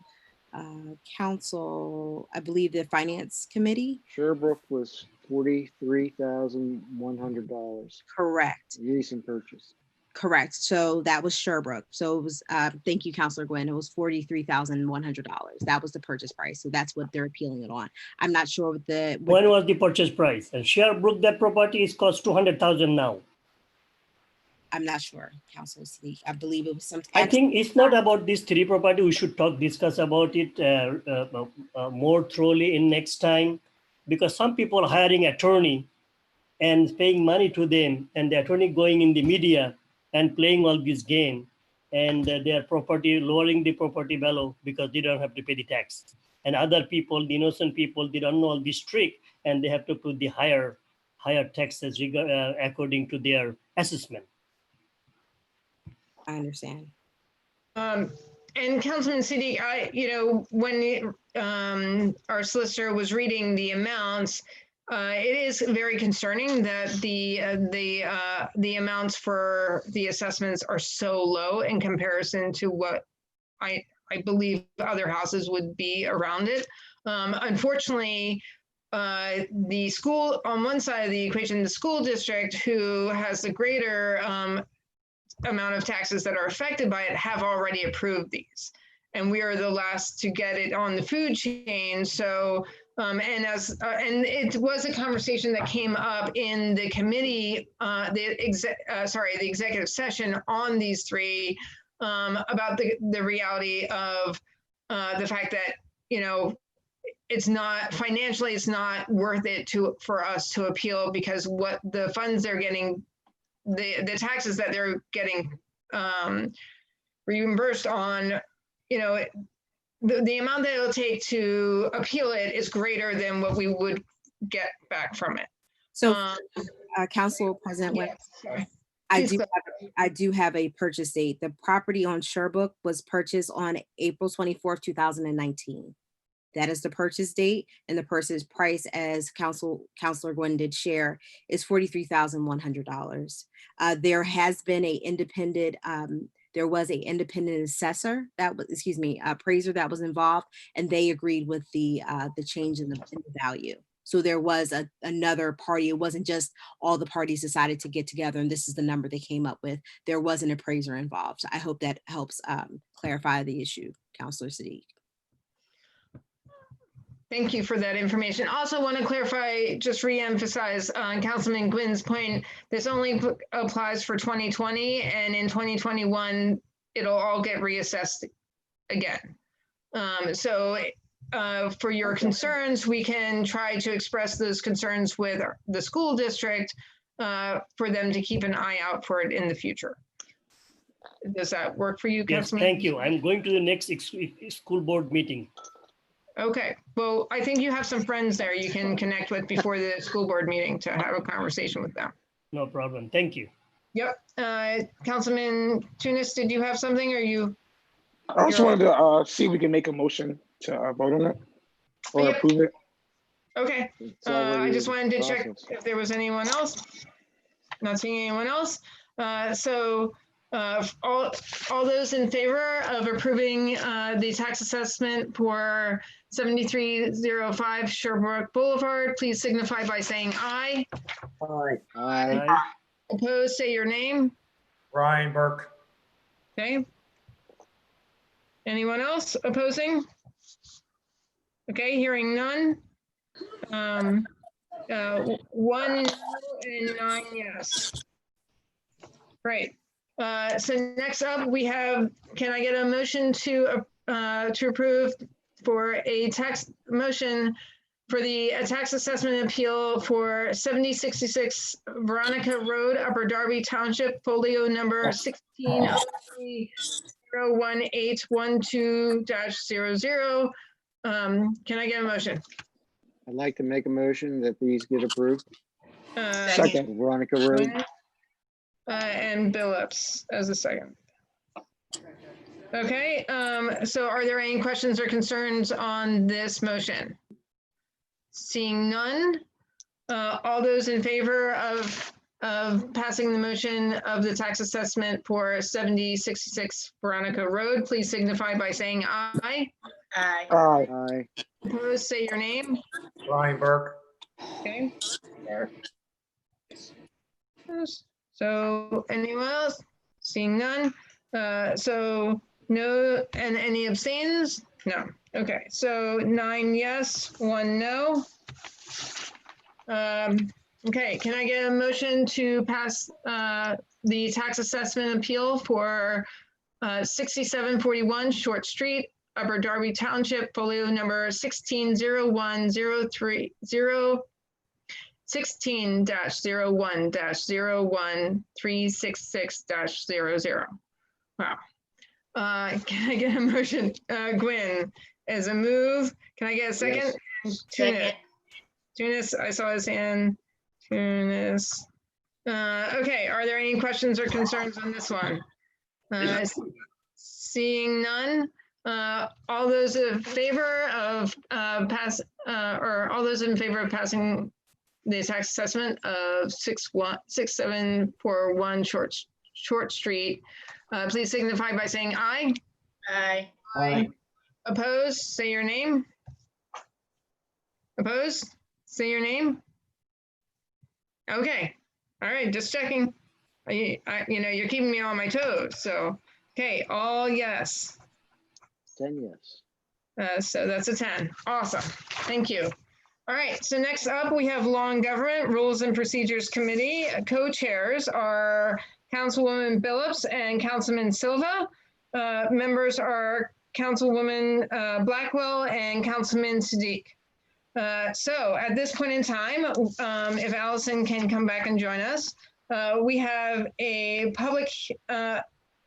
council, I believe the finance committee. Sherbrooke was $43,100. Correct. Recent purchase. Correct. So that was Sherbrooke. So it was, thank you, Councilor Gwynn. It was $43,100. That was the purchase price. So that's what they're appealing it on. I'm not sure what when was the purchase price? And Sherbrooke, that property is cost $200,000 now. I'm not sure, Councilor Siddiq. I believe it was some. I think it's not about these three property. We should discuss about it more thoroughly in next time, because some people are hiring attorney and paying money to them, and the attorney going in the media and playing all this game, and their property, lowering the property value because they don't have to pay the tax. and other people, the innocent people, they don't know this trick, and they have to put the higher taxes according to their assessment. I understand. And Councilman Siddiq, when our solicitor was reading the amounts, it is very concerning that the amounts for the assessments are so low in comparison to what I believe other houses would be around it. Unfortunately, the school, on one side of the equation, the school district, who has the greater amount of taxes that are affected by it, have already approved these. And we are the last to get it on the food chain. So, and it was a conversation that came up in the committee, the executive session on these three, about the reality of the fact that, it's not financially, it's not worth it for us to appeal, because what the funds they're getting, the taxes that they're getting reimbursed on, the amount that it'll take to appeal it is greater than what we would get back from it. So, Council President, yes, I do have a purchase date. The property on Sherbrooke was purchased on April 24th, 2019. That is the purchase date, and the purchase price, as Councilor Gwynn did share, is $43,100. There has been there was an independent assessor appraiser that was involved, and they agreed with the change in the value. So there was another party. It wasn't just all the parties decided to get together and this is the number they came up with. There was an appraiser involved. I hope that helps clarify the issue, Councilor Siddiq. Thank you for that information. Also want to clarify, just reemphasize on Councilman Gwynn's point, this only applies for 2020, and in 2021, it'll all get reassessed again. For your concerns, we can try to express those concerns with the school district for them to keep an eye out for it in the future. Does that work for you, Yes, Councilman? thank you. I'm going to the next school board meeting. Okay, well, I think you have some friends there you can connect with before the school board meeting to have a conversation with them. No problem. Thank you. Yep. Councilman Tunis, did you have something, or you? I just wanted to see if we can make a motion to vote on it or approve it. Okay. I just wanted to check if there was anyone else. Not seeing anyone else. All those in favor of approving the tax assessment for 7305 Sherbrooke Boulevard, please signify by saying aye. Aye. Aye. Opposed, say your name. Ryan Burke. Okay. Anyone else opposing? Okay, hearing none. 1 no and 9 yes. Great. So next up we have, can I get a motion to approve for a tax motion for the tax assessment appeal for 7066 Veronica Road, Upper Darby Township, folio number 1603-01812-00. Can I get a motion? I'd like to make a motion that these get approved. Second. Veronica Road. And Billups as a second. Okay, so are there any questions or concerns on this motion? Seeing none, all those in favor of passing the motion of the tax assessment for 7066 Veronica Road, please signify by saying aye. Aye. Aye. Aye. Opposed, say your name. Ryan Burke. Okay. There. So anyone else? Seeing none. So no, and any abstains? No. Okay, so 9 yes, 1 no. Okay, can I get a motion to pass the tax assessment appeal for 6741 Short Street, Upper Darby Township, folio number 16-01-01366-00. Wow. Can I get a motion? Gwynn, is a move. Can I get a second? Yes. Tunis. Tunis, I saw his hand. Tunis. Okay, are there any questions or concerns on this one? Seeing none, all those in favor of all those in favor of passing the tax assessment of 6741 Short Street, please signify by saying aye. Aye. Aye. Opposed, say your name. Opposed, say your name. Okay, all right, just checking. You know, you're keeping me on my toes, so, okay, all yes. 10 yes. So that's a 10. Awesome. Thank you. All right. So next up, we have Law and Government Rules and Procedures Committee. Co-chairs are Councilwoman Billups and Councilman Silva. Members are Councilwoman Blackwell and Councilman Sadiq. So at this point in time, if Allison can come back and join us, we have a public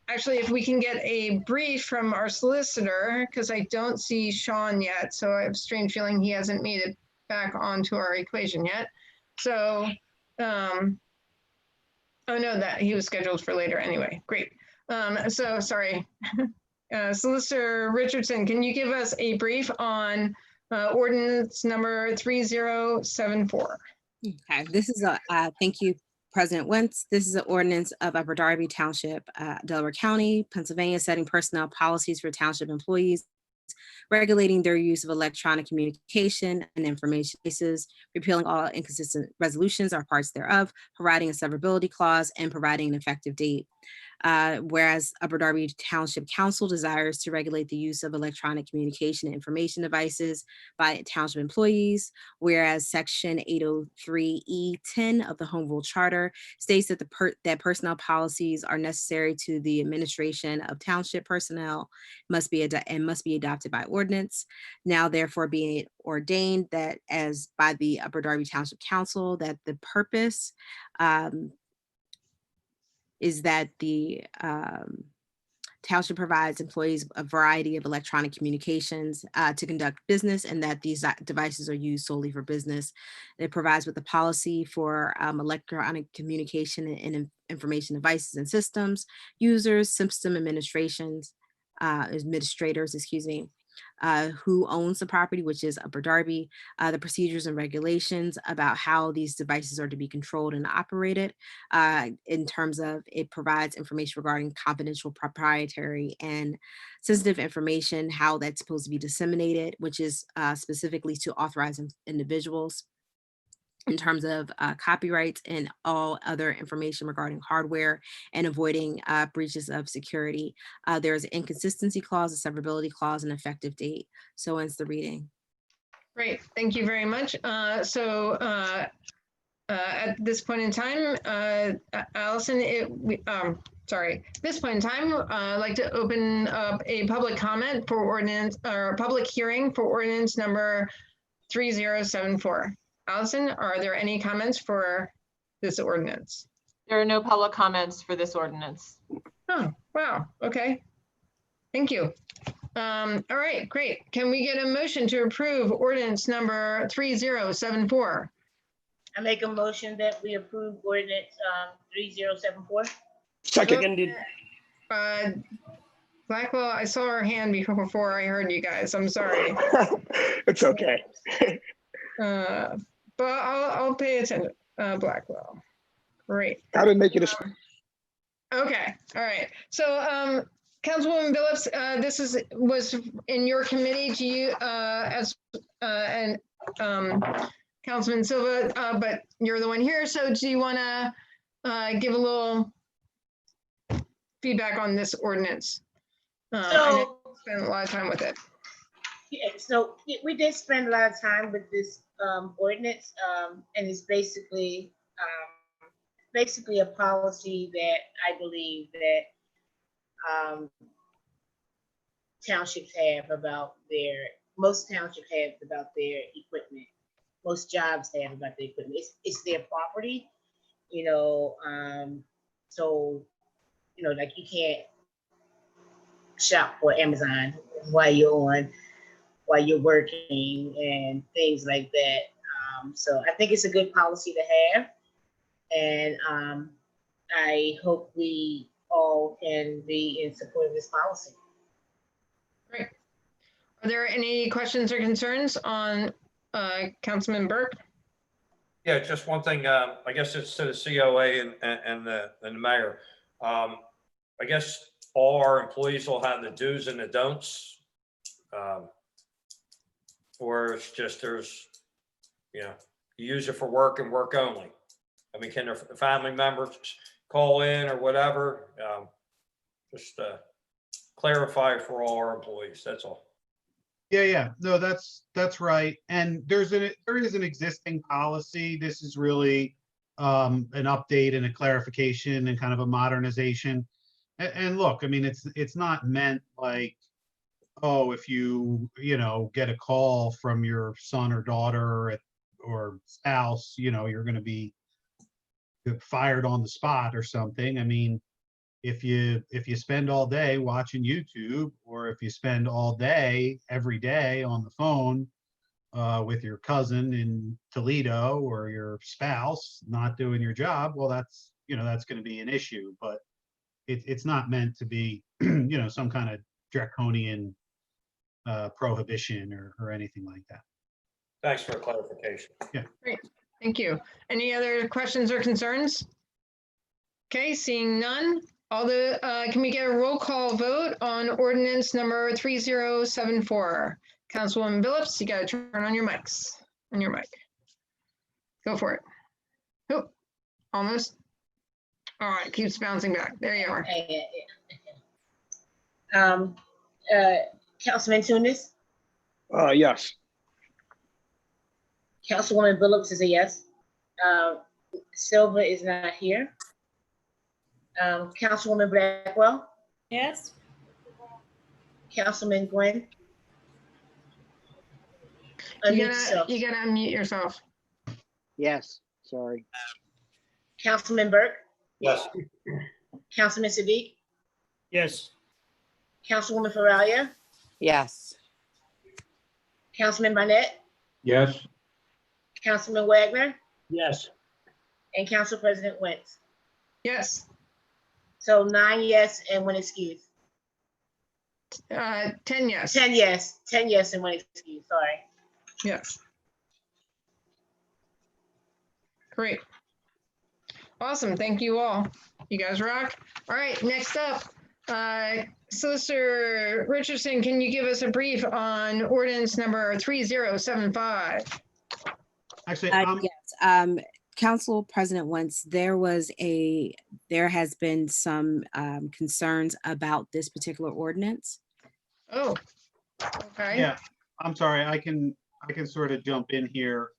actually, if we can get a brief from our solicitor, because I don't see Sean yet, so I have a strange feeling he hasn't made it back onto our equation yet. So, oh no, that he was scheduled for later anyway. Great. So sorry, Solicitor Richardson, can you give us a brief on ordinance number 3074? Okay, this is a, thank you, President Wentz. This is an ordinance of Upper Darby Township, Delaware County, Pennsylvania, setting personnel policies for township employees, regulating their use of electronic communication and information devices, repealing all inconsistent resolutions or parts thereof, providing a severability clause, and providing an effective date. Whereas Upper Darby Township Council desires to regulate the use of electronic communication and information devices by township employees, whereas Section 803E10 of the Home Rule Charter states that that personnel policies are necessary to the administration of township personnel must be adopted by ordinance. Now, therefore, being ordained that as by the Upper Darby Township Council, that the purpose is that the township provides employees a variety of electronic communications to conduct business, and that these devices are used solely for business. It provides with a policy for electronic communication and information devices and systems, users, system administrators, who owns the property, which is Upper Darby, the procedures and regulations about how these devices are to be controlled and operated. In terms of, it provides information regarding confidential, proprietary, and sensitive information, how that's supposed to be disseminated, which is specifically to authorized individuals. In terms of copyrights and all other information regarding hardware and avoiding breaches of security. There's an inconsistency clause, a severability clause, and effective date. So ends the reading. Great, thank you very much. At this point in time, Allison, this point in time, I'd like to open up a public comment for ordinance, or public hearing for ordinance number 3074. Allison, are there any comments for this ordinance? There are no public comments for this ordinance. Oh, wow. Okay. Thank you. All right, great. Can we get a motion to approve ordinance number 3074? I make a motion that we approve ordinance 3074. Seconded. Blackwell, I saw her hand before I heard you guys. I'm sorry. It's okay. But I'll pay attention. Blackwell. Great. How to make it a Okay. All right. So, Councilwoman Billups, this was in your committee to you and Councilman Silva, but you're the one here. So, do you want to give a little feedback on this ordinance? I know you spent a lot of time with it. Yeah, so we did spend a lot of time with this ordinance, and it's basically a policy that I believe that townships have about most townships have about their equipment. Most jobs have about their equipment. It's their property, you know. So, you know, like you can't shop for Amazon while you're on while you're working and things like that. So I think it's a good policy to have. And I hope we all can be in support of this policy. Great. Are there any questions or concerns on Councilman Burke? Yeah, just one thing, I guess it's to the COA and the mayor. I guess all our employees will have the do's and the don'ts. Or it's just there's, you use it for work and work only. I mean, can their family members call in or whatever? Just clarify for all our employees, that's all. Yeah. No, that's right. And there is an existing policy. This is really an update and a clarification and kind of a modernization. And look, I mean, it's not meant like, oh, if you get a call from your son or daughter or spouse, you're going to be fired on the spot or something. I mean, if you spend all day watching YouTube, or if you spend all day every day on the phone with your cousin in Toledo, or your spouse not doing your job, well, that's going to be an issue. But it's not meant to be some kind of draconian prohibition or anything like that. Thanks for the clarification. Yeah. Great, thank you. Any other questions or concerns? Okay, seeing none. Can we get a roll call vote on ordinance number 3074? Councilwoman Billups, you got to turn on your mics, on your mic. Go for it. Oh, almost. All right, keeps bouncing back. There you are. Councilman Tunis, Yes. Councilwoman Billups is a yes. Silva is not here. Councilwoman Blackwell, Yes. Councilman Gwen. You gotta unmute yourself. Yes, sorry. Councilman Burke, Yes. Councilman Siddiq, Yes. Councilwoman Faralia, Yes. Councilman Barnett, Yes. Councilman Wagner, Yes. and Council President Wentz. Yes. So 9 yes and 1 excuse. 10 yes. 10 yes. 10 yes and 1 excuse. Sorry. Yes. Great. Awesome. Thank you all. You guys rock. All right. Next up, Solicitor Richardson, can you give us a brief on ordinance number 3075? Actually, yes. Council President Wentz, there has been some concerns about this particular ordinance. Oh, okay. yeah, I'm sorry. I can sort of jump in here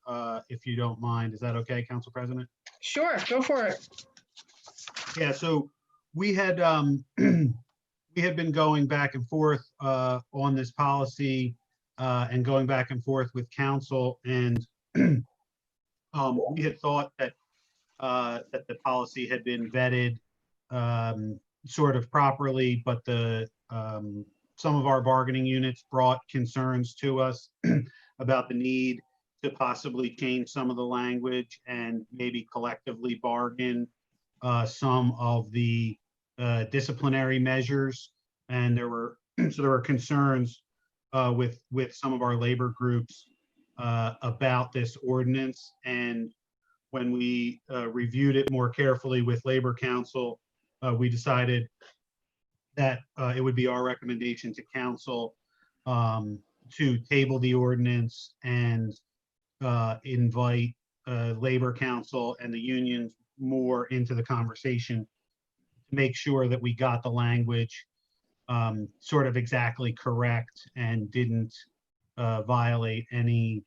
if you don't mind. Is that okay, Council President? Sure, go for it. Yeah, so we had been going back and forth on this policy and going back and forth with council, and we had thought that that the policy had been vetted sort of properly, but some of our bargaining units brought concerns to us about the need to possibly change some of the language and maybe collectively bargain some of the disciplinary measures. And there were concerns with some of our labor groups about this ordinance. And when we reviewed it more carefully with Labor Council, we decided that it would be our recommendation to council to table the ordinance and invite Labor Council and the unions more into the conversation to make sure that we got the language sort of exactly correct and didn't violate any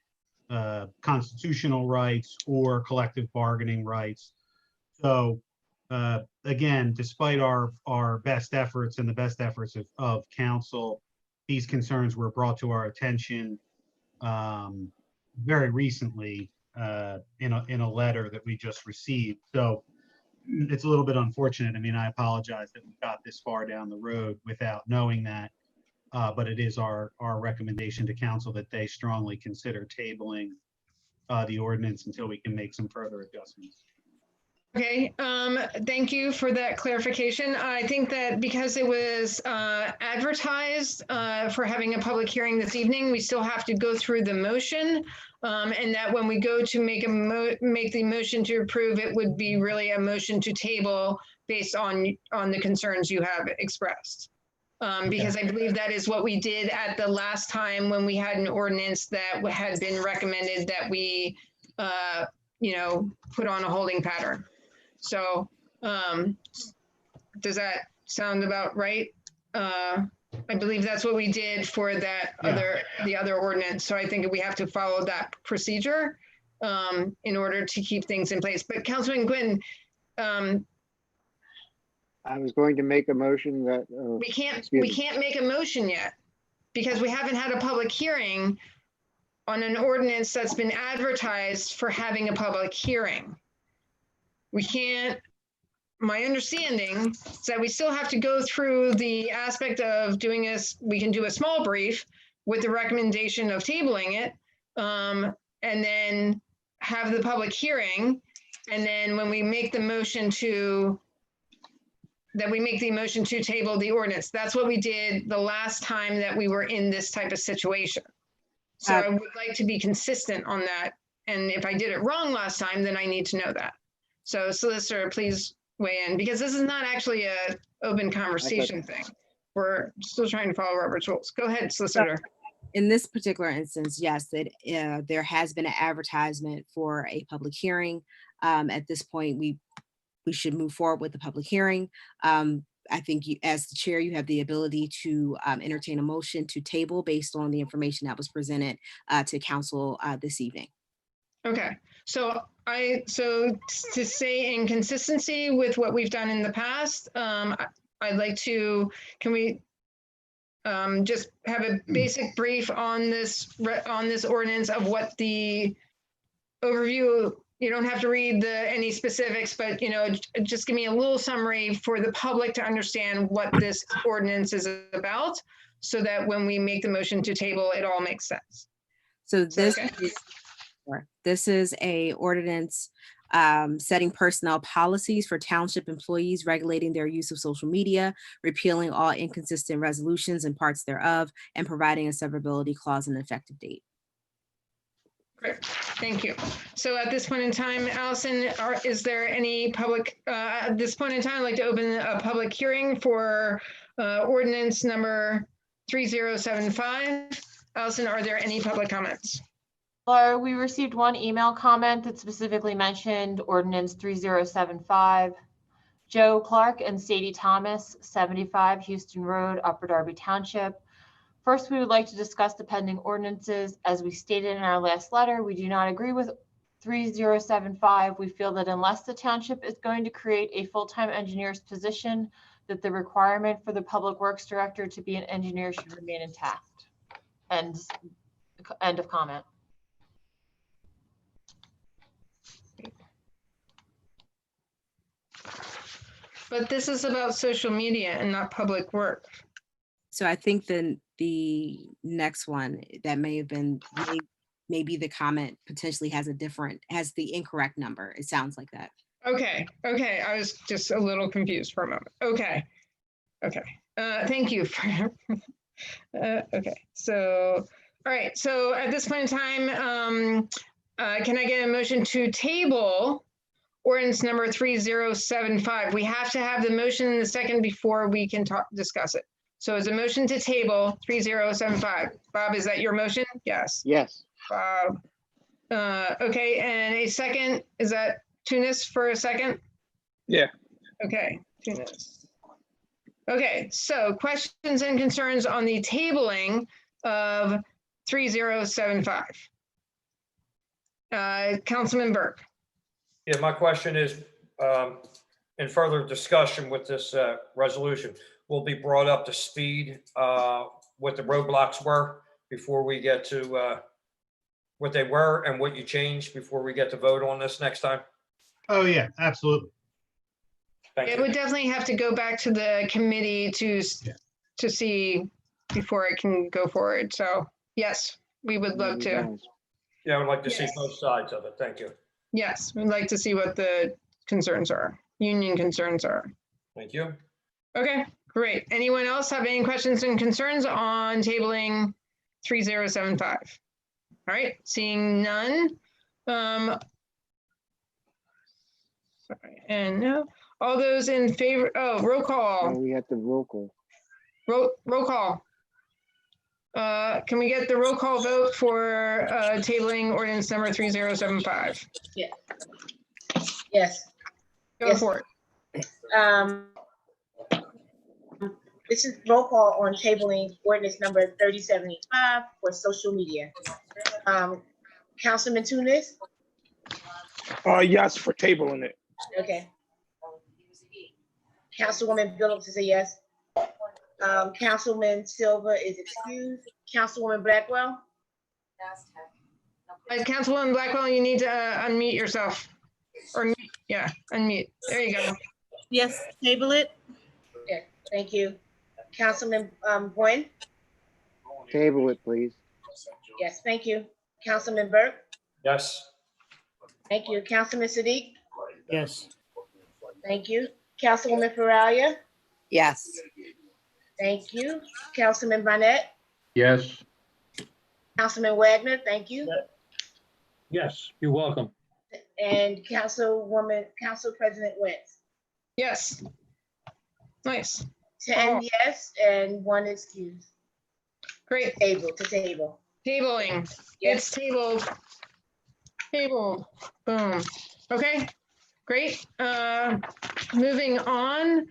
constitutional rights or collective bargaining rights. So again, despite our best efforts and the best efforts of council, these concerns were brought to our attention very recently in a letter that we just received. So it's a little bit unfortunate. I mean, I apologize that we got this far down the road without knowing that. But it is our recommendation to council that they strongly consider tabling the ordinance until we can make some further adjustments. Okay, thank you for that clarification. I think that because it was advertised for having a public hearing this evening, we still have to go through the motion. And that when we go to make the motion to approve, it would be really a motion to table based on the concerns you have expressed. Because I believe that is what we did at the last time when we had an ordinance that had been recommended that we, put on a holding pattern. So, does that sound about right? I believe that's what we did for that the other ordinance. So I think we have to follow that procedure in order to keep things in place. But Councilman Gwynn, I was going to make a motion that. we can't make a motion yet because we haven't had a public hearing on an ordinance that's been advertised for having a public hearing. We can't, my understanding is that we still have to go through the aspect of we can do a small brief with the recommendation of tabling it, and then have the public hearing. And then when we make the motion to table the ordinance. That's what we did the last time that we were in this type of situation. So I would like to be consistent on that. And if I did it wrong last time, then I need to know that. So solicitor, please weigh in, because this is not actually a open conversation thing. We're still trying to follow Robert's rules. Go ahead, solicitor. In this particular instance, yes, that there has been an advertisement for a public hearing. At this point, we should move forward with the public hearing. I think you, as the chair, you have the ability to entertain a motion to table based on the information that was presented to council this evening. Okay, so to say in consistency with what we've done in the past, I'd like to, can we just have a basic brief on this ordinance of what the overview. You don't have to read any specifics, but just give me a little summary for the public to understand what this ordinance is about, so that when we make the motion to table, it all makes sense. So this is a ordinance setting personnel policies for township employees, regulating their use of social media, repealing all inconsistent resolutions and parts thereof, and providing a severability clause and effective date. Great, thank you. So at this point in time, Allison, is there any public, at this point in time, I'd like to open a public hearing for ordinance number 3075. Allison, are there any public comments? Laura, we received one email comment that specifically mentioned ordinance 3075. Joe Clark and Sadie Thomas, 75 Houston Road, Upper Darby Township. First, we would like to discuss the pending ordinances. As we stated in our last letter, we do not agree with 3075. We feel that unless the township is going to create a full-time engineer's position, that the requirement for the public works director to be an engineer should remain intact. End of comment. But this is about social media and not public work. So I think then the next one that may have been, maybe the comment potentially has the incorrect number. It sounds like that. Okay, I was just a little confused for a moment. Okay. Thank you for, okay. So, all right, so at this point in time, can I get a motion to table ordinance number 3075? We have to have the motion in the second before we can discuss it. So it's a motion to table 3075. Bob, is that your motion? Yes. Yes. Bob. Okay, and a second, is that Tunis for a second? Yeah. Okay, Tunis. Okay, so questions and concerns on the tabling of 3075. Councilman Burke. Yeah, my question is, in further discussion with this resolution, will be brought up to speed what the roadblocks were before we get to what they were and what you changed before we get to vote on this next time? Oh, yeah, absolutely. It would definitely have to go back to the committee to see before it can go forward. So yes, we would love to. Yeah, I would like to see Yes. both sides of it. Thank you. Yes, we'd like to see what the concerns are, union concerns are. Thank you. Okay, great. Anyone else have any questions and concerns on tabling 3075? All right, seeing none. Sorry, and no, all those in favor, oh, roll Oh, call, we have the roll call. roll call. Can we get the roll call vote for tabling ordinance number 3075? Yeah. Yes. Go Yes. for it. This is roll call on tabling ordinance number 3075 for social media. Councilman Tunis? Yes, for tabling it. Okay. Councilwoman Phillips is a yes. Councilman Silva is excused. Councilwoman Blackwell? Councilwoman Blackwell, you need to unmute yourself. Or, yeah, unmute. There you go. Yes, table it. Okay, thank you. Councilman Gwen? Table it, please. Yes, thank you. Councilman Burke? Yes. Thank you. Councilman Siddiq? Yes. Thank you. Councilwoman Faralia? Yes. Thank you. Councilman Barnett? Yes. Councilman Wagner, thank you. Yes, you're welcome. And Council President Wentz. Yes. Nice. 10 yes and 1 excuse. Great. To table. Tabling. Yes. It's tabled. Tabled. Boom. Okay, great. Moving on.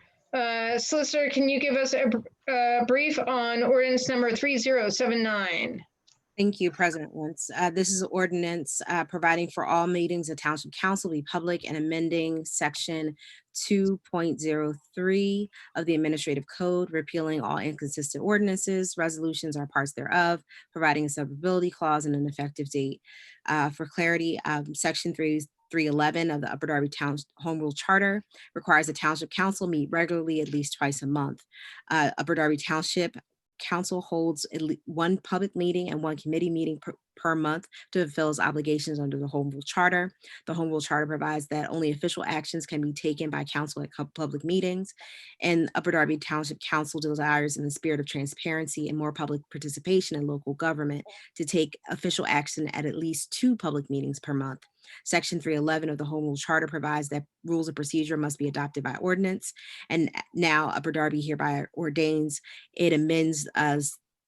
Solicitor, can you give us a brief on ordinance number 3079? Thank you, President Wentz. This is an ordinance providing for all meetings of Township Council be public and amending section 2.03 of the Administrative Code, repealing all inconsistent ordinances, resolutions, or parts thereof, providing a severability clause and an effective date. For clarity, section 311 of the Upper Darby Township Home Rule Charter requires the Township Council meet regularly at least twice a month. Upper Darby Township Council holds one public meeting and one committee meeting per month to fulfill its obligations under the Home Rule Charter. The Home Rule Charter provides that only official actions can be taken by council at public meetings, and Upper Darby Township Council desires, in the spirit of transparency and more public participation in local government, to take official action at least 2 public meetings per month. Section 311 of the Home Rule Charter provides that rules of procedure must be adopted by ordinance, and now Upper Darby hereby ordains it amends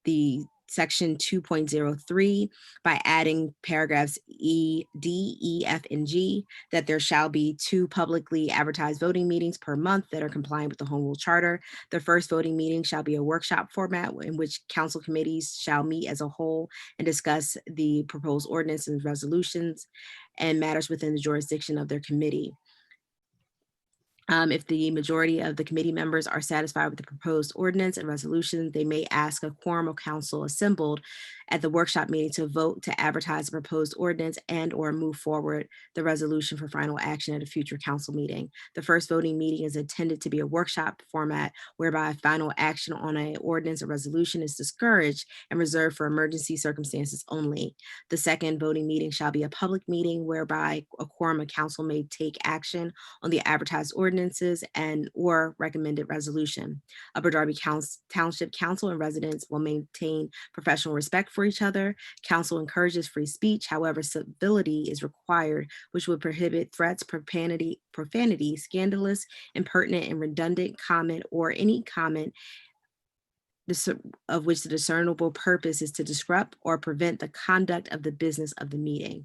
the section 2.03 by adding paragraphs E, D, E, F, and G, that there shall be 2 publicly advertised voting meetings per month that are compliant with the Home Rule Charter. The first voting meeting shall be a workshop format in which council committees shall meet as a whole and discuss the proposed ordinance and resolutions and matters within the jurisdiction of their committee. If the majority of the committee members are satisfied with the proposed ordinance and resolution, they may ask a quorum of council assembled at the workshop meeting to vote to advertise the proposed ordinance and or move forward the resolution for final action at a future council meeting. The first voting meeting is intended to be a workshop format whereby final action on an ordinance or resolution is discouraged and reserved for emergency circumstances only. The second voting meeting shall be a public meeting whereby a quorum of council may take action on the advertised ordinances and or recommended resolution. Upper Darby Township Council and residents will maintain professional respect for each other. Council encourages free speech. However, civility is required, which would prohibit threats, profanity, scandalous, impertinent, and redundant comment or any comment of which the discernible purpose is to disrupt or prevent the conduct of the business of the meeting.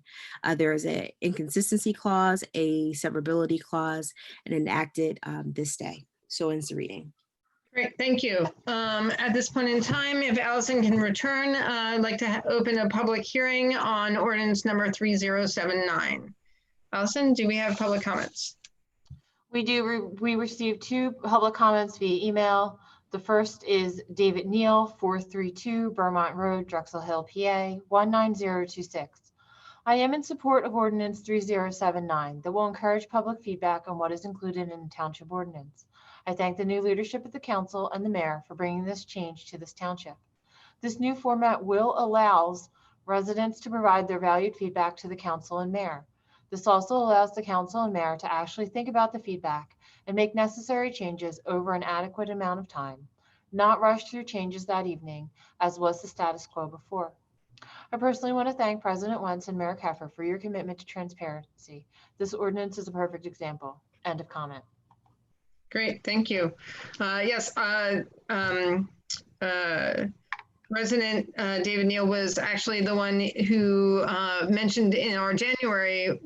There is an inconsistency clause, a severability clause, and enacted this day. So ends the reading. Great, thank you. At this point in time, if Allison can return, I'd like to open a public hearing on ordinance number 3079. Allison, do we have public comments? We do. We received 2 public comments via email. The first is David Neal, 432 Vermont Road, Drexel Hill, PA, 19026. I am in support of ordinance 3079 that will encourage public feedback on what is included in the township ordinance. I thank the new leadership of the council and the mayor for bringing this change to this township. This new format will allows residents to provide their valued feedback to the council and mayor. This also allows the council and mayor to actually think about the feedback and make necessary changes over an adequate amount of time, not rush through changes that evening, as was the status quo before. I personally want to thank President Wentz and Mayor Keffer for your commitment to transparency. This ordinance is a perfect example. End of comment. Great, thank you. Yes, Resident David Neal was actually the one who mentioned in our January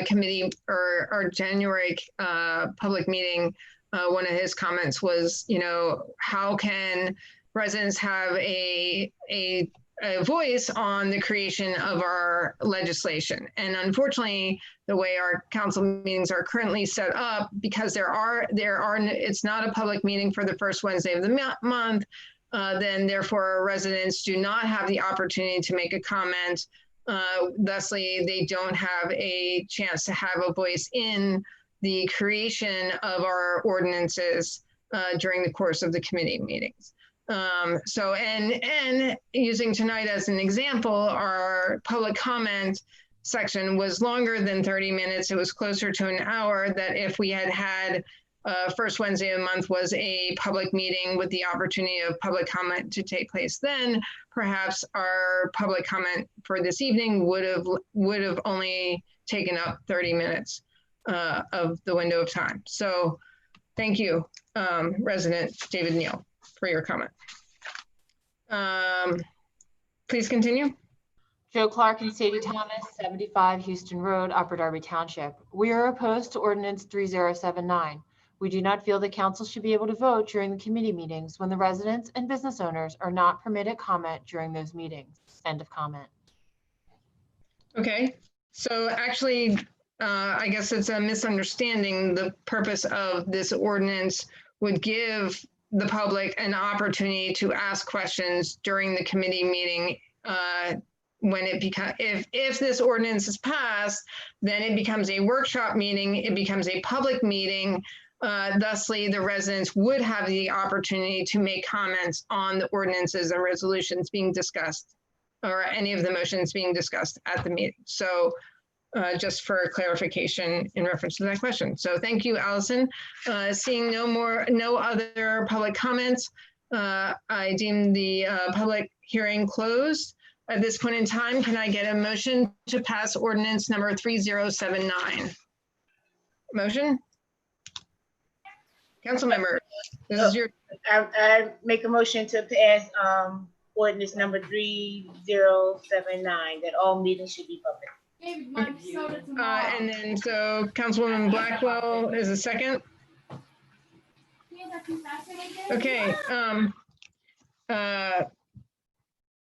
committee or our January public meeting, one of his comments was, you know, how can residents have a voice on the creation of our legislation? And unfortunately, the way our council meetings are currently set up, because it's not a public meeting for the first Wednesday of the month, then therefore residents do not have the opportunity to make a comment. Thusly, they don't have a chance to have a voice in the creation of our ordinances during the course of the committee meetings. So, and using tonight as an example, our public comment section was longer than 30 minutes. It was closer to an hour. That if we had had first Wednesday of the month was a public meeting with the opportunity of public comment to take place, then perhaps our public comment for this evening would have only taken up 30 minutes of the window of time. So thank you, Resident David Neal, for your comment. Please continue. Joe Clark and Sadie Thomas, 75 Houston Road, Upper Darby Township. We are opposed to Ordinance 3079. We do not feel the council should be able to vote during the committee meetings when the residents and business owners are not permitted comment during those meetings. End of comment. Okay, so actually, I guess it's a misunderstanding. The purpose of this ordinance would give the public an opportunity to ask questions during the committee meeting. When it becomes, if this ordinance is passed, then it becomes a workshop meeting, it becomes a public meeting. Thusly, the residents would have the opportunity to make comments on the ordinances and resolutions being discussed, or any of the motions being discussed at the meeting. So just for clarification in reference to that question. So thank you, Allison. Seeing no other public comments, I deem the public hearing closed. At this point in time, can I get a motion to pass ordinance number 3079? Motion? Council member, this is your. I make a motion to pass ordinance number 3079, that all meetings should be public. And then so Councilwoman Blackwell is a second. Okay.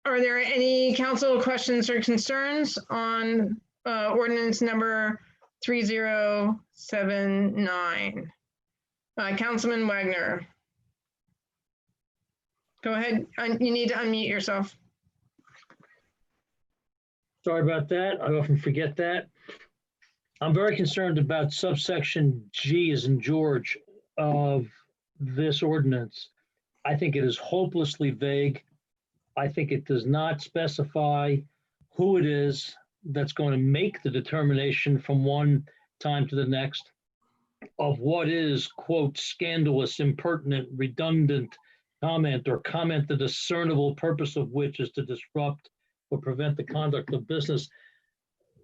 Are there any council questions or concerns on ordinance number 3079? Councilman Wagner. Go ahead. You need to unmute yourself. Sorry about that. I often forget that. I'm very concerned about subsection G as in George of this ordinance. I think it is hopelessly vague. I think it does not specify who it is that's going to make the determination from one time to the next of what is, quote, scandalous, impertinent, redundant comment, or comment the discernible purpose of which is to disrupt or prevent the conduct of business.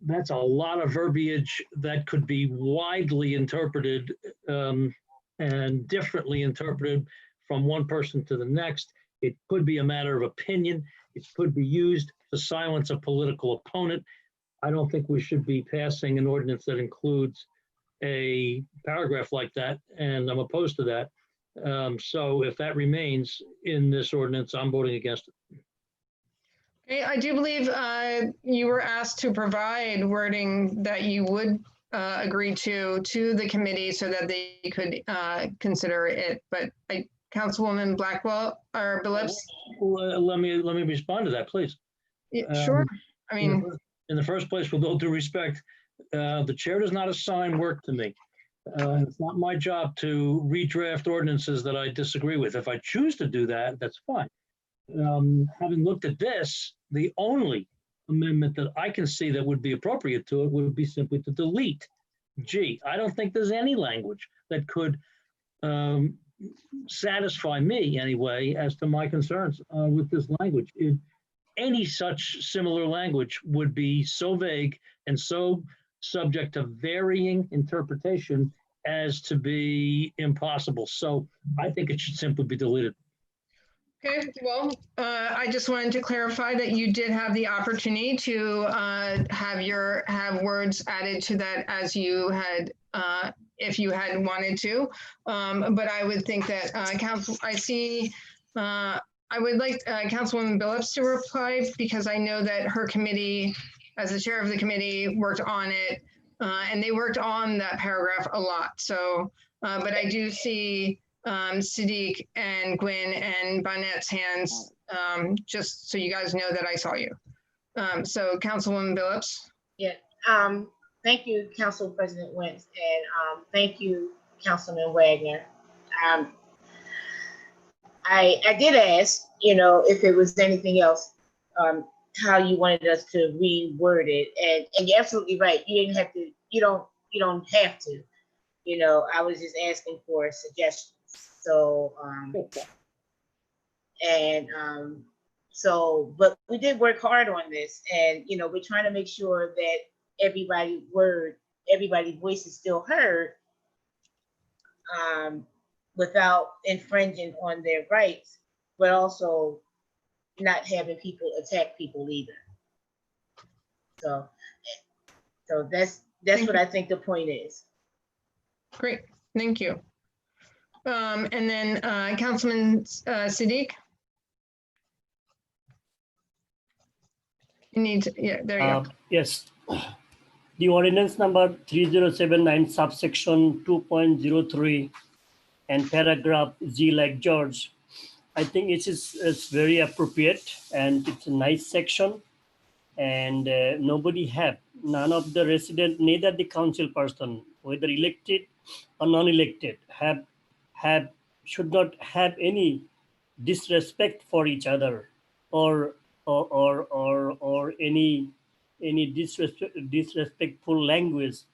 That's a lot of verbiage that could be widely interpreted and differently interpreted from one person to the next. It could be a matter of opinion. It could be used to silence a political opponent. I don't think we should be passing an ordinance that includes a paragraph like that, and I'm opposed to that. So if that remains in this ordinance, I'm voting against it. Okay, I do believe you were asked to provide wording that you would agree to the committee so that they could consider it. But Councilwoman Blackwell or Billups? Let me respond to that, please. Yeah, sure. I mean, in the first place, with all due respect, the chair does not assign work to me. It's not my job to redraft ordinances that I disagree with. If I choose to do that, that's fine. having looked at this, the only amendment that I can see that would be appropriate to it would be simply to delete G. I don't think there's any language that could satisfy me anyway as to my concerns with this language. Any such similar language would be so vague and so subject to varying interpretation as to be impossible. So I think it should simply be deleted. Okay, well, I just wanted to clarify that you did have the opportunity to have words added to that as you had, if you had wanted to. But I would think that I would like Councilwoman Billups to reply, because I know that her committee, as the chair of the committee, worked on it, and they worked on that paragraph a lot. So, but I do see Sadiq and Gwyn and Bonet's hands, just so you guys know that I saw you. So Councilwoman Billups. Yeah, thank you, Council President Wentz, and thank you, Councilman Wagner. I did ask, if it was anything else, how you wanted us to reword it, and you're absolutely right. You didn't have to. You don't have to. I was just asking for suggestions. So, but we did work hard on this, and we're trying to make sure that everybody's voice is still heard, without infringing on their rights, but also not having people attack people either. So that's what I think the point is. Great, thank you. And then Councilman Sadiq. You need to, yeah, there you go. Yes. The ordinance number 3079 subsection 2.03 and paragraph G like George, I think it's very appropriate, and it's a nice section, and none of the resident, neither the council person, whether elected or non-elected, should not have any disrespect for each other, or any disrespectful language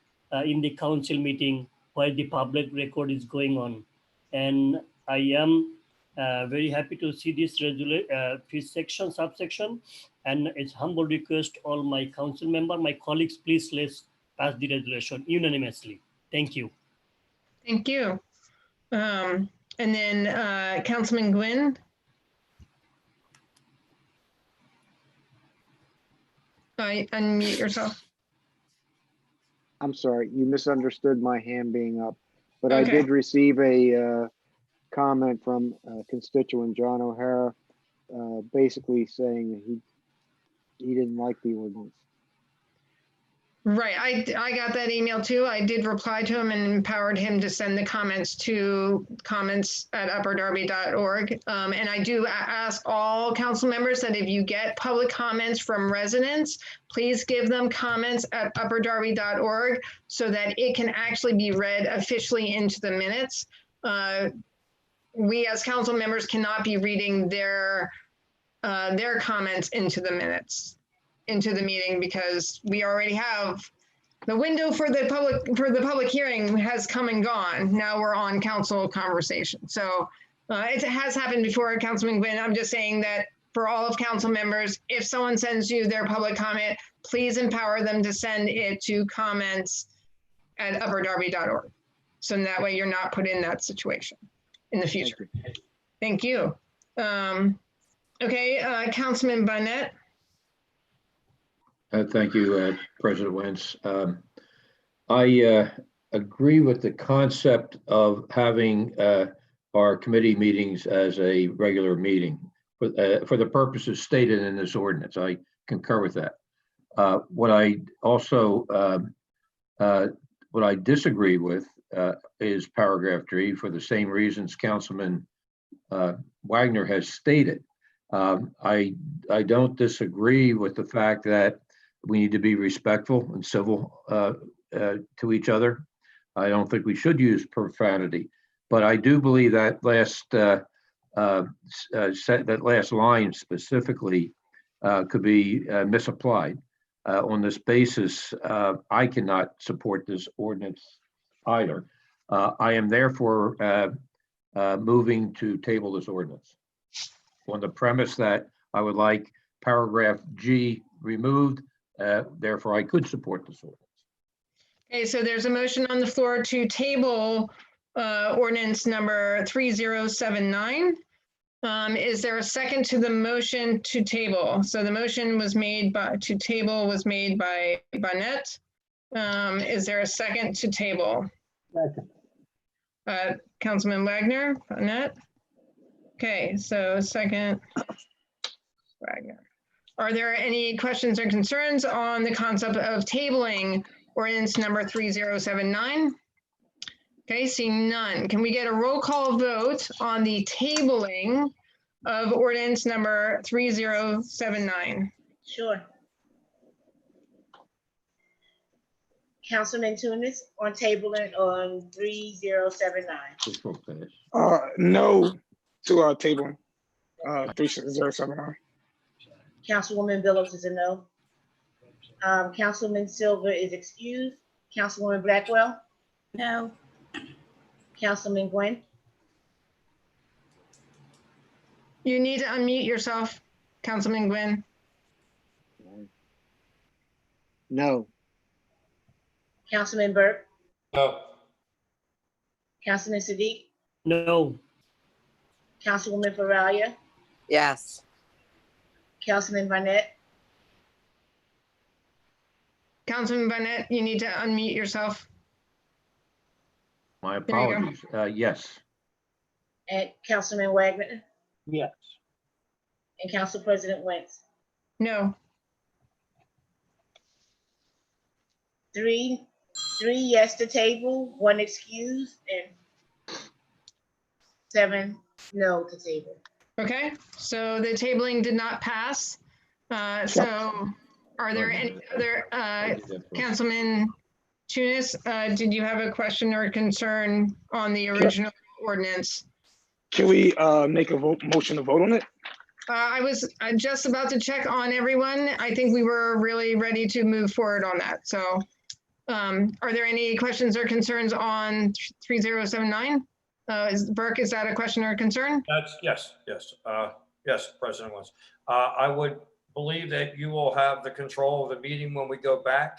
in the council meeting while the public record is going on. And I am very happy to see this subsection, and it's humble request all my council member, my colleagues, please let's pass the resolution unanimously. Thank you. Thank you. And then Councilman Gwyn. Unmute yourself. I'm sorry, you misunderstood my hand being up, but Okay. I did receive a comment from constituent John O'Hara, basically saying that he didn't like the ordinance. Right, I got that email too. I did reply to him and empowered him to send the comments to comments@upperdarby.org. And I do ask all council members that if you get public comments from residents, please give them comments at upperdarby.org so that it can actually be read officially into the minutes. We as council members cannot be reading their comments into the minutes, into the meeting, because we already have the window for the public hearing has come and gone. Now we're on council conversation. So it has happened before, Councilman Gwyn. I'm just saying that for all of council members, if someone sends you their public comment, please empower them to send it to comments@upperdarby.org. So that way you're not put in that situation in the future. Thank you. Okay, Councilman Bonnet. Thank you, President Wentz. I agree with the concept of having our committee meetings as a regular meeting for the purposes stated in this ordinance. I concur with that. What I also what I disagree with is paragraph 3 for the same reasons Councilman Wagner has stated. I don't disagree with the fact that we need to be respectful and civil to each other. I don't think we should use profanity, but I do believe that last that last line specifically could be misapplied. On this basis, I cannot support this ordinance either. I am therefore moving to table this ordinance on the premise that I would like paragraph G removed. Therefore, I could support this ordinance. Okay, so there's a motion on the floor to table ordinance number 3079. Is there a second to the motion to table? So the motion was made to table was made by Bonnet. Is there a second to table? Second. Councilman Wagner, Bonnet. Okay, so second, Wagner. Are there any questions or concerns on the concept of tabling ordinance number 3079? Okay, seeing none. Can we get a roll call vote on the tabling of ordinance number 3079? Sure. Councilman Tunis on tabling on 3079. No to table 3079. Councilwoman Billups is a no. Councilman Silver is excused. Councilwoman Blackwell? No. Councilman Gwen? You need to unmute yourself, Councilman Gwynn. No. Councilman Burke? No. Councilman Siddiq? No. Councilwoman Faralia? Yes. Councilman Barnett? Councilman Barnett, you need to unmute yourself. My There you go. apologies. Yes. And Councilman Wagner? Yes. And Council President Wentz? No. Three yes to table, 1 excused, and 7 no to table. Okay, so the tabling did not pass. So are there any other, Councilman Tunis, did you have a question or concern on the original ordinance? Can we make a motion to vote on it? I was just about to check on everyone. I think we were really ready to move forward on that. So are there any questions or concerns on 3079? Burke, is that a question or concern? That's yes, President Wentz. I would believe that you will have the control of the meeting when we go back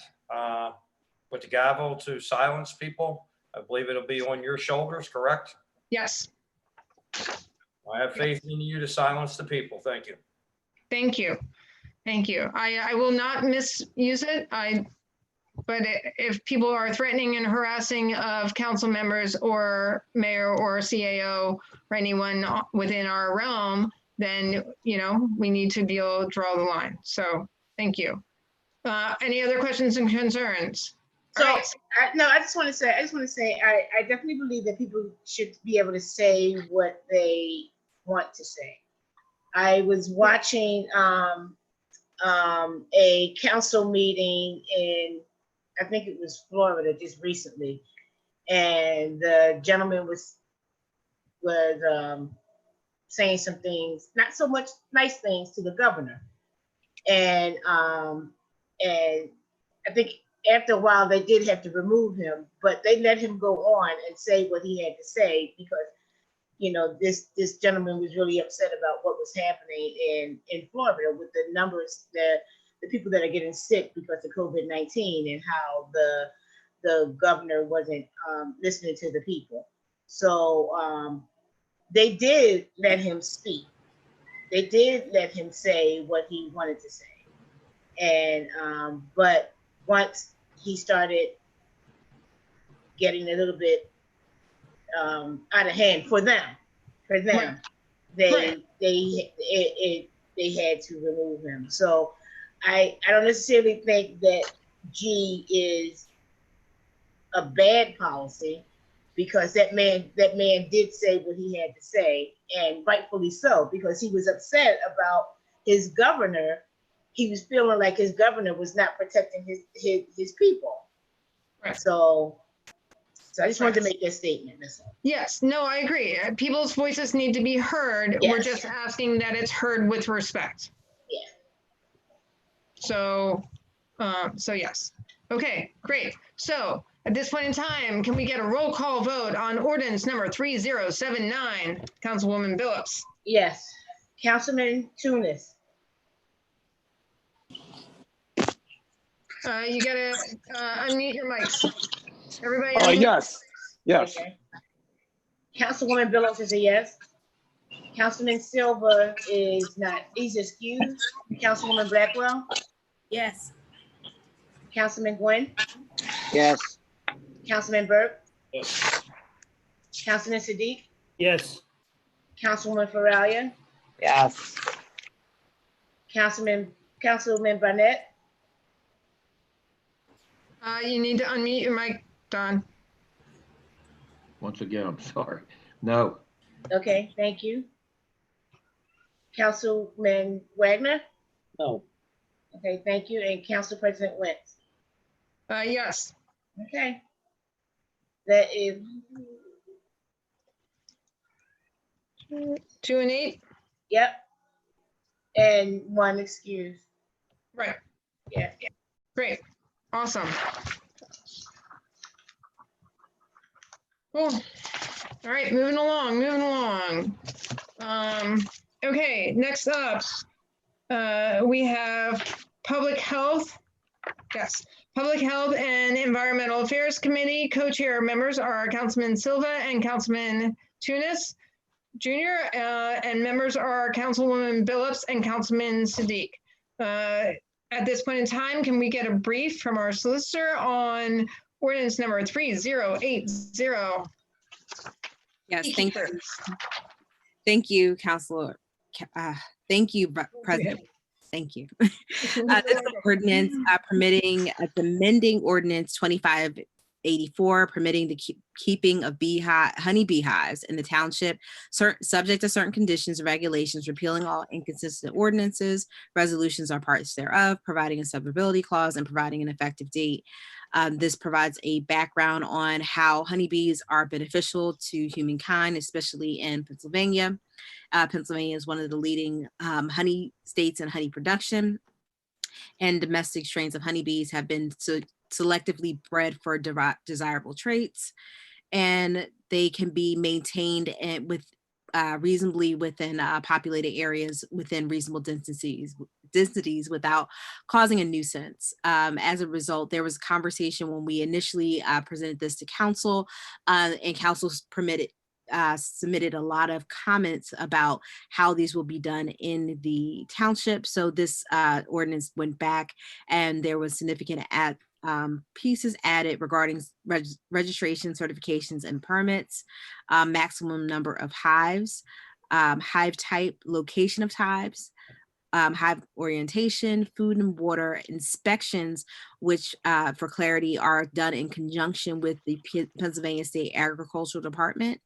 with the gavel to silence people. I believe it'll be on your shoulders, correct? Yes. I have faith in you to silence the people. Thank you. Thank you. Thank you. I will not misuse it. But if people are threatening and harassing of council members or mayor or CAO or anyone within our realm, then, you know, we need to be able to draw the line. So thank you. Any other questions and concerns? So, right. I just want to say, I definitely believe that people should be able to say what they want to say. I was watching a council meeting in, I think it was Florida just recently, and the gentleman was saying some things, not so much nice things to the governor, and I think after a while they did have to remove him, but they let him go on and say what he had to say because, you know, this gentleman was really upset about what was happening in Florida with the numbers, the people that are getting sick because of COVID-19 and how the governor wasn't listening to the people. So they did let him speak. They did let him say what he wanted to say. And but once he started getting a little bit out of hand for them, Right. they had to remove him. So I don't necessarily think that G is a bad policy because that man did say what he had to say, and rightfully so, because he was upset about his governor. He was feeling like his governor was not protecting his people. Right. So So I just wanted to make that statement. That's all. Yes, no, I agree. People's voices need to be heard. We're Yes. just asking that it's heard with respect. Yeah. So, so yes. Okay, great. So at this point in time, can we get a roll call vote on ordinance number 3079? Councilwoman Billups. Yes. Councilman Tunis. You gotta unmute your mics. Everybody unmute. Yes. Okay. Councilwoman Billups is a yes. Councilman Silva is not, he's excused. Councilwoman Blackwell. Yes. Councilman Gwen. Yes. Councilman Burke. Yes. Councilman Sadiq. Yes. Councilwoman Faralia. Yes. Councilman Barnett. You need to unmute your mic, Don. Once again, I'm sorry. No. Okay, thank you. Councilman Wagner. No. Okay, thank you. And Council President Wentz. Yes. Okay. That is 2 and 8. Yep. And 1 excuse. Right. Yeah. Great. Awesome. Cool. All right, moving along. Okay, next up, we have Public Health. Yes, Public Health and Environmental Affairs Committee. Co-chair members are Councilman Silva and Councilman Tunis Jr. And members are Councilwoman Billups and Councilman Sadiq. At this point in time, can we get a brief from our solicitor on ordinance number 3080? Yes, thank you. Thank you, Councilor. Thank you, President. Thank you. This ordinance amending ordinance 2584, permitting the keeping of honey beehives in the township, subject to certain conditions and regulations, repealing all inconsistent ordinances, resolutions are parts thereof, providing a severability clause, and providing an effective date. This provides a background on how honeybees are beneficial to humankind, especially in Pennsylvania. Pennsylvania is one of the leading honey states in honey production, and domestic strains of honeybees have been selectively bred for desirable traits, and they can be maintained reasonably within populated areas within reasonable densities without causing a nuisance. As a result, there was a conversation when we initially presented this to council, and council submitted a lot of comments about how these will be done in the township. So this ordinance went back, and there was significant pieces added regarding registration, certifications, and permits, maximum number of hives, hive type, location of hives, hive orientation, food and water inspections, which for clarity are done in conjunction with the Pennsylvania State Agricultural Department.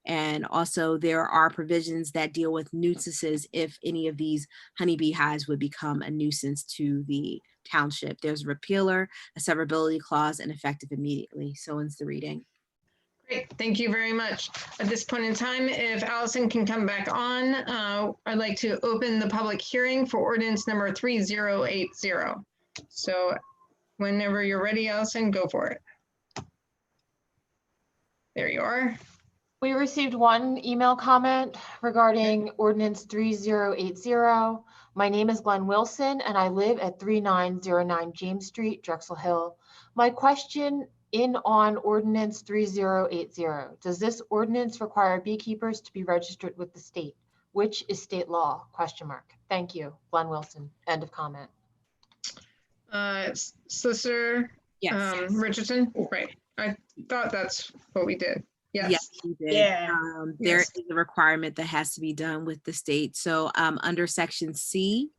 And also there are provisions that deal with nuisances if any of these honeybee hives would become a nuisance to the township. There's a repealer, a severability clause, and effective immediately. So ends the reading. Great, thank you very much. At this point in time, if Allison can come back on, I'd like to open the public hearing for ordinance number 3080. So whenever you're ready, Allison, go for it. There you are. We received one email comment regarding ordinance 3080. My name is Glenn Wilson and I live at 3909 James Street, Drexel Hill. My question on ordinance 3080. Does this ordinance require beekeepers to be registered with the state? Which is state law? ? Thank you, Glenn Wilson. End of comment. Solicitor Yes. Richardson, right. I thought that's what we did. Yes, you did. Yeah. There Yes. is a requirement that has to be done with the state. So under section C,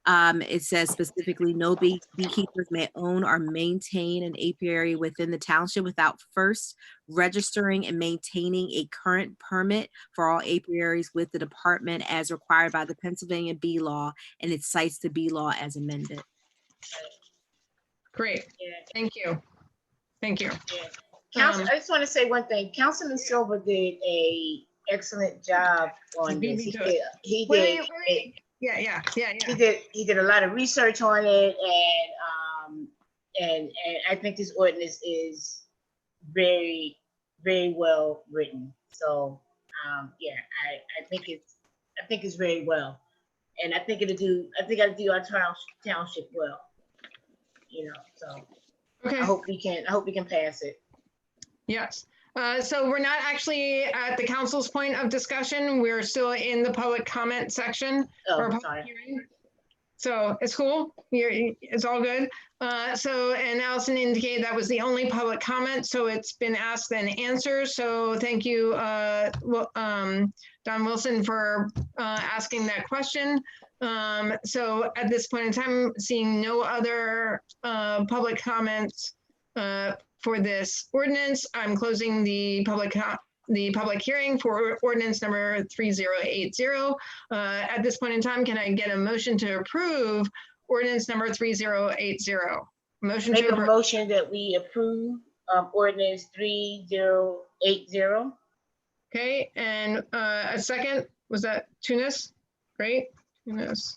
it says specifically no beekeepers may own or maintain an apiary within the township without first registering and maintaining a current permit for all apiaries with the department as required by the Pennsylvania bee law, and it cites the bee law as amended. Great. Yeah. Thank you. Thank you. Yeah. I just want to say one thing. Councilman Silver did a excellent job on this. He did. Yeah. He did a lot of research on it, and I think this ordinance is very, very well written. So yeah, I think it's very well, and I think it'll do our township well. You know, so Okay. I hope we can pass it. Yes. So we're not actually at the council's point of discussion. We're still in the public comment section. Oh, public sorry. hearing. So it's cool. It's all good. And Allison indicated that was the only public comment. So it's been asked and answered. So thank you, Don Wilson, for asking that question. So at this point in time, seeing no other public comments for this ordinance, I'm closing the public hearing for ordinance number 3080. At this point in time, can I get a motion to approve ordinance number 3080? Make a motion that we approve ordinance 3080. Okay, and a second, was that Tunis? Great, Tunis.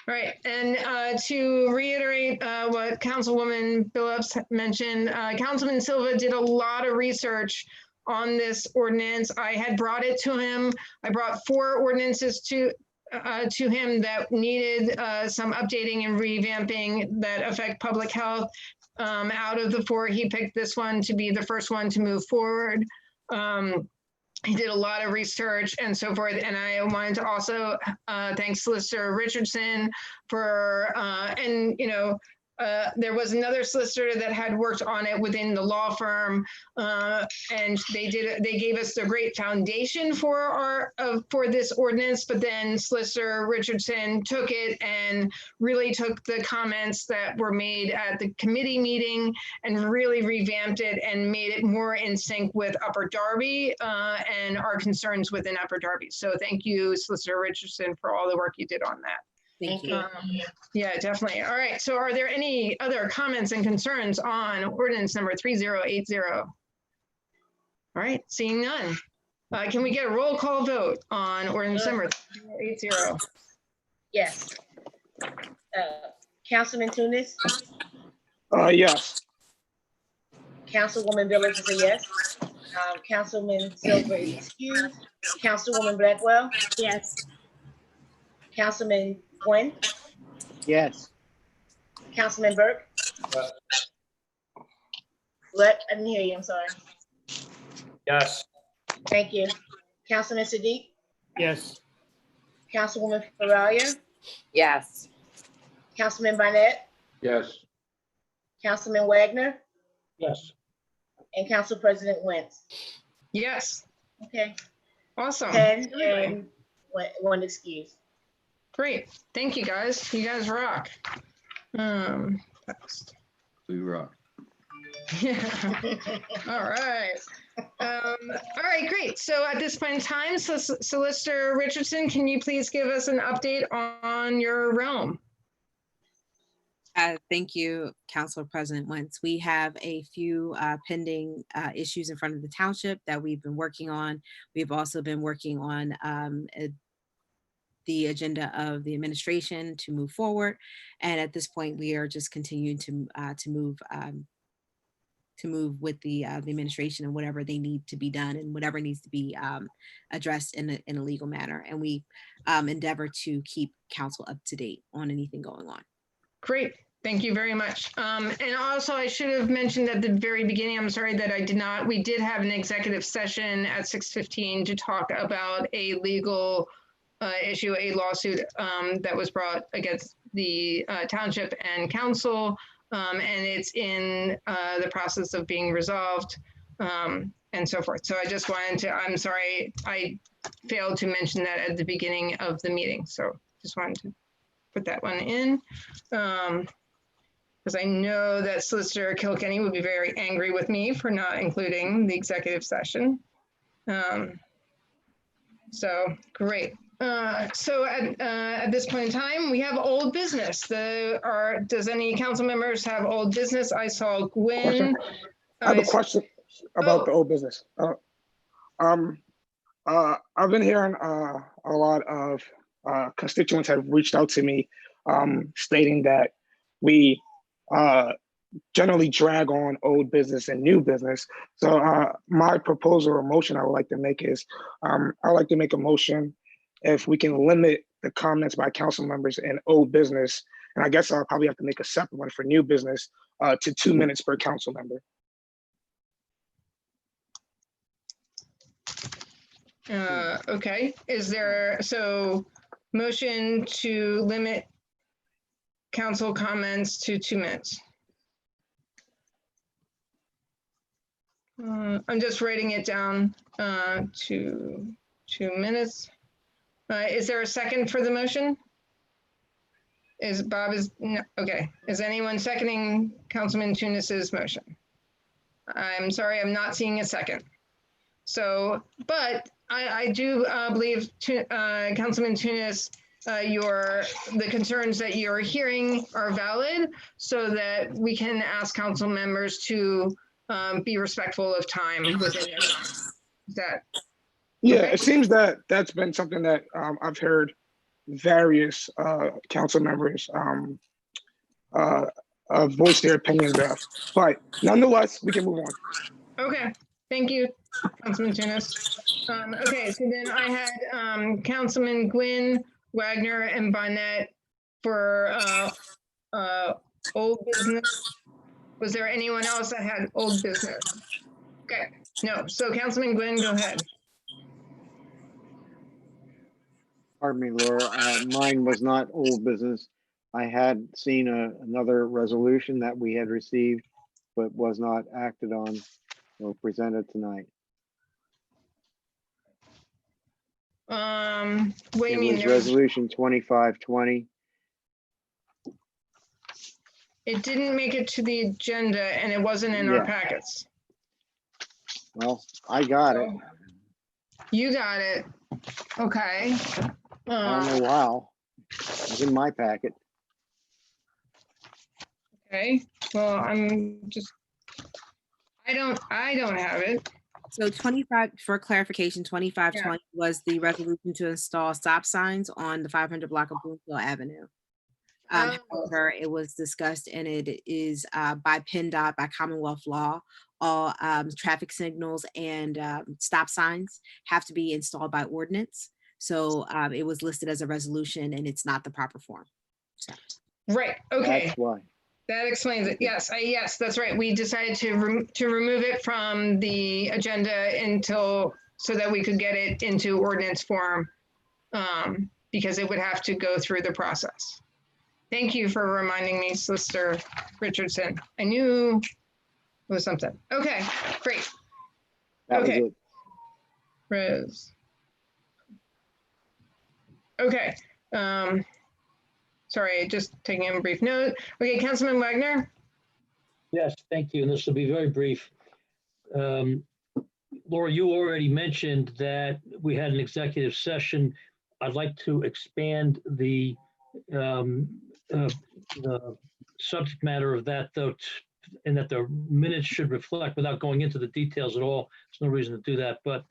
All right, and to reiterate what Councilwoman Phillips mentioned, Councilman Silva did a lot of research on this ordinance. I had brought it to him. I brought 4 ordinances to him that needed some updating and revamping that affect public health. Out of the 4, he picked this one to be the first one to move forward. He did a lot of research and so forth. And I wanted to also thank Solicitor Richardson for, there was another solicitor that had worked on it within the law firm, and they gave us the great foundation for this ordinance. But then Solicitor Richardson took it and really took the comments that were made at the committee meeting and really revamped it and made it more in sync with Upper Darby and our concerns within Upper Darby. So thank you, Solicitor Richardson, for all the work you did on that. Thank you. Yeah, definitely. All right. So are there any other comments and concerns on ordinance number 3080? All right, seeing none. Can we get a roll call vote on ordinance number 3080? Yes. Councilman Tunis? Yes. Councilwoman Billings is a yes. Councilman Silver is excused. Councilwoman Blackwell? Yes. Councilman Gwen? Yes. Councilman Burke? What? I didn't hear you. I'm sorry. Yes. Thank you. Councilman Siddiq? Yes. Councilwoman Faralia? Yes. Councilman Barnett? Yes. Councilman Wagner? Yes. And Council President Wentz? Yes. Okay. Awesome. 10 and one excuse. Great. Thank you, guys. You guys rock. We rock. Yeah. All right. All right, great. So at this point in time, Solicitor Richardson, can you please give us an update on your realm? Thank you, Council President Wentz. We have a few pending issues in front of the township that we've been working on. We've also been working on the agenda of the administration to move forward. And at this point, we are just continuing to move with the administration and whatever they need to be done and whatever needs to be addressed in a legal manner. And we endeavor to keep council up to date on anything going on. Great. Thank you very much. And also, I should have mentioned at the very beginning, I'm sorry that I did not, we did have an executive session at 6:15 to talk about a legal issue, a lawsuit that was brought against the township and council, and it's in the process of being resolved and so forth. So I just wanted to, I'm sorry, I failed to mention that at the beginning of the meeting. So just wanted to put that one in. Because I know that Solicitor Kilkenny would be very angry with me for not including the executive session. So great. So at this point in time, we have old business. Does any council members have old business? I saw Gwen. I have a question. about the old business. I've been hearing a lot of constituents have reached out to me stating that we generally drag on old business and new business. So my proposal or motion I would like to make is I'd like to make a motion if we can limit the comments by council members in old business, and I guess I'll probably have to make a separate one for new business to 2 minutes per council member. Okay, so motion to limit council comments to 2 minutes. I'm just writing it down to 2 minutes. Is there a second for the motion? Okay. Is anyone seconding Councilman Tunis's motion? I'm sorry, I'm not seeing a second. So, but I do believe Councilman Tunis, the concerns that you're hearing are valid, so that we can ask council members to be respectful of time within their time. Yeah, it seems that that's been something that I've heard various council members voice their opinions of, but nonetheless, we can move on. Okay, thank you, Councilman Tunis. Okay, so then I had Councilman Gwynn, Wagner, and Bonnet for old business. Was there anyone else that had old business? Okay, no. So Councilman Gwynn, go ahead. Pardon me, Laura. Mine was not old business. I had seen another resolution that we had received, but was not acted on or presented tonight. What do you mean? It was resolution 2520. It didn't make it to the agenda and it wasn't in our packets. Well, I got it. You got it. Okay. I don't know how. It was in my packet. Okay. Well, I don't have it. So 25, for clarification, 2520 was the resolution to install stop signs on the 500 block of Bloomfield Avenue. However, it was discussed and it is by PennDOT, by Commonwealth law, all traffic signals and stop signs have to be installed by ordinance. So it was listed as a resolution and it's not the proper form. So. Right, okay. That's why. That explains it. Yes, yes, that's right. We decided to remove it from the agenda so that we could get it into ordinance form because it would have to go through the process. Thank you for reminding me, Solicitor Richardson. I knew it was something. Okay, great. That was it. Res. Okay. Sorry, just taking a brief note. Okay, Councilman Wagner. Yes, thank you. And this will be very brief. Laura, you already mentioned that we had an executive session. I'd like to expand the subject matter of that, though, and that the minutes should reflect, without going into the details at all, there's no reason to do that, but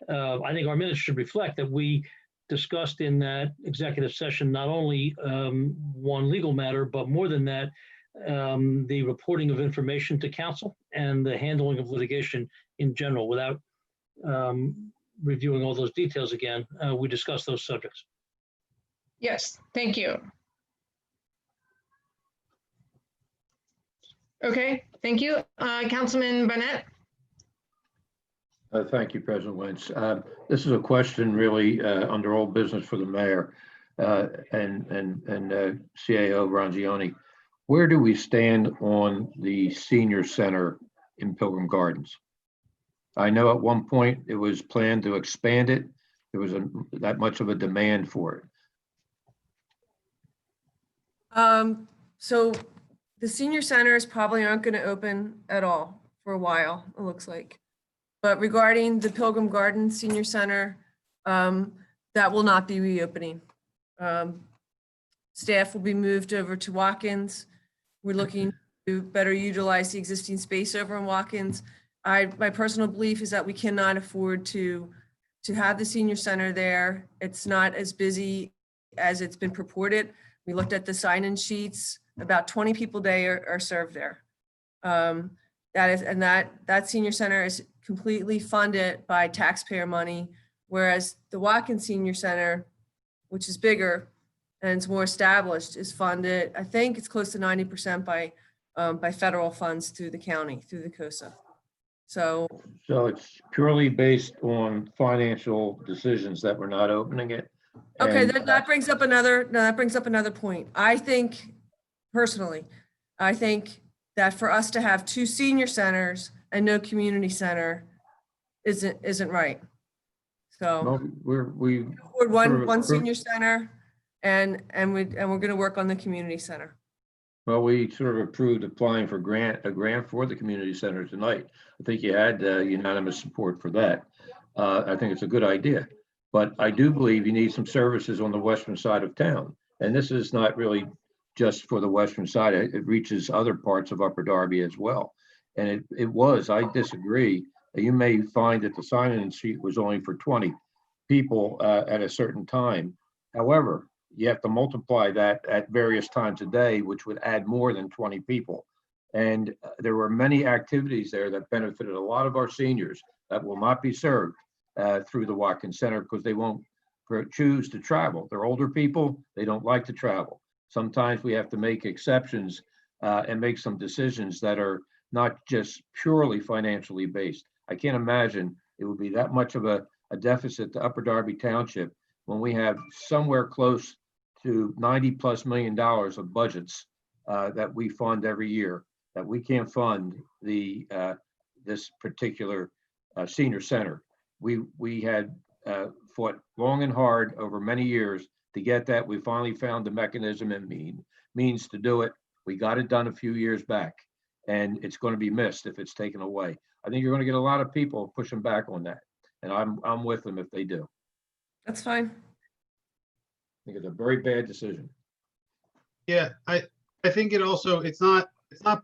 I think our minutes should reflect that we discussed in that executive session not only one legal matter, but more than that, the reporting of information to council and the handling of litigation in general. Without reviewing all those details again, we discussed those subjects. Yes, thank you. Okay, thank you. Councilman Bonnet. Thank you, President Wentz. This is a question really under old business for the mayor and CAO Rongioni. Where do we stand on the senior center in Pilgrim Gardens? I know at one point it was planned to expand it. There was that much of a demand for it. So the senior centers probably aren't going to open at all for a while, it looks like. But regarding the Pilgrim Gardens Senior Center, that will not be reopening. Staff will be moved over to Watkins. We're looking to better utilize the existing space over in Watkins. my personal belief is that we cannot afford to have the senior center there. It's not as busy as it's been purported. We looked at the sign-in sheets, about 20 people a day are served there. That senior center is completely funded by taxpayer money, whereas the Watkins Senior Center, which is bigger and it's more established, is funded, I think it's close to 90% by federal funds through the county, through the COSA. So it's purely based on financial decisions that we're not opening it. okay, And that brings up another point. I think personally, I think that for us to have 2 senior centers and no community center isn't right. So we one senior center and we're going to work on the community center. Well, we sort of approved applying for a grant for the community center tonight. I think you had unanimous support for that. I think it's a good idea, but I do believe you need some services on the western side of town. And this is not really just for the western side. It reaches other parts of Upper Darby as well. And I disagree. You may find that the sign-in sheet was only for 20 people at a certain time. However, you have to multiply that at various times a day, which would add more than 20 people. And there were many activities there that benefited a lot of our seniors that will not be served through the Watkins Center because they won't choose to travel. They're older people, they don't like to travel. Sometimes we have to make exceptions and make some decisions that are not just purely financially based. I can't imagine it would be that much of a deficit to Upper Darby Township when we have somewhere close to $90+ million of budgets that we fund every year, that we can't fund this particular senior center. We had fought long and hard over many years to get that. We finally found the mechanism and means to do it. We got it done a few years back, and it's going to be missed if it's taken away. I think you're going to get a lot of people pushing back on that, and I'm with them if they do. That's fine. I think it's a very bad decision. Yeah, I think it's not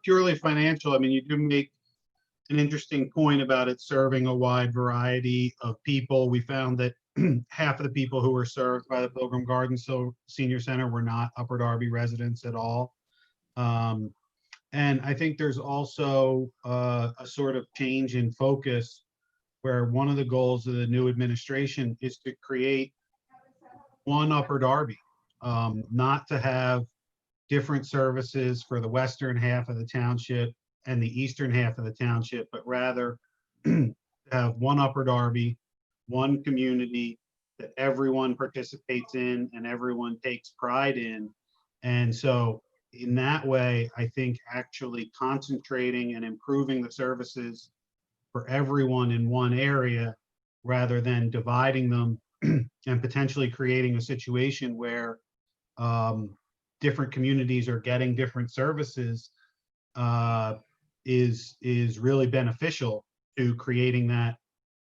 purely financial. I mean, you do make an interesting point about it serving a wide variety of people. We found that half of the people who were served by the Pilgrim Gardens Senior Center were not Upper Darby residents at all. And I think there's also a sort of change in focus where one of the goals of the new administration is to create one Upper Darby, not to have different services for the western half of the township and the eastern half of the township, but rather to have one Upper Darby, one community that everyone participates in and everyone takes pride in. And so in that way, I think actually concentrating and improving the services for everyone in one area rather than dividing them and potentially creating a situation where different communities are getting different services is really beneficial to creating that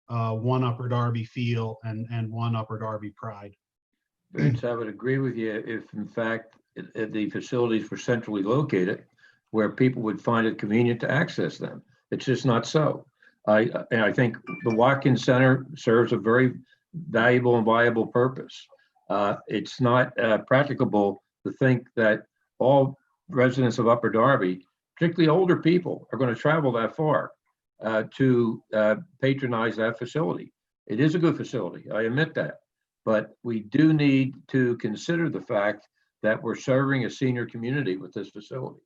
one Upper Darby feel and one Upper Darby pride. Vince, I would agree with you if in fact the facilities were centrally located where people would find it convenient to access them. It's just not so. And I think the Watkins Center serves a very valuable and viable purpose. It's not practicable to think that all residents of Upper Darby, particularly older people, are going to travel that far to patronize that facility. It is a good facility, I admit that, but we do need to consider the fact that we're serving a senior community with this facility,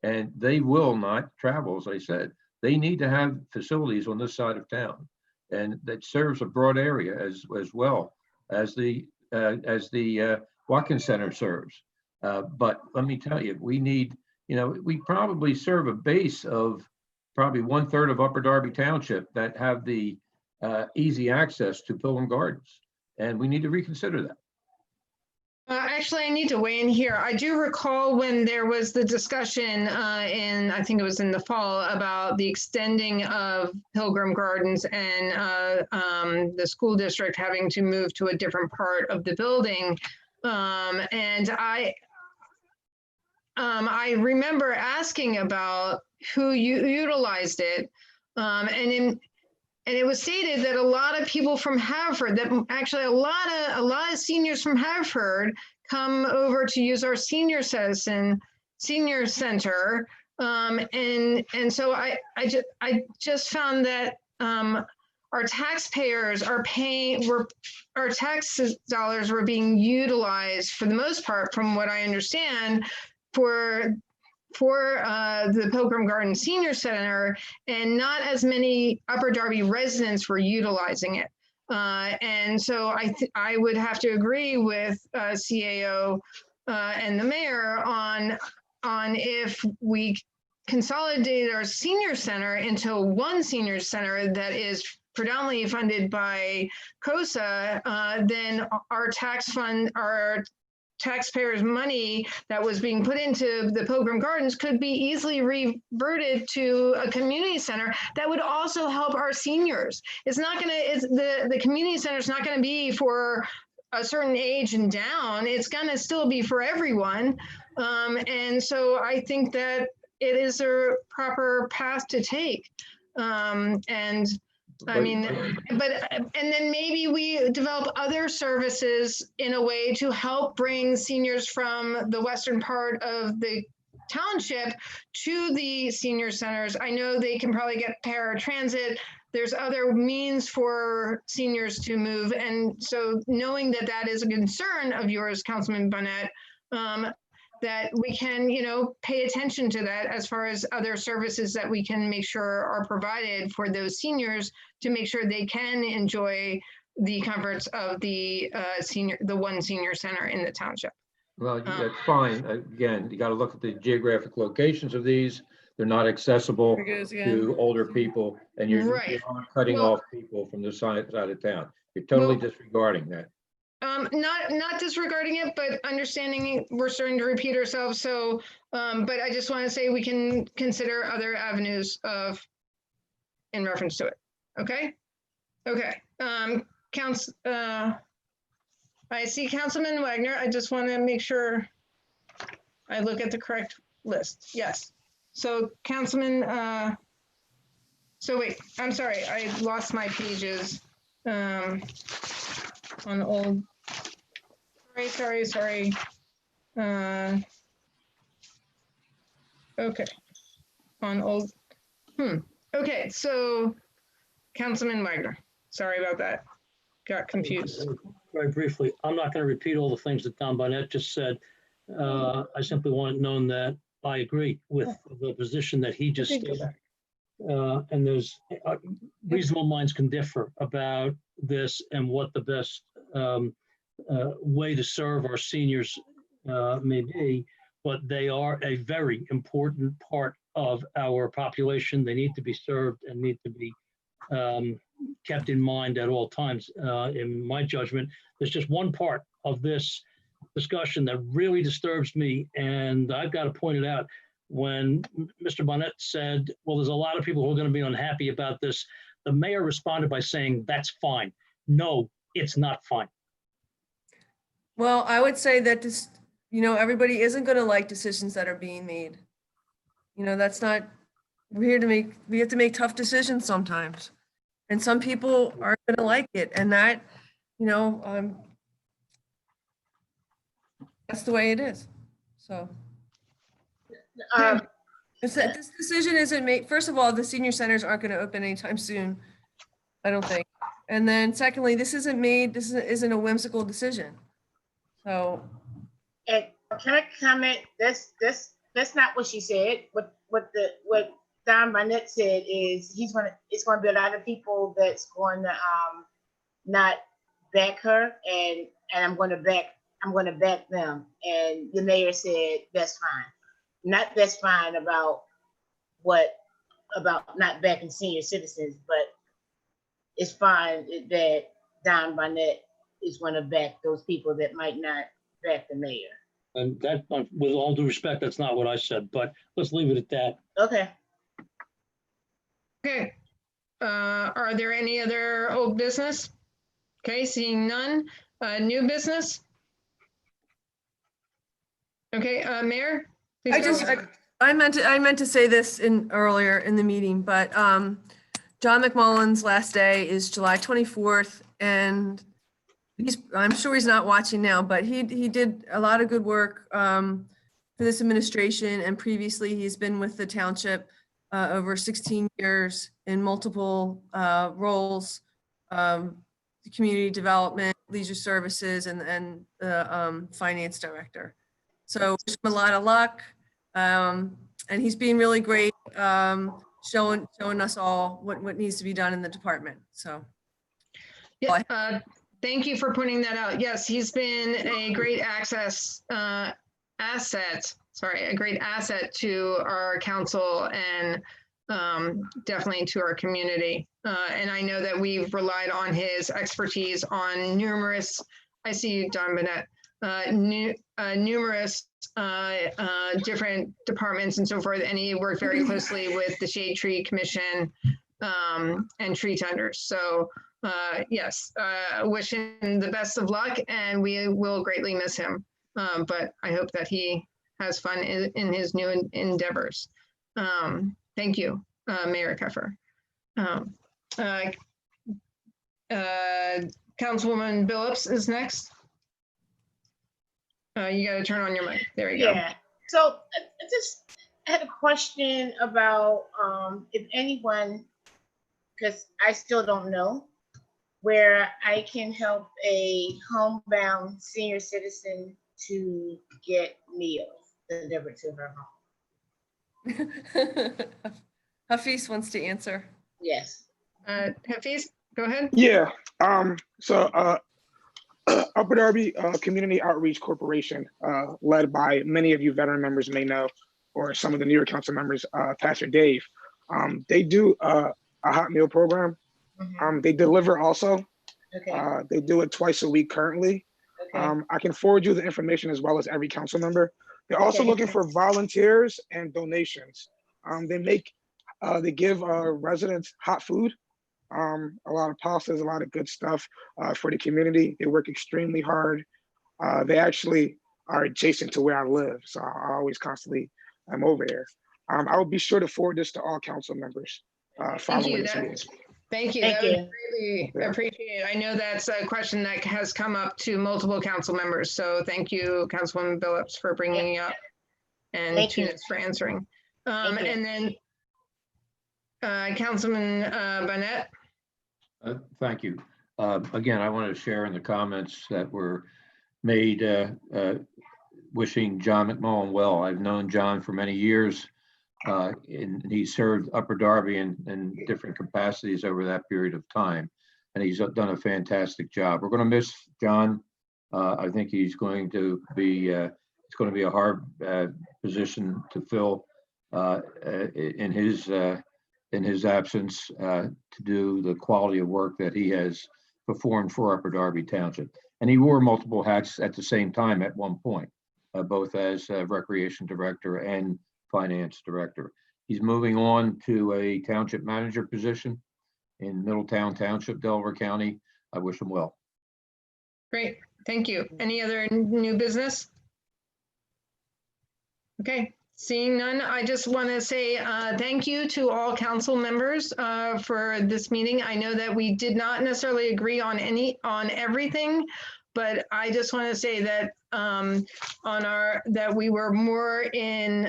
and they will not travel, as I said. They need to have facilities on this side of town, and that serves a broad area as well as the Watkins Center serves. But let me tell you, we need, we probably serve a base of probably 1/3 of Upper Darby Township that have the easy access to Pilgrim Gardens, and we need to reconsider that. Actually, I need to weigh in here. I do recall when there was the discussion I think it was in the fall, about the extending of Pilgrim Gardens and the school district having to move to a different part of the building. And I remember asking about who utilized it. And it was stated that a lot of people from Hartford, that actually a lot of seniors from Hartford come over to use our senior center. And so I just found that our taxpayers are our tax dollars were being utilized for the most part, from what I understand, for the Pilgrim Garden Senior Center, and not as many Upper Darby residents were utilizing it. And so I would have to agree with CAO and the mayor on if we consolidate our senior center into one senior center that is predominantly funded by COSA, then our taxpayers' money that was being put into the Pilgrim Gardens could be easily reverted to a community center that would also help our seniors. It's not going to, the community center is not going to be for a certain age and down. It's going to still be for everyone. And so I think that it is a proper path to take. And then maybe we develop other services in a way to help bring seniors from the western part of the township to the senior centers. I know they can probably get paratransit. There's other means for seniors to move. And so knowing that that is a concern of yours, Councilman Bonnet, that we can, pay attention to that as far as other services that we can make sure are provided for those seniors to make sure they can enjoy the comforts of the one senior center in the township. Well, that's fine. Again, you got to look at the geographic locations of these. They're not accessible to older people, and you're not cutting off people from the side of town. You're totally disregarding that. Not disregarding it, but understanding we're starting to repeat ourselves. So, but I just want to say we can consider other avenues in reference to it. Okay. Okay. I see Councilman Wagner. I just want to make sure I look at the correct list. Yes. So Councilman, so wait, I'm sorry. I lost my pages on old. Sorry. Okay. On old. Okay. So Councilman Wagner. Sorry about that. Got confused. Very briefly, I'm not going to repeat all the things that Don Bonnet just said. I simply want it known that I agree with the position that he just stated. And there's reasonable minds can differ about this and what the best way to serve our seniors may be, but they are a very important part of our population. They need to be served and need to be kept in mind at all times. In my judgment, there's just one part of this discussion that really disturbs me, and I've got to point it out. When Mr. Bonnet said, well, there's a lot of people who are going to be unhappy about this, the mayor responded by saying, that's fine. No, it's not fine. Well, I would say that this, everybody isn't going to like decisions that are being made. That's not, we have to make tough decisions sometimes. And some people aren't going to like it. And that, that's the way it is. So. This decision isn't made. First of all, the senior centers aren't going to open anytime soon, I don't think. And then secondly, this isn't a whimsical decision. So. And can I comment? That's not what she said. What Don Bonnet said is it's gonna be a lot of people that's going to not back her, and I'm gonna back them. And the mayor said that's fine. Not that's fine about not backing senior citizens, but it's fine that Don Bonnet is going to back those people that might not back the mayor. And that, with all due respect, that's not what I said, but let's leave it at that. Okay. Okay. Are there any other old business? Okay, seeing none. New business? Okay, Mayor? I meant to say this earlier in the meeting, but John McMullen's last day is July 24th, and I'm sure he's not watching now, but he did a lot of good work for this administration, and previously he's been with the township over 16 years in multiple roles, the community development, leisure services, and the finance director. So wish him a lot of luck, and he's been really great, showing us all what needs to be done in the department. So Yeah, thank you for pointing that out. Yes, he's been a great a great asset to our council and definitely to our community. And I know that we've relied on his expertise on numerous, I see you, Don Bennett, numerous different departments and so forth, and he worked very closely with the Shade Tree Commission and tree tenders. So yes, wish him the best of luck, and we will greatly miss him. But I hope that he has fun in his new endeavors. Thank you, Mayor Keffer. Councilwoman Billups is next. You got to turn on your mic. There you go. Yeah. So I just had a question about if anyone, because I still don't know, where I can help a homebound senior citizen to get meals delivered to her home. Hafiz wants to answer. Yes. Hafiz, go ahead. Yeah. Upper Darby Community Outreach Corporation, led by many of you veteran members may know, or some of the New York Council members, Pastor Dave. They do a hot meal program. They deliver also. Okay. They do it twice a week currently. Okay. I can forward you the information as well as every council member. They're also looking for volunteers and donations. They give residents hot food, a lot of pastas, a lot of good stuff for the community. They work extremely hard. They actually are adjacent to where I live, so I always constantly am over there. I will be sure to forward this to all council members following this meeting. Thank you. That was really appreciated. I know that's a question that has come up to multiple council members. So thank you, Councilwoman Billups, for bringing it up, and Tunis for answering. And then Councilman Burnett. Thank you. Again, I want to share in the comments that were made wishing John McMullen well. I've known John for many years. And he served Upper Darby in different capacities over that period of time, and he's done a fantastic job. We're going to miss John. I think he's going to be it's going to be a hard position to fill in his absence to do the quality of work that he has performed for Upper Darby Township. And he wore multiple hats at the same time at one point, both as Recreation Director and Finance Director. He's moving on to a township manager position in Middletown Township, Delaware County. I wish him well. Great, thank you. Any other new business? Okay, seeing none, I just want to say thank you to all council members for this meeting. I know that we did not necessarily agree on everything, but I just want to say that that we were more in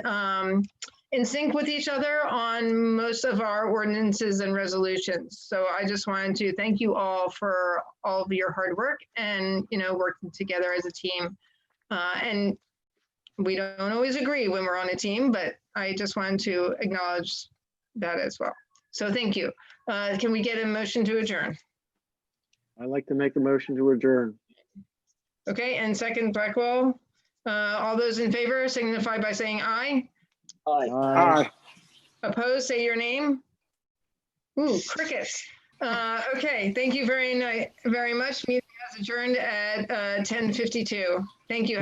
sync with each other on most of our ordinances and resolutions. So I just wanted to thank you all for all of your hard work and working together as a team. And we don't always agree when we're on a team, but I just wanted to acknowledge that as well. So thank you. Can we get a motion to adjourn? I'd like to make a motion to adjourn. Okay, and second, Blackwell. All those in favor signify by saying aye. Aye. Aye. Opposed, say your name. Ooh, crickets. Okay, thank you very much. Meeting has adjourned at 10:52. Thank you.